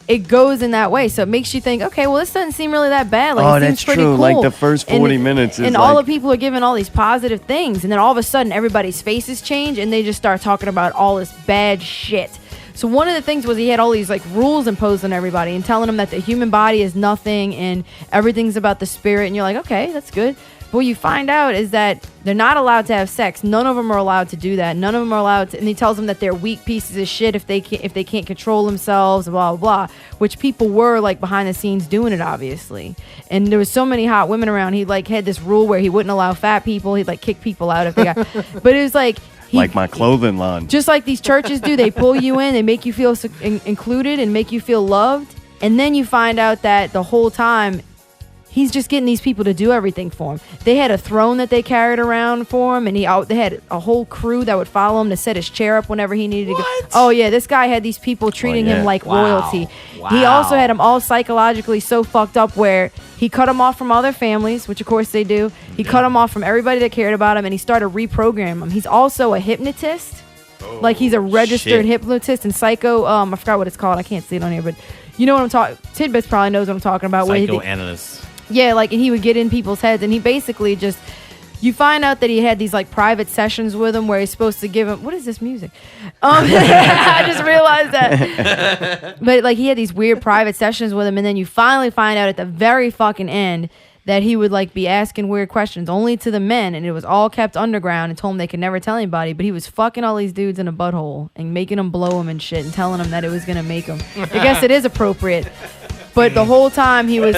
it goes in that way. So, it makes you think, okay, well, this doesn't seem really that bad. Like, it seems that's pretty true. cool. Like, the first 40 minutes is and all the people are giving all these positive things. And then all of a sudden, everybody's faces change, and they just start talking about all this bad shit. So one of the things was he had all these like rules imposed on everybody and telling them that the human body is nothing and everything's about the spirit. And you're like, okay, that's good. But what you find out is that they're not allowed to have sex. None of them are allowed to do that. None of them are allowed to. And he tells them that they're weak pieces of shit if they can't control themselves, blah, blah, blah. Which people were like behind the scenes doing it, obviously. And there was so many hot women around. He like had this rule where he wouldn't allow fat people. He'd like kick people out if they got. But it was like. Like my clothing line. Just like these churches do, they pull you in, they make you feel included and make you feel loved. And then you find out that the whole time, he's just getting these people to do everything for him. They had a throne that they carried around for him, and they had a whole crew that would follow him to set his chair up whenever he needed to go. Oh, yeah, this guy had these people treating him like royalty. He also had them all psychologically so fucked up where he cut them off from other families, which of course they do. He cut them off from everybody that cared about him, and he started reprogramming them. He's also a hypnotist. Like he's a registered hypnotist and psycho. I forgot what it's called. I can't see it on here, but you know what I'm talking. Tidbits probably knows what I'm talking about. Psychoanalyst. Yeah, like, and he would get in people's heads, and he basically just. You find out that he had these like private sessions with him where he's supposed to give him. What is this music? I just realized that. But like he had these weird private sessions with him, and then you finally find out at the very fucking end that he would like be asking weird questions only to the men, and it was all kept underground and told him they could never tell anybody. But he was fucking all these dudes in a butthole and making them blow him and shit and telling them that it was gonna make them. I guess it is appropriate, but the whole time he was.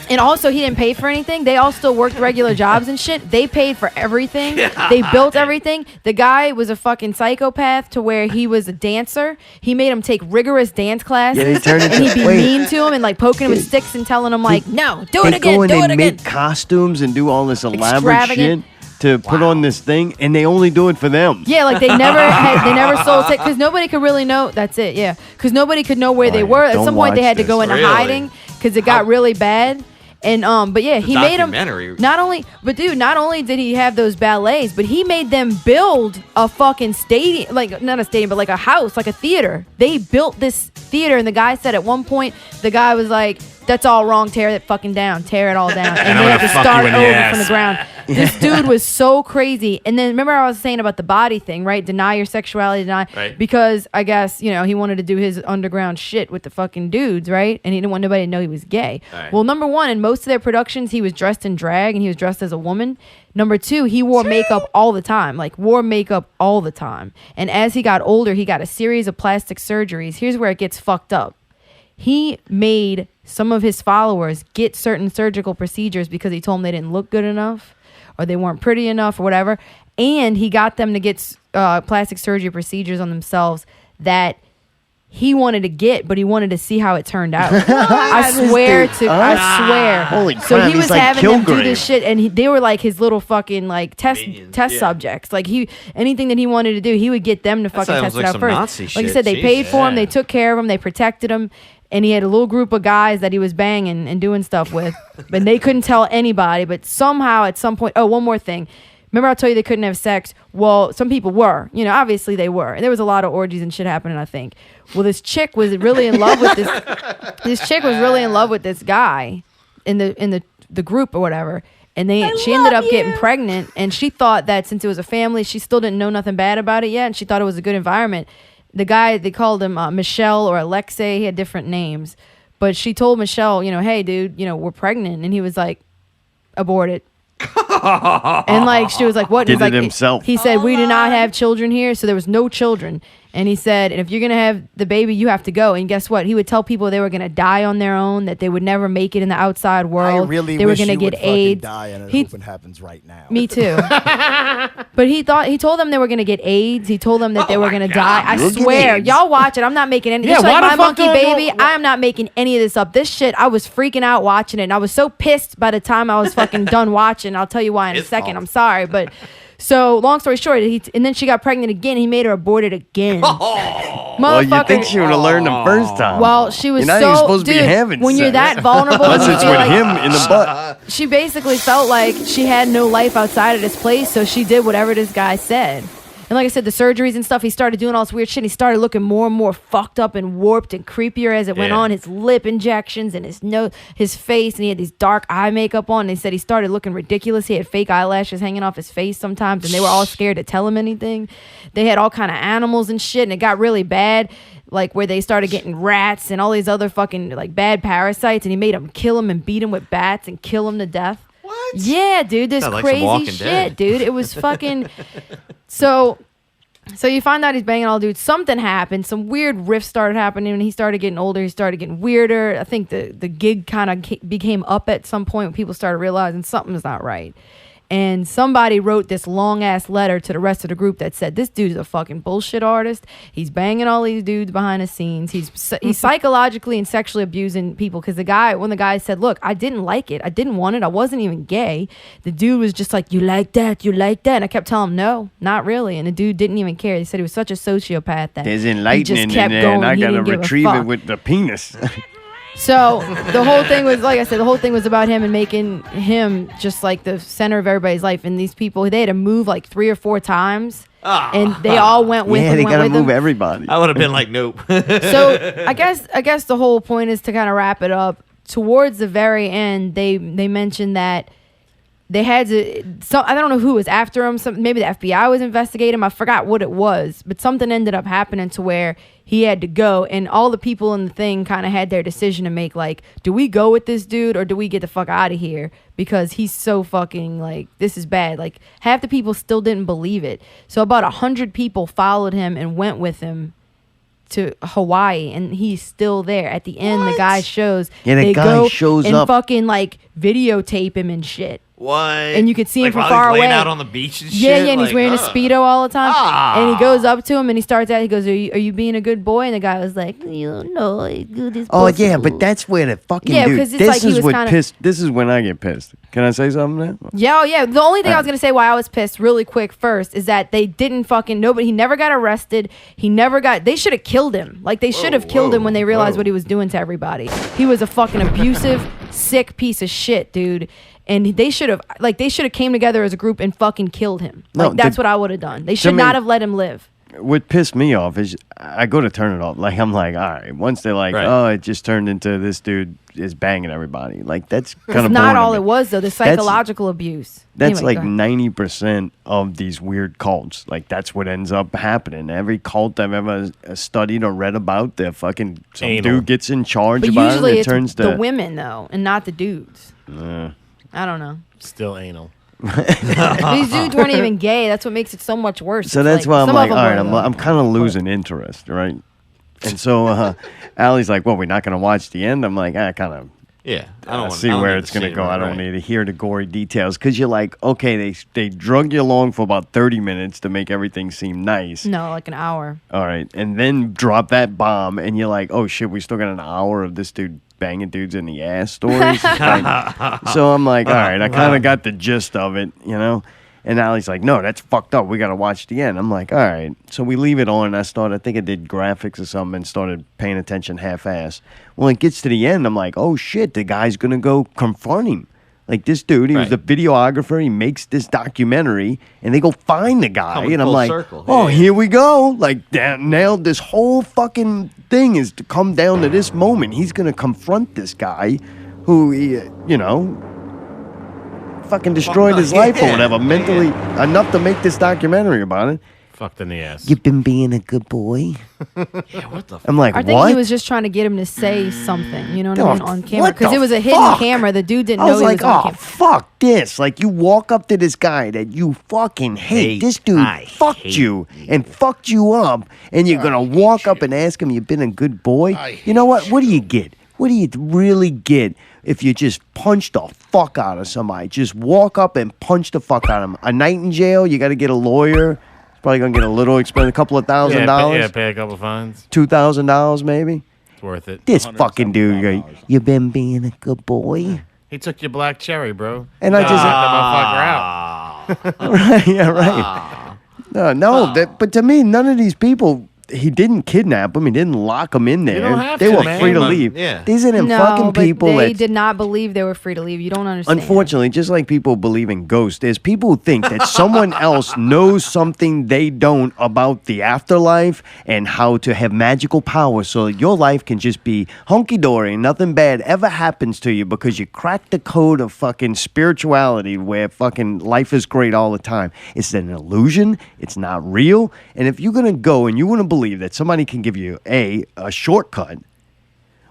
And also, he didn't pay for anything. They all still worked regular jobs and shit. They paid for everything. They built everything. The guy was a fucking psychopath to where he was a dancer. He made him take rigorous dance classes. Yeah, they turned and he'd be mean to him and like poking him with sticks and telling him like, no, do it They again, go and do they it again. make costumes and do all this elaborate Extravagant. shit to put on this thing, and they only do it for them. Yeah, like they never sold it because nobody could really know. That's it. Yeah, because nobody could know where they were. At don't some point, they watch had to this. go into Really? hiding because it got really bad. And but yeah, he made them documentary. not only did he have those ballets, but he made them build a fucking stadium, like not a stadium, but like a house, like a theater. They built this theater, and the guy said at one point, the guy was like, "That's all wrong. Tear it fucking down. Tear it all down." And they had to start over from the ground. This dude was so crazy. And then remember I was saying about the body thing, right? Deny your sexuality, deny. Right. Because I guess, he wanted to do his underground shit with the fucking dudes, right? And he didn't want nobody to know he was gay. Right. Well, number one, in most of their productions, he was dressed in drag and he was dressed as a woman. Number two, he wore makeup all the time. And as he got older, he got a series of plastic surgeries. Here's where it gets fucked up. He made some of his followers get certain surgical procedures because he told them they didn't look good enough or they weren't pretty enough or whatever. And he got them to get plastic surgery procedures on themselves that he wanted to get, but he wanted to see how it turned out. I swear. Holy So crap, he was he's like having them do Kilgrave. this shit, and they were like his little fucking like test subjects. Like anything that he wanted to do, he would get them to fucking sounds test like it out some first. Nazi Like I shit. said, they paid Jesus. for him, they took care of him, they protected him, and he had a little group of guys that he was banging and doing stuff with, but they couldn't tell anybody. But somehow, at some point, one more thing. Remember I told you they couldn't have sex? Well, some people were. Obviously they were. And there was a lot of orgies and shit happening, I think. Well, this chick was really in love with this. This chick was really in love with this guy in the group or whatever. And she ended up getting pregnant. And she thought that since it was a family, she still didn't know nothing bad about it yet. And she thought it was a good environment. The guy, they called him Michelle or Alexei. He had different names. But she told Michelle, hey, dude, we're pregnant. And he was like, abort it. And like she was like, what? Did He's like, it himself. He said, we do not have children here, so there was no children. And he said, and if you're gonna have the baby, you have to go. And guess what? He would tell people they were gonna die on their own, that they would never make it in the outside world. I really they were wish gonna you get would fucking AIDS. die, and I hope it happens right now. Me too. But he told them they were gonna get AIDS. He told them that they were gonna die. I You'll get swear, AIDS. y'all watch it. I'm not making any. Yeah, Just why like the My fuck Monkey don't Baby, you- I am not making any of this up. This shit, I was freaking out watching it, and I was so pissed by the time I was fucking done watching. I'll tell you why in a second. I'm sorry, but. So long story short, and then she got pregnant again. He made her abort it again. Well, you think she would have learned the first time? Well, she was You're not so even supposed to be dude, having when you're sex. that vulnerable, Unless you it's feel with like- him in the butt. She basically felt like she had no life outside of this place, so she did whatever this guy said. And like I said, the surgeries and stuff, he started doing all this weird shit. He started looking more and more fucked up and warped and creepier as it went on. His lip injections and his nose, his face, and he had these dark eye makeup on. And they said he started looking ridiculous. He had fake eyelashes hanging off his face sometimes, and they were all scared to tell him anything. They had all kind of animals and shit, and it got really bad. Like where they started getting rats and all these other fucking like bad parasites, and he made them kill him and beat him with bats and kill him to death. What? Yeah, dude, this Sounds like some crazy Walking shit, Dead. dude. It was fucking. So you find out he's banging all dudes. Something happened. Some weird rifts started happening. When he started getting older, he started getting weirder. I think the gig kind of became up at some point when people started realizing something's not right. And somebody wrote this long ass letter to the rest of the group that said, this dude is a fucking bullshit artist. He's banging all these dudes behind the scenes. He's psychologically and sexually abusing people. Because when the guy said, look, I didn't like it. I didn't want it. I wasn't even gay. The dude was just like, you like that? You like that? And I kept telling him, no, not really. And the dude didn't even care. He said he was such a sociopath that There's he just enlightening kept in there, going. and I He gotta didn't give a retrieve it fuck. with the penis. So the whole thing was, like I said, the whole thing was about him and making him just like the center of everybody's life. And these people, they had to move like 3 or 4 times. And they all went with him. Yeah, they went gotta with move him. everybody. I would have been like, nope. So I guess the whole point is to kind of wrap it up. Towards the very end, they mentioned that they had to. I don't know who was after him. Maybe the FBI was investigating him. I forgot what it was, but something ended up happening to where he had to go, and all the people in the thing kind of had their decision to make. Like, do we go with this dude or do we get the fuck out of here? Because he's so fucking like, this is bad. Like, half the people still didn't believe it. So about 100 people followed him and went with him to Hawaii, and he's still there. At the end, the guy shows. Yeah, the guy shows and up. fucking like videotape him and shit. What? And you could see him from while far he's laying away. out on the beach and shit? Yeah, and he's Like, wearing a Speedo all the time. Ah. And he goes up to him and he starts out. He goes, "Are you being a good boy?" And the guy was like, "You don't know, it's good as Oh possible." yeah, but that's where the fucking Yeah, dude. because it's This like he is was what kinda- pissed. This is when I get pissed. Can I say something now? Yeah, oh yeah. The only thing I was gonna say why I was pissed, really quick, first, is that they didn't fucking nobody. He never got arrested. He never got. They should have killed him. Like they should have killed him when they realized what he was doing to everybody. He was a fucking abusive, sick piece of shit, dude. And they should have came together as a group and fucking killed him. No, Like that's the- what I would have done. They to should me- not have let him live. What pissed me off is I go to turn it off. Like I'm like, all right. Once they're like, Right. oh, it just turned into this dude is banging everybody. Like that's kind That's of not all it was though. The psychological abuse. That's Anyway, like go ahead. 90% of these weird cults. Like that's what ends up happening. Every cult I've ever studied or read about, they're fucking some Anal. dude gets in charge But about usually it. It it's turns the to women though, and not the dudes. I don't know. Still anal. These dudes weren't even gay. That's what makes it so much worse. So It's that's like, why I'm some like, of all them right, were, I'm kind of losing interest, right? And so Allie's like, well, we're not going to watch the end. I'm like, I kind of Yeah, I don't see I don't where need it's to going see to go. it, I don't right. need to hear the gory details because you're like, okay, they drug you along for about 30 minutes to make everything seem nice. No, like an hour. All right, and then drop that bomb, and you're like, oh shit, we still got an hour of this dude banging dudes in the ass stories. Like, so I'm like, all right, I kind of got the gist of it, you know. And Allie's like, no, that's fucked up. We got to watch the end. I'm like, all right. So we leave it on. I think I did graphics or something and started paying attention half-ass. Well, it gets to the end. I'm like, oh, shit, the guy's going to go confront him. Like this dude, he was the videographer. He makes this documentary, and they go find the guy. Coming and I'm full like, circle. oh, Yeah. here we go. Like, nailed this whole fucking thing is to come down to this moment. He's going to confront this guy who, you know, fucking destroyed his life or whatever, mentally enough to make this documentary about it. Fucked in the ass. You've been being a good boy. Yeah, what the? I'm like, I think what? he was just trying to get him to say something. You know what I mean? On camera, what because the it was a hidden fuck? camera. The dude didn't I know was he like, was on oh, camera. fuck this. Like, you walk up to this guy that you fucking hate. This dude fucked you and fucked you up, and you're going to walk up and ask him, you've been a good boy? You know what? What do you get? What do you really get if you just punch the fuck out of somebody? Just walk up and punch the fuck out of them. A night in jail, you got to get a lawyer. It's probably going to get a little expensive, a couple of $1,000. Pay a couple fines. $2,000 maybe. It's worth it. This fucking dude, you been being a good boy? He took your black cherry, bro. And I just- knocked that motherfucker out. Right, yeah, right. But to me, none of these people, he didn't kidnap them. He didn't lock them in there. don't have They to, were man. free to Come on, leave. yeah. These are them No, fucking but people they that did not believe they were free to leave. You don't understand. unfortunately, just like people believe in ghosts, there's people who think that someone else knows something they don't about the afterlife and how to have magical powers so that your life can just be hunky-dory and nothing bad ever happens to you because you cracked the code of fucking spirituality where fucking life is great all the time. It's an illusion. It's not real. And if you're going to go and you want to believe that somebody can give you a shortcut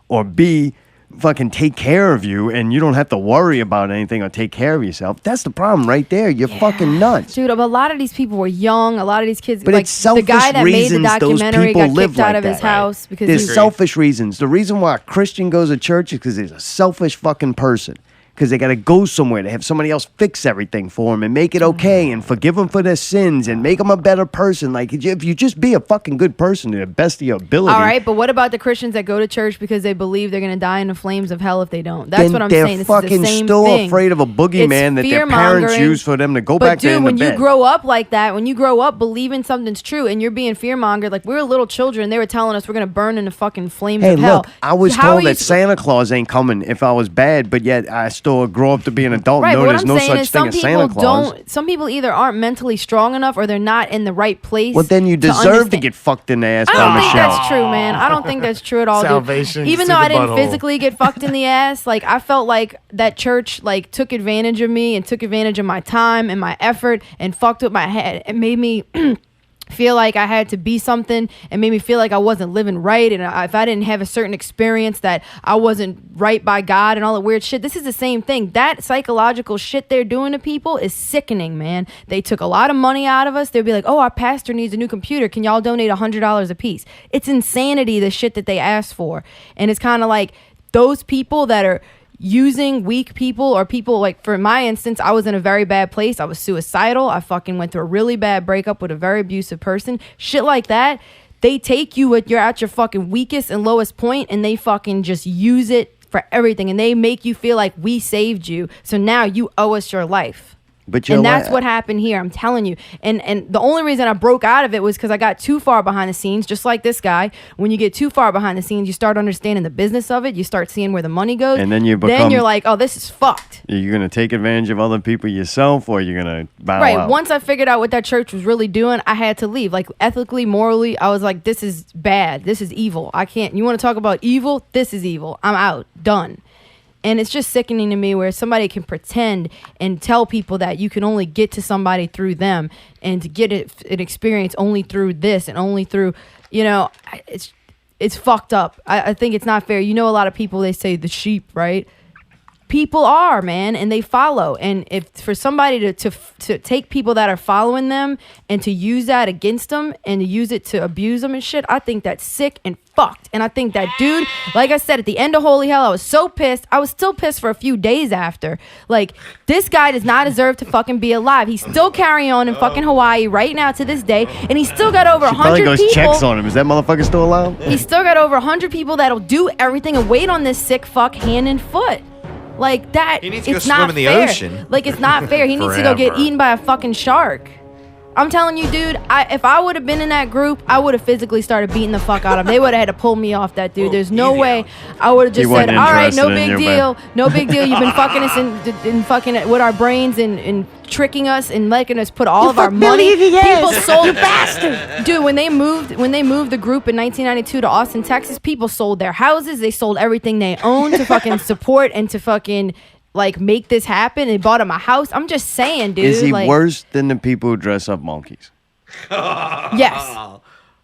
or B, fucking take care of you and you don't have to worry about anything or take care of yourself. That's the problem right there. You're fucking nuts. Dude, a lot of these people were young. A lot of these kids, But like it's selfish the guy that made the reasons those documentary people got live kicked out like of his that. house because There's he selfish reasons. The reason why a Christian goes to church is because he's a selfish fucking person. Because they got to go somewhere to have somebody else fix everything for them and make it okay and forgive them for their sins and make them a better person. Like, if you just be a fucking good person to the best of your ability. All right, but what about the Christians that go to church because they believe they're going to die in the flames of hell if they don't? That's then what I'm they're saying. This fucking is the same still thing. afraid of a boogeyman that their parents use for them to go but back dude, there in when the you bed. grow up like that, when you grow up believing something's true and you're being fear-mongered, like we were little children, they were telling us we're going to burn in the fucking flames Hey, of hell. look, I was How are told you that Santa Claus ain't coming if I was bad, but yet I still grow up to be an adult Right, and but know what there's I'm no saying such is thing some as people Santa Claus. don't. Some people either aren't mentally strong enough or they're not in the right place. Well, then you to deserve to understand. get fucked in the ass I by don't think Michelle. that's true, man. I don't think that's true at all, dude. Salvation Even to though the I didn't butthole. physically get fucked in the ass, like I felt like that church like took advantage of me and took advantage of my time and my effort and fucked with my head and made me feel like I had to be something and made me feel like I wasn't living right. And if I didn't have a certain experience that I wasn't right by God and all that weird shit, this is the same thing. That psychological shit they're doing to people is sickening, man. They took a lot of money out of us. They'd be like, oh, our pastor needs a new computer. Can y'all donate $100 a piece? It's insanity, the shit that they ask for. And it's kind of like those people that are using weak people, or people like, for my instance, I was in a very bad place. I was suicidal. I fucking went through a really bad breakup with a very abusive person. Shit like that. They take you you're at your fucking weakest and lowest point, and they fucking just use it for everything. And they make you feel like we saved you, so now you owe us your life. And that's what happened here. I'm telling you. And the only reason I broke out of it was because I got too far behind the scenes, just like this guy. When you get too far behind the scenes, you start understanding the business of it. You start seeing where the money goes. And then you're like, oh, this is fucked. You're going to take advantage of other people yourself, or you're going to bow Right. out? Once I figured out what that church was really doing, I had to leave. Like, ethically, morally, I was like, this is bad. This is evil. I can't. You want to talk about evil? This is evil. I'm out. Done. And it's just sickening to me where somebody can pretend and tell people that you can only get to somebody through them, and to get an experience only through this and only through, it's fucked up. I think it's not fair. You know, a lot of people, they say the sheep, right? People are, man, and they follow. And if for somebody to take people that are following them and to use that against them and to use it to abuse them and shit, I think that's sick and fucked. And I think that dude, like I said, at the end of Holy Hell, I was so pissed. I was still pissed for a few days after. Like, this guy does not deserve to fucking be alive. He's still carrying on in fucking Hawaii right now to this day, and he's still got over 100 probably goes people. checks on him. Is that motherfucker still alive? He's still got over 100 people that'll do everything and wait on this sick fuck hand and foot. Like that, he needs to it's go swim not in the fair. ocean. Like, it's not fair. He needs to go get Forever. eaten by a fucking shark. I'm telling you, dude, if I would have been in that group, I would have physically started beating the fuck out of him. They would have had to pull me off that dude. There's no way I would have just said, all right, no big deal. No big deal. You've been fucking us and fucking with our brains and tricking us and making us put all of our money. People sold, you bastard. Dude, when they moved the group in 1992 to Austin, Texas, people sold their houses. They sold everything they owned to fucking support and to fucking like make this happen, and bought him a house. I'm just saying, dude. Is he like, worse than the people who dress up monkeys? Yes.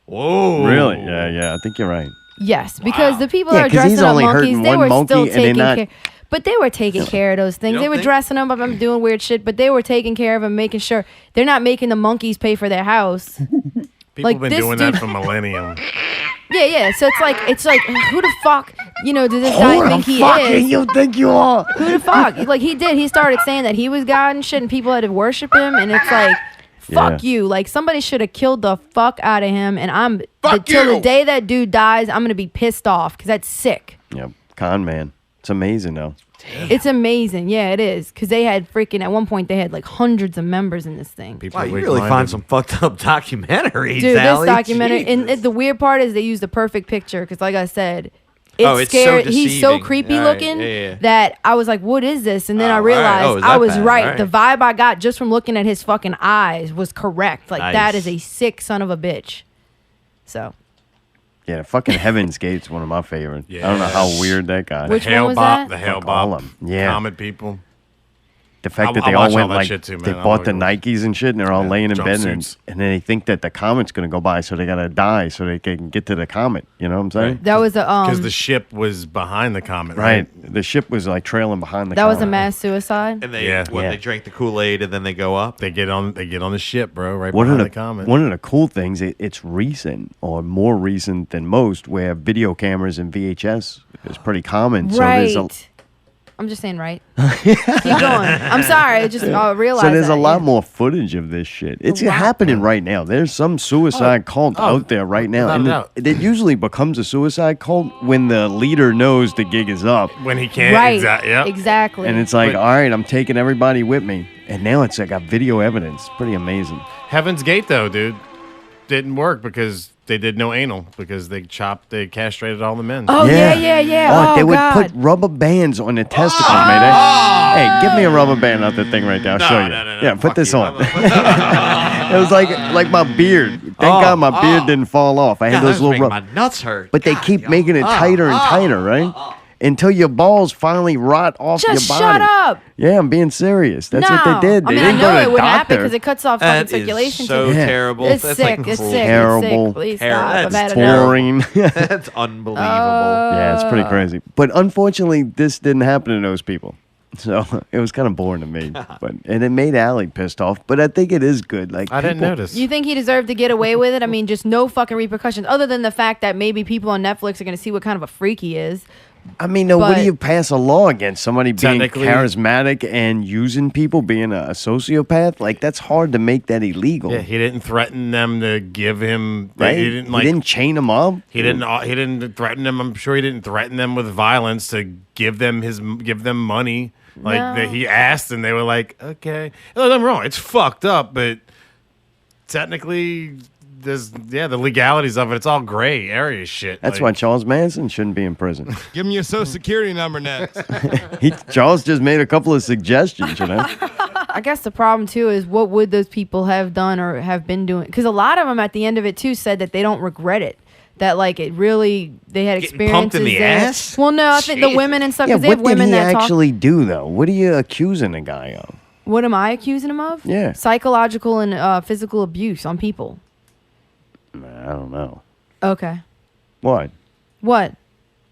Whoa. Really? Yeah. I think you're right. Yes, because the people Yeah, that are 'cause he's dressing up only monkeys, hurting they one were monkey still and they're taking not- care. But they were taking care of those things. They were dressing them up and doing weird shit, but they were taking care of them, making sure they're not making the monkeys pay for their house. People Like, have been this doing dude- that for millennium. Yeah. So it's like, who the fuck, does this guy think he is? You think you are? Who the fuck? Like, he did. He started saying that he was God and shit, and people had to worship him, and it's like, fuck you. Like, somebody should have killed the fuck out of him, and till the day that dude dies, I'm gonna be pissed off because that's sick. Yep. Con man. It's amazing though. It's amazing. Yeah, it is. Because they had at one point, they had like hundreds of members in this thing. Wow, you really find some fucked up documentaries, Dude, Allie. this documentary, Jesus. and the weird part is they used the perfect picture. Because like I said, it's Oh, it's so scary. He's so deceiving. creepy All right, looking yeah. that I was like, what is this? And then I Oh, realized all right. Oh, is I that was bad? right. All right. The vibe I got just from looking at his fucking eyes was correct. Like, that Nice. is a sick son of a bitch. So. Yeah, fucking Heaven's Gate's one of my favorites. I don't know how weird that guy. Which one was that? The Hale Fuck all Bob. of 'em. Yeah. Comet people. The fact that I'll they all watch all went that like shit too, man. they I bought don't the Nikes and shit, and they're all laying in bed, jumpsuits. and then they think that the comet's gonna go by, so they gotta die so they can get to the comet. You know what I'm saying? That was a Because the ship was behind the comet, Right. The ship was like trailing behind the that comet. was a mass suicide. And they Yeah. they drank the Kool-Aid and then they go up. They get on the ship, bro, right One behind of the comet. one of the cool things, it's recent or more recent than most, where video cameras and VHS is pretty common. So Right. there's I'm just saying, right? Keep going. I'm sorry. I just realized so there's that, a lot yeah. more footage of this shit. It's lot. happening right now. There's some suicide cult out there right now, without and a doubt. it usually becomes a suicide cult when the leader knows the gig is up. When he can't. Right. Yep. Exactly. And it's like, all right, I'm taking everybody with me. And now it's like, I got video evidence. Pretty amazing. Heaven's Gate, though, dude, didn't work because they did no anal because they castrated all the men. Oh, yeah. Oh, they would God. put rubber bands on the testicles, man. Hey, give me a rubber band out the thing right there. I'll show you. Yeah, put this on. It was like my beard. Thank God my beard didn't fall off. I had those little my nuts hurt. But they keep making it tighter and tighter, right? until your balls finally rot off your body. Just shut up. Yeah, I'm being serious. That's no. what they did. They I mean, didn't I go know to it the would happen doctor. because it cuts off fucking circulation. So to terrible. It's That's sick. like It's cruel. sick. Terrible. It's sick. Please stop. I've had That's enough. Boring. That's unbelievable. Yeah, it's pretty crazy. But unfortunately, this didn't happen to those people. So it was kind of boring to me. And it made Allie pissed off. But I think it is good. Like I didn't notice. You think he deserved to get away with it? I mean, just no fucking repercussions other than the fact that maybe people on Netflix are going to see what kind of a freak he is. I mean, no, what do But- you pass a law against? Somebody being Technically- charismatic and using people, being a sociopath? Like, that's hard to make that illegal. Yeah, he didn't threaten them to give him. Right? He didn't chain them up. He didn't. He didn't threaten them. I'm sure he didn't threaten them with violence to give them money. Like No. that he asked, and they were like, "Okay." No, I'm wrong. It's fucked up, but technically, the legalities of it. It's all gray area shit. That's why Charles Manson shouldn't be in prison. Give him your social security number next. Charles just made a couple of suggestions, you know? I guess the problem too is what would those people have done or have been doing? Because a lot of them at the end of it too said that they don't regret it. That like it really they had Getting experiences pumped in the there. ass? Well, no, I think the women and stuff. Yeah, Because they what have did women he that talk. actually do, though? What are you accusing the guy of? What am I accusing him of? Yeah. Psychological and physical abuse on people. I don't know. Okay. What? What?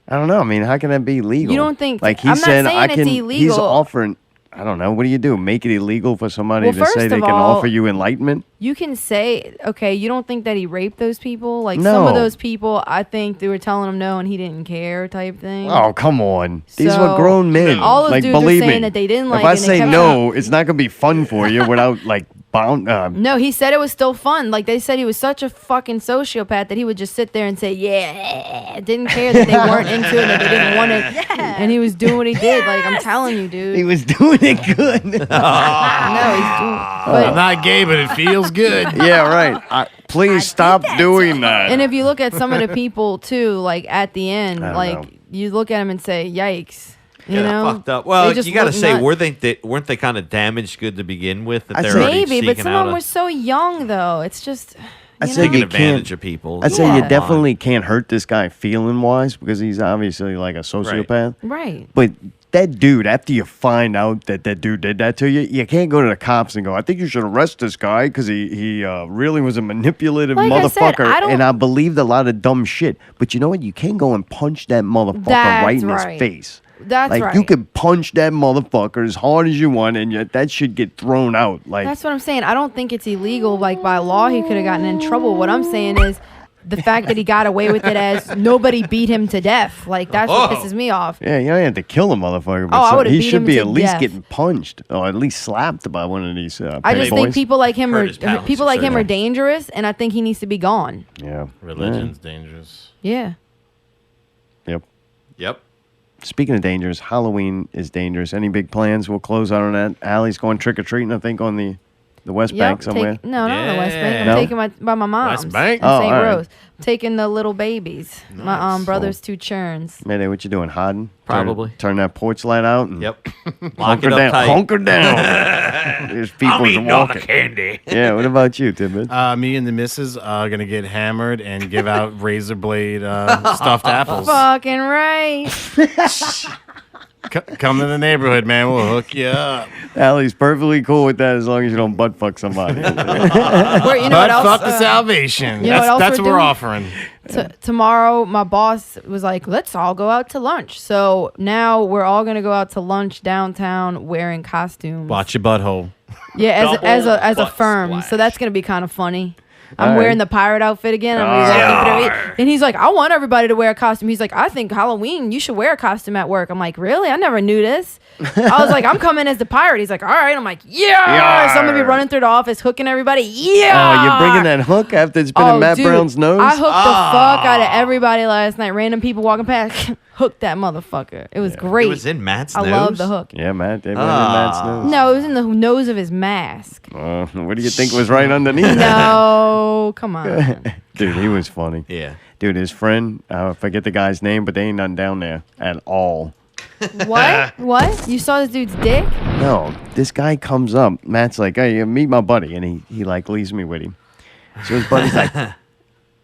I don't know. I mean, how can that be legal? You don't think- Like he I'm not said, saying I it's can. He's illegal. offering. I don't know. What do you do? Make it illegal for somebody Well, to first say they of can all- offer you enlightenment? You can say, okay, you don't think that he raped those people? Like some No. of those people, I think they were telling him no and he didn't care type thing. Oh, come on. These So, were grown men. all those like, dudes are believe saying me, that they didn't like if I it and they say kept no, it's not going to be fun for you without, like, bound. No, he said it was still fun. Like they said he was such a fucking sociopath that he would just sit there and say, yeah, didn't care that they weren't into it, that they didn't want it. And he was doing what he did. Like, I'm telling you, dude. He was doing it good. No, he's doing I'm not gay, but it feels good. Yeah, right. Please stop doing that. And if you look at some of the people too, like at the end, I don't like know. you look at them and say, "Yikes!" You Yeah, know, fucked up. Well, They just you got to look say, nuts. weren't they kind of damaged good to begin with? That I'd they're say- already Maybe, but seeking some out of them a- were so young, though. It's just. I you say know? taking you advantage can't. of people. I say Yeah. you definitely can't hurt this guy feeling wise because he's obviously like a sociopath. Right. But that dude, after you find out that dude did that to you, you can't go to the cops and go, I think you should arrest this guy because he really was a manipulative Like I said, motherfucker. I don't- And I believed a lot of dumb shit. But you know what? You can't go and punch that motherfucker right That's in right. his face. That's like right. you could punch that motherfucker as hard as you want, and yet that should get thrown out. Like That's what I'm saying. I don't think it's illegal. Like by law, he could have gotten in trouble. What I'm saying is the fact that he got away with it as nobody beat him to death. Like that's what pisses me off. yeah, you don't have to kill a motherfucker. But Oh, I would've he beat should him be to at least death. getting punched or at least slapped by one of these. I just think boys. people like him Hurt are his pals, people like him so- are dangerous, and I think he needs to be gone. Yeah. Religion's dangerous. Yeah. Yep. Yep. Speaking of dangerous, Halloween is dangerous. Any big plans? We'll close out on that. Allie's going trick or treating, I think, on the West Bank somewhere. No, not on the West Bank. I'm No? taking by my mom's. Bank? In Oh, St. all right. Rose. I'm taking the little babies. My brother's two churns. Mayday, what you doing? Hiding? Probably. Turn that porch light out and Yep. Lock hunker it up down. tight. Hunker down. There's people walking. candy. Yeah, what about you, Tidbits? Me and the missus are gonna get hammered and give out razor blade stuffed apples. Fucking right. Come to the neighborhood, man. We'll hook you up. Allie's perfectly cool with that as long as you don't butt fuck somebody. Where, you know what else? Fuck the salvation. you know what else That's we're what we're doing? offering. Tomorrow, my boss was like, "Let's all go out to lunch." So now we're all gonna go out to lunch downtown wearing costumes. Watch your butthole. Yeah, as a butt firm. splash. So that's gonna be kind of funny. I'm All wearing right. the pirate outfit again. And he's like, I want everybody to wear a costume. He's like, I think Halloween, you should wear a costume at work. I'm like, really? I never knew this. I was like, I'm coming as the pirate. He's like, all right. I'm like, yeah. So I'm going to be running through the office, hooking everybody. Yeah. Oh, you're bringing that hook after it's been in Matt dude, Brown's nose? I hooked the fuck out of everybody last night. Random people walking past. Hooked that motherfucker. It was great. It was in Matt's I nose? love the hook. Yeah, Matt. They went in Matt's nose. No, it was in the nose of his mask. What do you think was right underneath? No, come on. Dude, he was funny. Yeah. Dude, his friend, I forget the guy's name, but they ain't nothing down there at all. What? What? You saw this dude's dick? No, this guy comes up. Matt's like, hey, meet my buddy. And he like leaves me with him. So his buddy's like,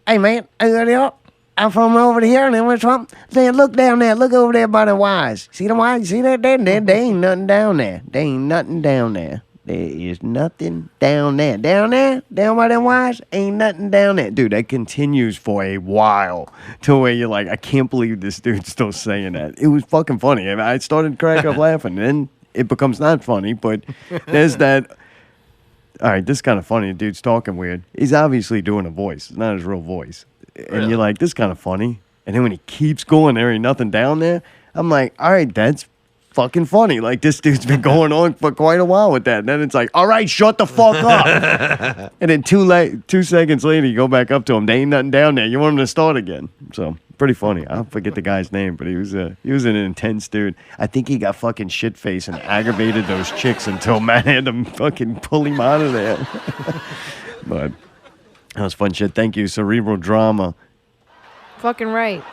hey, man, hey, I'm from over here, and then we're from. Then look down there. Look over there by the wires. See the wires? See that? There ain't nothing down there. There ain't nothing down there. There is nothing down there. Down there? Down by them wires? Ain't nothing down there. Dude, that continues for a while to where you're like, I can't believe this dude's still saying that. It was fucking funny. I started to crack up laughing. Then it becomes not funny, but there's that. All right, this is kind of funny. The dude's talking weird. He's obviously doing a voice. It's not his real voice. And you're like, this is kind of funny. And then when he keeps going, there ain't nothing down there. I'm like, all right, that's fucking funny. Like, this dude's been going on for quite a while with that. And then it's like, all right, shut the fuck up. And then 2 seconds later, you go back up to him. There ain't nothing down there. You want him to start again. So, pretty funny. I forget the guy's name, but he was an intense dude. I think he got fucking shit-faced and aggravated those chicks until Matt had to fucking pull him out of there. But that was fun shit. Thank you, Cerebral Drama. Fucking right.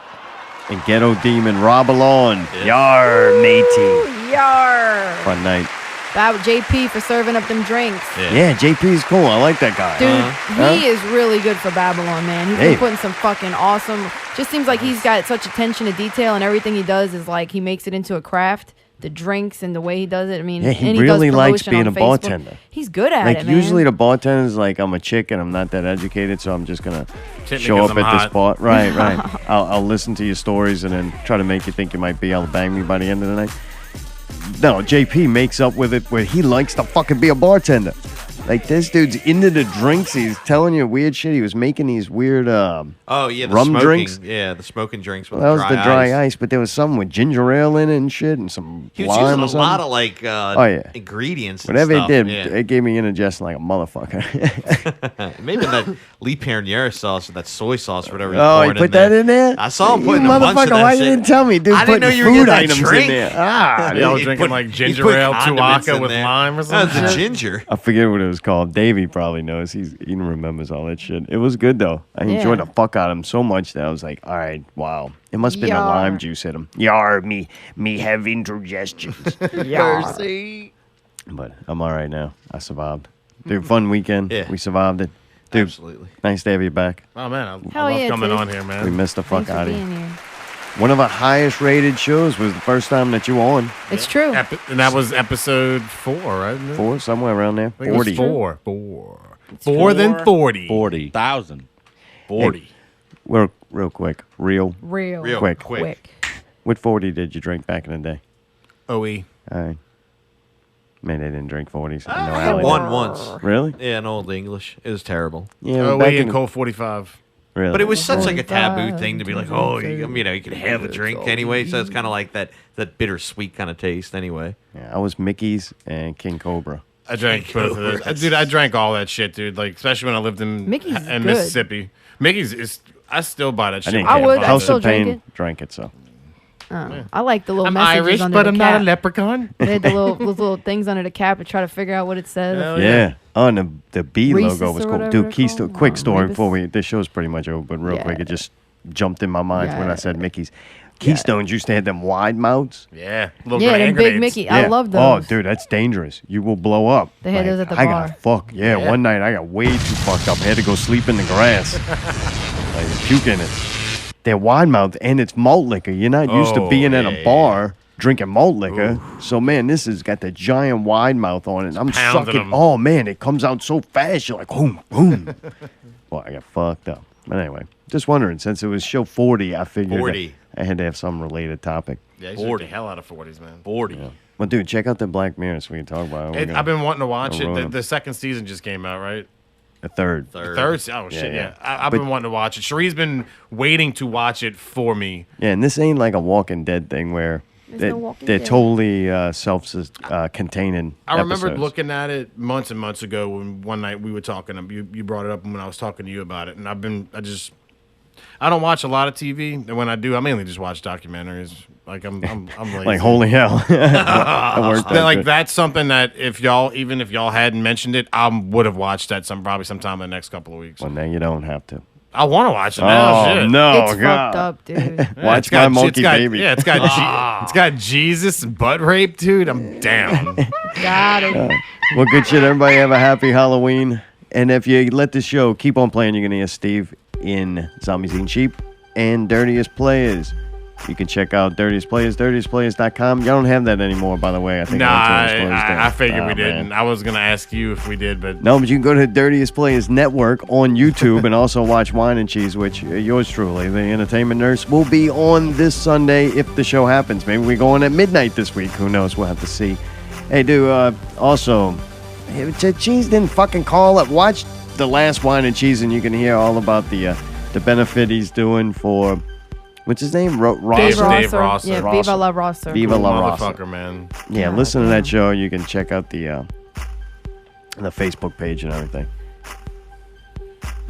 And Ghetto Demon, Rob Alon. Yar, matey. Yar. Fun night. That was JP for serving up them drinks. Yeah, JP is cool. I like that guy. Dude, he is really good for Babylon, man. He's been putting some fucking awesome. Just seems like he's got such attention to detail, and everything he does is like he makes it into a craft. The drinks and the way he does it. I mean, he really likes being a bartender. He's good at it, man. Usually the bartender's like, I'm a chick and I'm not that educated, so I'm just going to show up at this bar. Right. I'll listen to your stories and then try to make you think you might be able to bang me by the end of the night. No, JP makes up with it where he likes to fucking be a bartender. Like, this dude's into the drinks. He's telling you weird shit. He was making these weird rum drinks. Yeah, the smoking drinks with that was the dry ice. But there was something with ginger ale in it and shit and some He was lime using or a lot something. of ingredients. Whatever and it stuff. did, it gave me indigestion like a motherfucker. Maybe that Lee Pernier sauce or that soy sauce or whatever. Oh, he put that in there? I saw him You putting a bunch of motherfucker, that why shit. you didn't tell me, dude? I didn't know putting you were food getting that items drink. in there. Ah, I was drinking like ginger ale, Tuaca with lime or something. That's the ginger. I forget what it was called. Davey probably knows. He remembers all that shit. It was good though. I enjoyed the fuck out of him so much that I was like, all right, wow. It must have been the lime juice hit him. Yar, me have indigestions. Yar. But I'm all right now. I survived. Dude, fun weekend. Yeah. We survived it. Dude, absolutely. Nice to have you back. Oh man, I love coming on here, man. We missed the fuck Thanks out for of you. being here. One of our highest rated shows was the first time that you were on. It's true. And that was episode 4, right? 4, somewhere around there. I think 40. It was 4. More than 40. 40,000. 40. Hey, real quick. Real quick. What 40 did you drink back in the day? OE. All right. Man, they didn't drink 40s. I had one once. Really? Yeah, an Old English. It was terrible. Yeah, OE back and in Colt 45. Really? But it was such like a taboo thing to be like, oh, you could have a drink anyway. So it's kind of like that bittersweet kind of taste anyway. Yeah, I was Mickey's and King Cobra. I drank both of those. Dude, I drank all that shit, dude. Like, especially when I lived in Mickey's good. Mississippi. Mickey's is. I still buy that shit. I still drink it. Drank it, so. I like the little I'm messages Irish, under but the I'm cap. not a leprechaun. They had those little things under the cap and try to figure out what it said. Yeah. Oh, and the B Reese's logo was or cool. whatever Dude, they're Keystone, called. quick story Rebus. before this show's pretty much over, but real quick, it just jumped in my mind when I said Mickey's. Keystones used to have them wide mouths. Yeah. Yeah, them big Mickey. I love those. Oh, dude, that's dangerous. You will blow up. They had those at the I bar. got fucked. Yeah, one night I got way too fucked up. I had to go sleep in the grass. Like, puke in it. They're wide mouth and it's malt liquor. You're not used to being at a bar drinking malt liquor. So, man, this has got the giant wide mouth on it. I'm pounding sucking. them. Oh, man, it comes out so fast. You're like, boom, boom. Well, I got fucked up. But anyway, just wondering, since it was show 40, I figured 40. I had to have some related topic. Yeah, you drink the hell out of 40s, man. 40. Yeah. Well, dude, check out the Black Mirror so we can talk about it. I've been wanting to watch it. The second season just came out, right? The third. The third? Oh, shit, yeah. I've But- been wanting to watch it. Cherie's been waiting to watch it for me. Yeah, and this ain't like a Walking Dead thing where they're totally self-containing. I remember episodes. looking at it months and months ago when one night we were talking. You brought it up when I was talking to you about it, and I don't watch a lot of TV, and when I do, I mainly just watch documentaries. Like I'm lazy. Like, holy hell. That's something that if y'all hadn't mentioned it, I would have watched that probably sometime in the next couple of weeks. Well, now you don't have to. I want to watch it now. Oh, shit. no, It's God. fucked up, dude. Watch my monkey baby. Yeah, it's got Jesus and butt rape, dude. I'm down. Got it. Well, good shit. Everybody have a happy Halloween. And if you let the show keep on playing, you're going to hear Steve in Zombies Eating Sheep. and Dirtiest Players. You can check out Dirtiest Players, dirtiestplayers.com. Y'all don't have that anymore, by the way. I think Nah, I I figured we man. didn't. I was going to ask you if we did, but... No, but you can go to Dirtiest Players Network on YouTube and also watch Wine and Cheese, which yours truly, the entertainment nurse, will be on this Sunday if the show happens. Maybe we go on at midnight this week. Who knows? We'll have to see. Hey, dude, also, Cheese didn't fucking call it. Watch the last Wine and Cheese and you can hear all about the benefit he's doing for... What's his name? Dave Rosser. Yeah, Viva La Rosser. Viva La Rosser. Motherfucker, man. Yeah, listen to that show. You can check out the Facebook page and everything.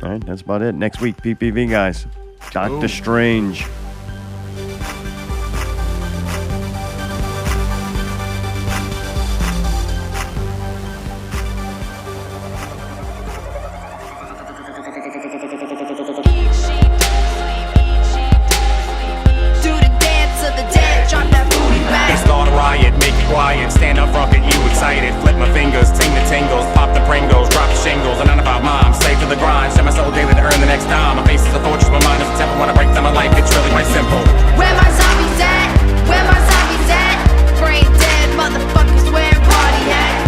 All right, that's about it. Next week, PPV guys. Doctor Strange. Quiet, stand up, rock at you, excited. Flip my fingers, ting the tingles, pop the Pringles, drop the shingles. And none about mom, slave to the grind. Share my soul daily to earn the next dime. My face is a fortress, my mind is a temple. When I break down my life, it's really quite simple. Where my zombies at? Where my zombies at? Brain dead, motherfuckers, where party at?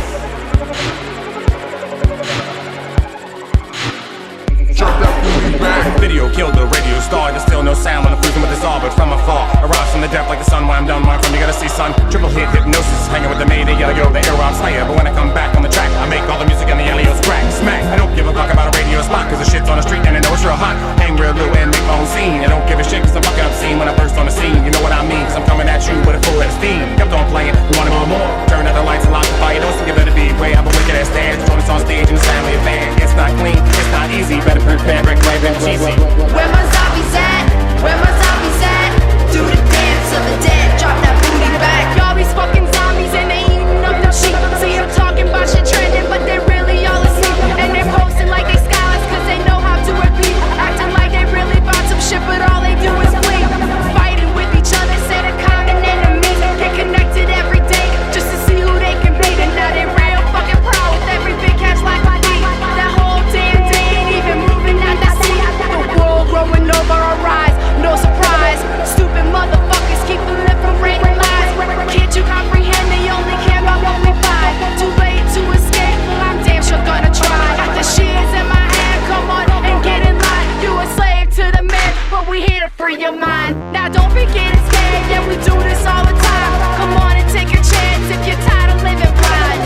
Jump that booty back. Video killed the radio star. There's still no sound when I'm cruising with this all, but from afar. Arise from the depth like the sun when I'm done. Where I'm from, you gotta see, son. Triple hit hypnosis, hanging with the maid, yo, the hero I'm slayer. But when I come back on the track, I make all the music and the alios crack, smack. I don't give a fuck about a radio spot, cause the shit's on the street and I know it's real hot. Hang real low and make my own scene. I don't give a shit cause I'm fucking obscene when I burst on the scene. You know what I mean, cause I'm coming at you with a full head of steam. Kept on playing, you wanna go more? Turn out the lights and lock the fire. Don't give it a beat, way I have a wicked ass dance. Join us on stage in the family band. It's not clean, it's not easy. Better prepare, break away, been cheesy. Where my zombies at? Where my zombies at? Do the dance of the dead, drop that booty back. Y'all these fucking zombies and they eating up the sheep. See them talking about shit trending, but they really all asleep. And they're posting like they scholars cause they know how to repeat. Acting like they really bought some shit, but all they do is bleed. Fighting with each other, say they're common enemies. Get connected every day just to see who they can beat. And now they real fucking proud with every big catch like I need. That whole damn day ain't even moving out the seat. The world growing over our eyes, no surprise. Stupid motherfuckers keep proliferating lies. Can't you comprehend they only care about what we buy? Too late to escape, well I'm damn sure gonna try. Got the shears in my hand, come on and get in line. You a slave to the man, but we here to free your mind. Now don't be getting scared, yeah we do this all the time. Come on and take a chance if you're tired of living blind.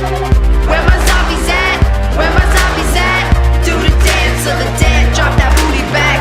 Where my zombies at? Where my zombies at? Do the dance of the dead, drop that booty back.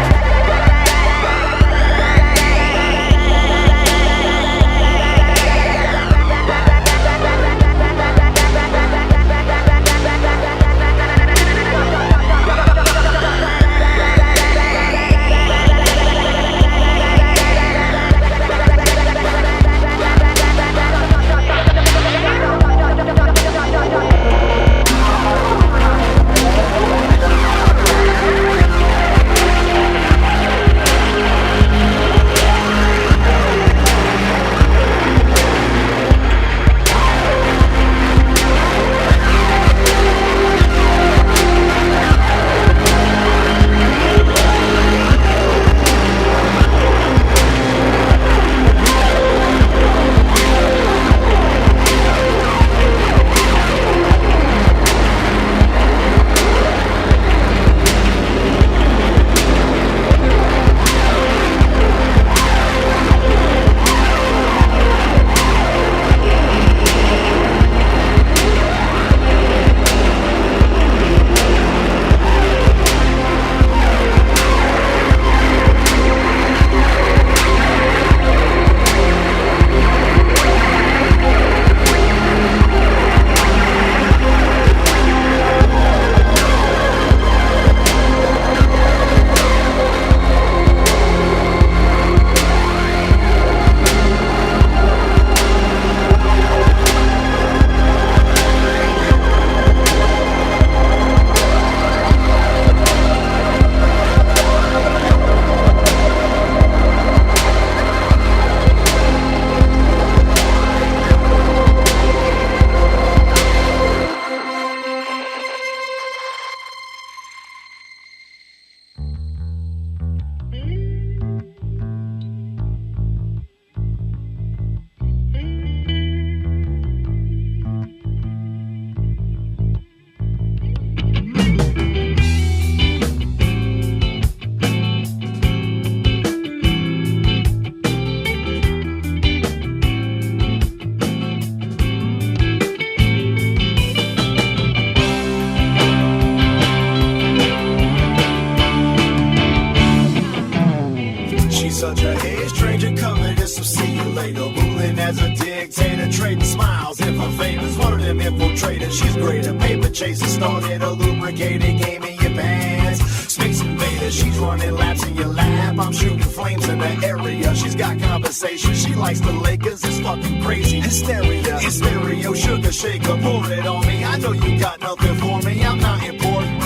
started a lubricated game in your pants. Space Invader, she's running laps in your lap. I'm shooting flames in the area. She's got conversation. She likes the Lakers. It's fucking crazy. Hysteria, sugar shaker, pour it on me. I know you got nothing for me. I'm not important.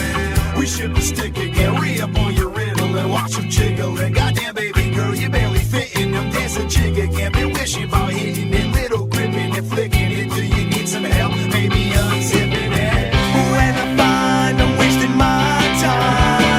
We should be stick again. Re-up on your riddle and watch them jiggling. Goddamn, baby girl, you barely fit in them dancing jig again. Been wishing about hitting it, little gripping and flicking it. Do you need some help? Maybe unzipping it. When I find I'm wasting my time.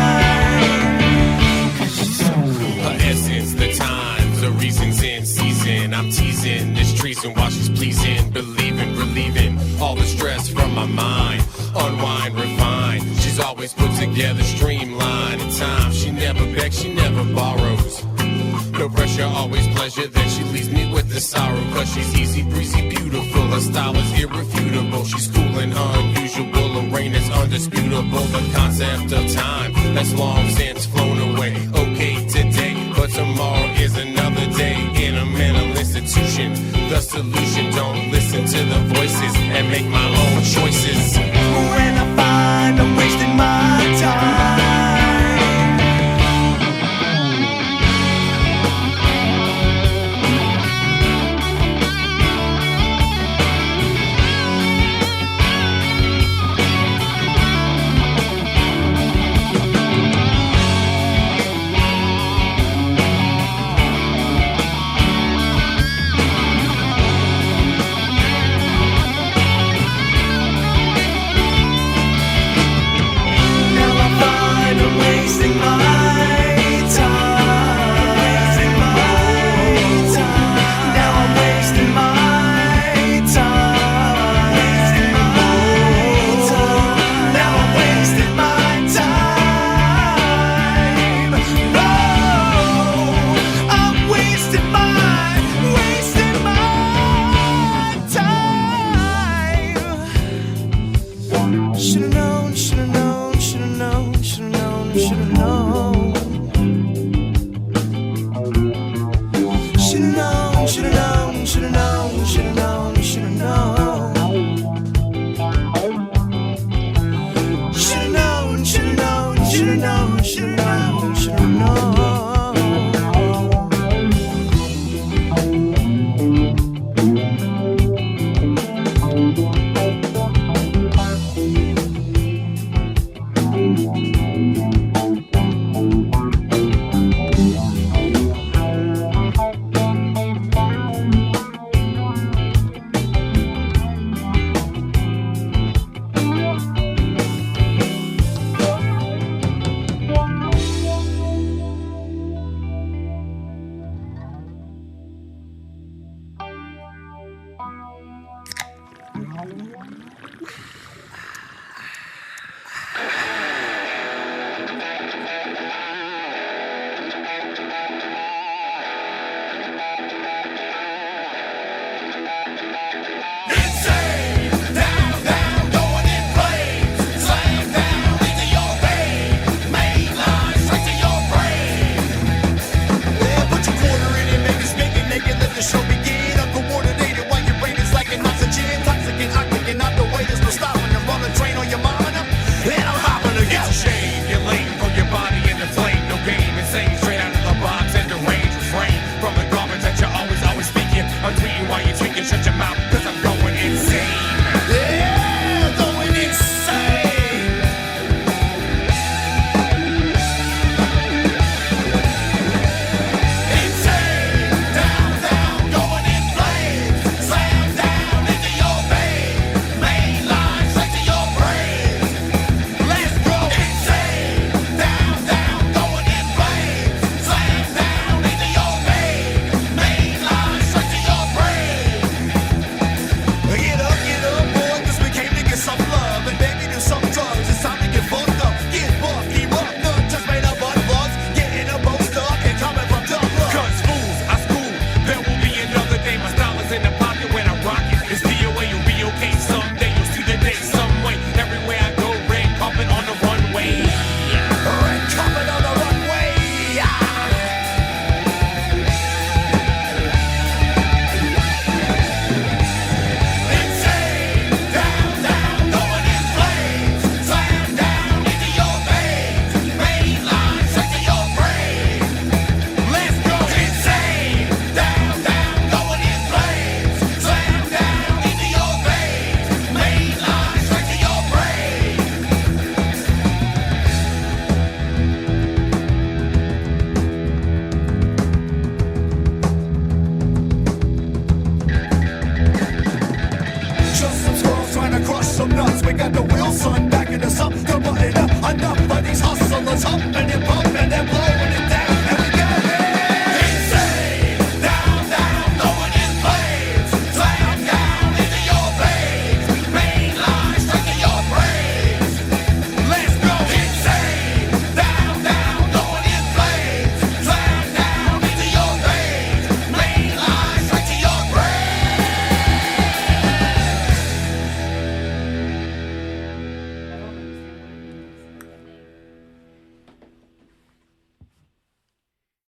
Her essence, the times, the reasons in season. I'm teasing this treason while she's pleasing, believing, relieving all the stress from my mind. Unwind, refine. She's always put together, streamlined in time. She never begs, she never borrows. No pressure, always pleasure. Then she leaves me with the sorrow. Cause she's easy, breezy, beautiful. Her style is irrefutable. She's cool and unusual. Her reign is undisputable. The concept of time that's long since flown away. Okay today, but tomorrow is another day in a mental institution. The solution, don't listen to the voices and make my own choices. When I find I'm wasting my time. Should've known, should've known, should've known, should've known, should've known.